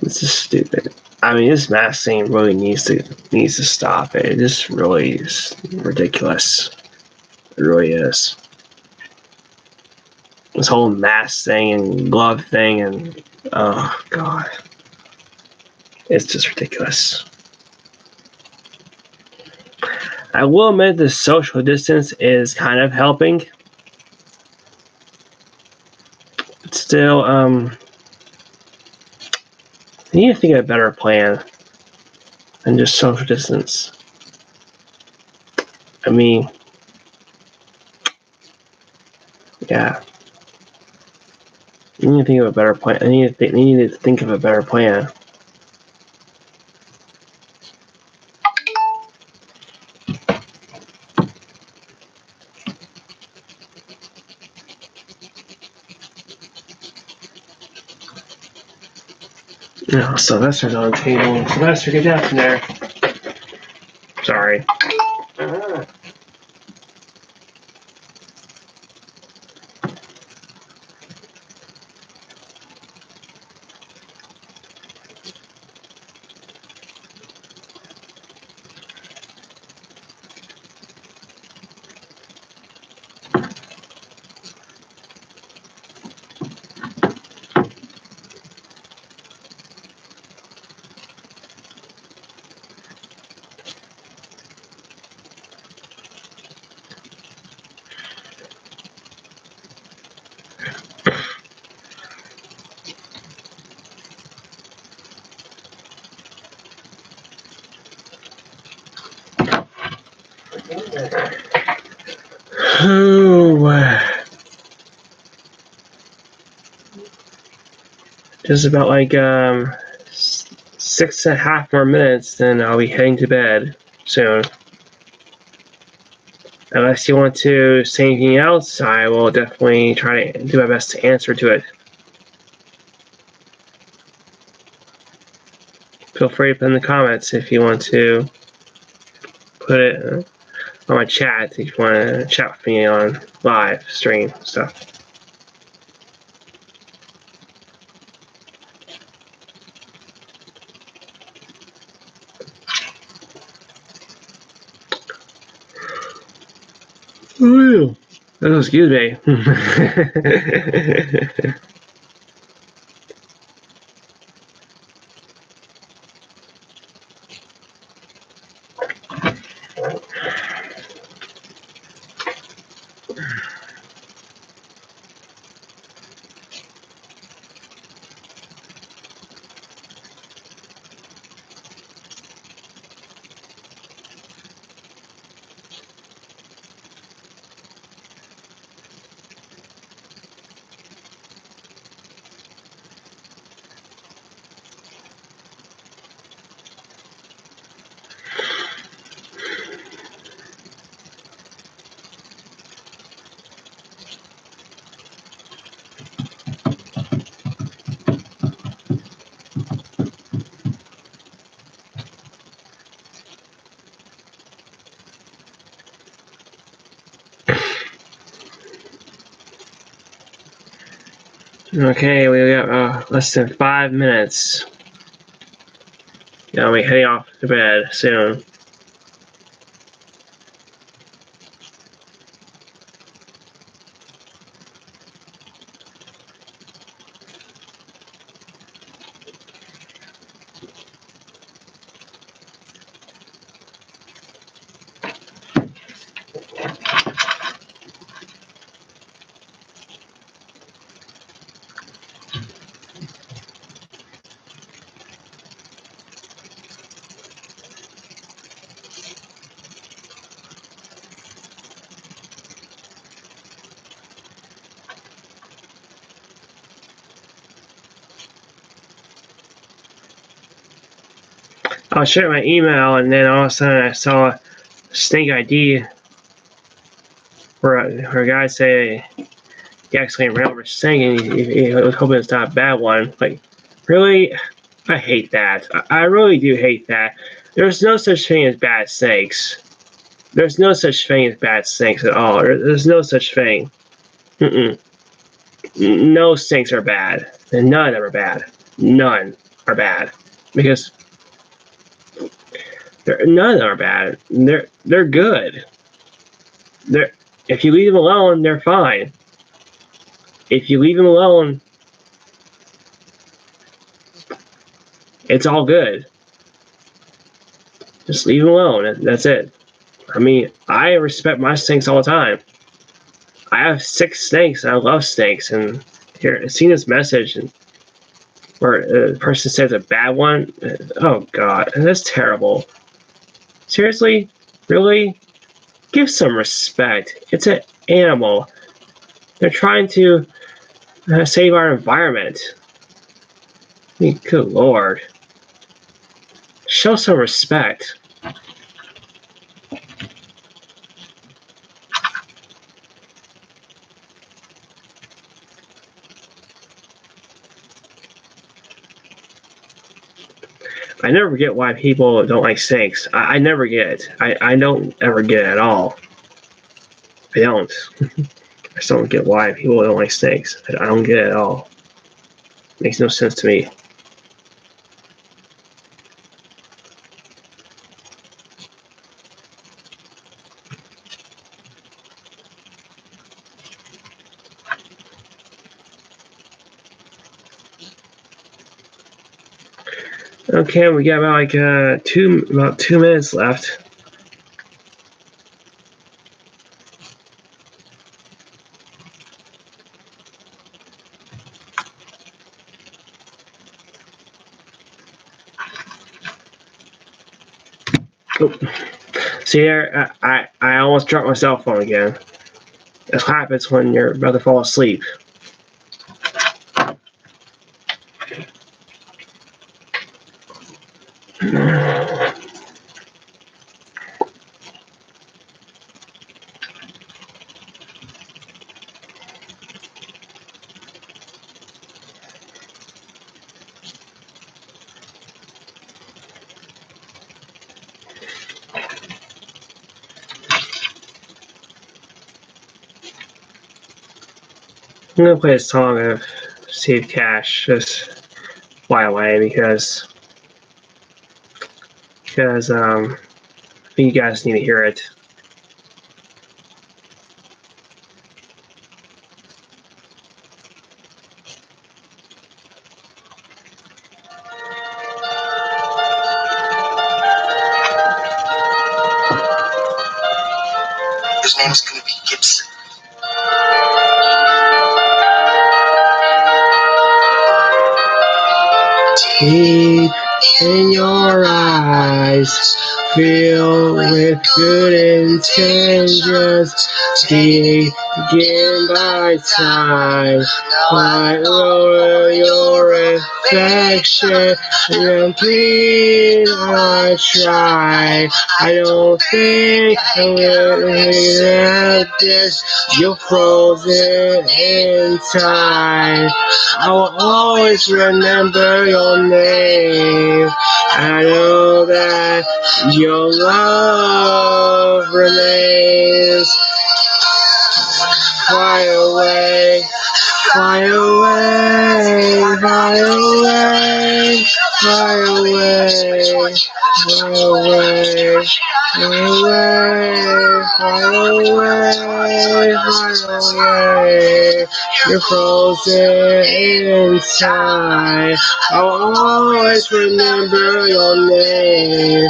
This is stupid. I mean, this mask thing really needs to stop. It just really is ridiculous. It really is. This whole mask thing and glove thing and oh god, it's just ridiculous. I will admit the social distance is kind of helping, but still, I need to think of a better plan than just social distance. I mean, yeah. I need to think of a better plan. I need to think of a better plan. No, Sylvester's on the table. Sylvester, get down from there. Sorry. Oh, just about like 6.5 more minutes, then I'll be heading to bed soon. Unless you want to say anything else, I will definitely try to do my best to answer to it. Feel free to put in the comments if you want to put it on my chat, if you want to chat with me on live stream stuff. Ooh, oh, excuse me. Okay, we got less than 5 minutes. I'll be heading off to bed soon. I was checking my email, and then all of a sudden I saw a Snake ID where a guy say he actually ran over Snake, and he was hoping it's not a bad one. Like, really? I hate that. I really do hate that. There's no such thing as bad snakes. There's no such thing as bad snakes at all. There's no such thing. No snakes are bad. And none of them are bad. None are bad. Because none of them are bad. They're good. If you leave them alone, they're fine. If you leave them alone, it's all good. Just leave them alone. That's it. I mean, I respect my snakes all the time. I have 6 snakes, and I love snakes. And here, seeing this message where a person says a bad one, oh God, that's terrible. Seriously? Really? Give some respect. It's an animal. They're trying to save our environment. I mean, good Lord. Show some respect. I never get why people don't like snakes. I never get it. I don't ever get it at all. I don't. I just don't get why people don't like snakes. I don't get it at all. It makes no sense to me. Okay, we got about like about 2 minutes left. Oh. See there, I almost dropped my cell phone again. This happens when you're about to fall asleep. I'm gonna play a song of Steve Cash just fly away because I think you guys need to hear it. His name is going to be Gibson. Deep in your eyes, filled with good intentions, begin by time, I lower your affection, and please I try. I don't think I'm gonna this. You're frozen in time. I will always remember your name. I know that your love remains. Fly away, fly away, fly away, fly away, fly away, fly away, fly away. You're frozen inside. I'll always remember your name.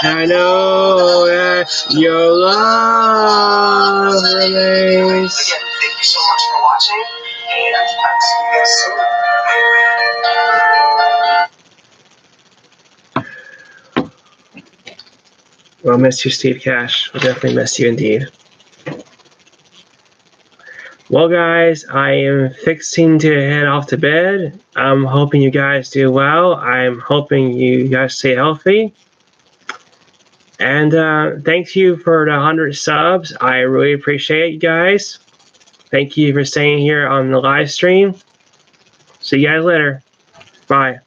I know that your love remains. Again, thank you so much for watching, and I'll see you guys soon. We'll miss you, Steve Cash. We'll definitely miss you indeed. Well, guys, I am fixing to head off to bed. I'm hoping you guys do well. I'm hoping you guys stay healthy. And thank you for the 100 subs. I really appreciate you guys. Thank you for staying here on the live stream. See you guys later. Bye.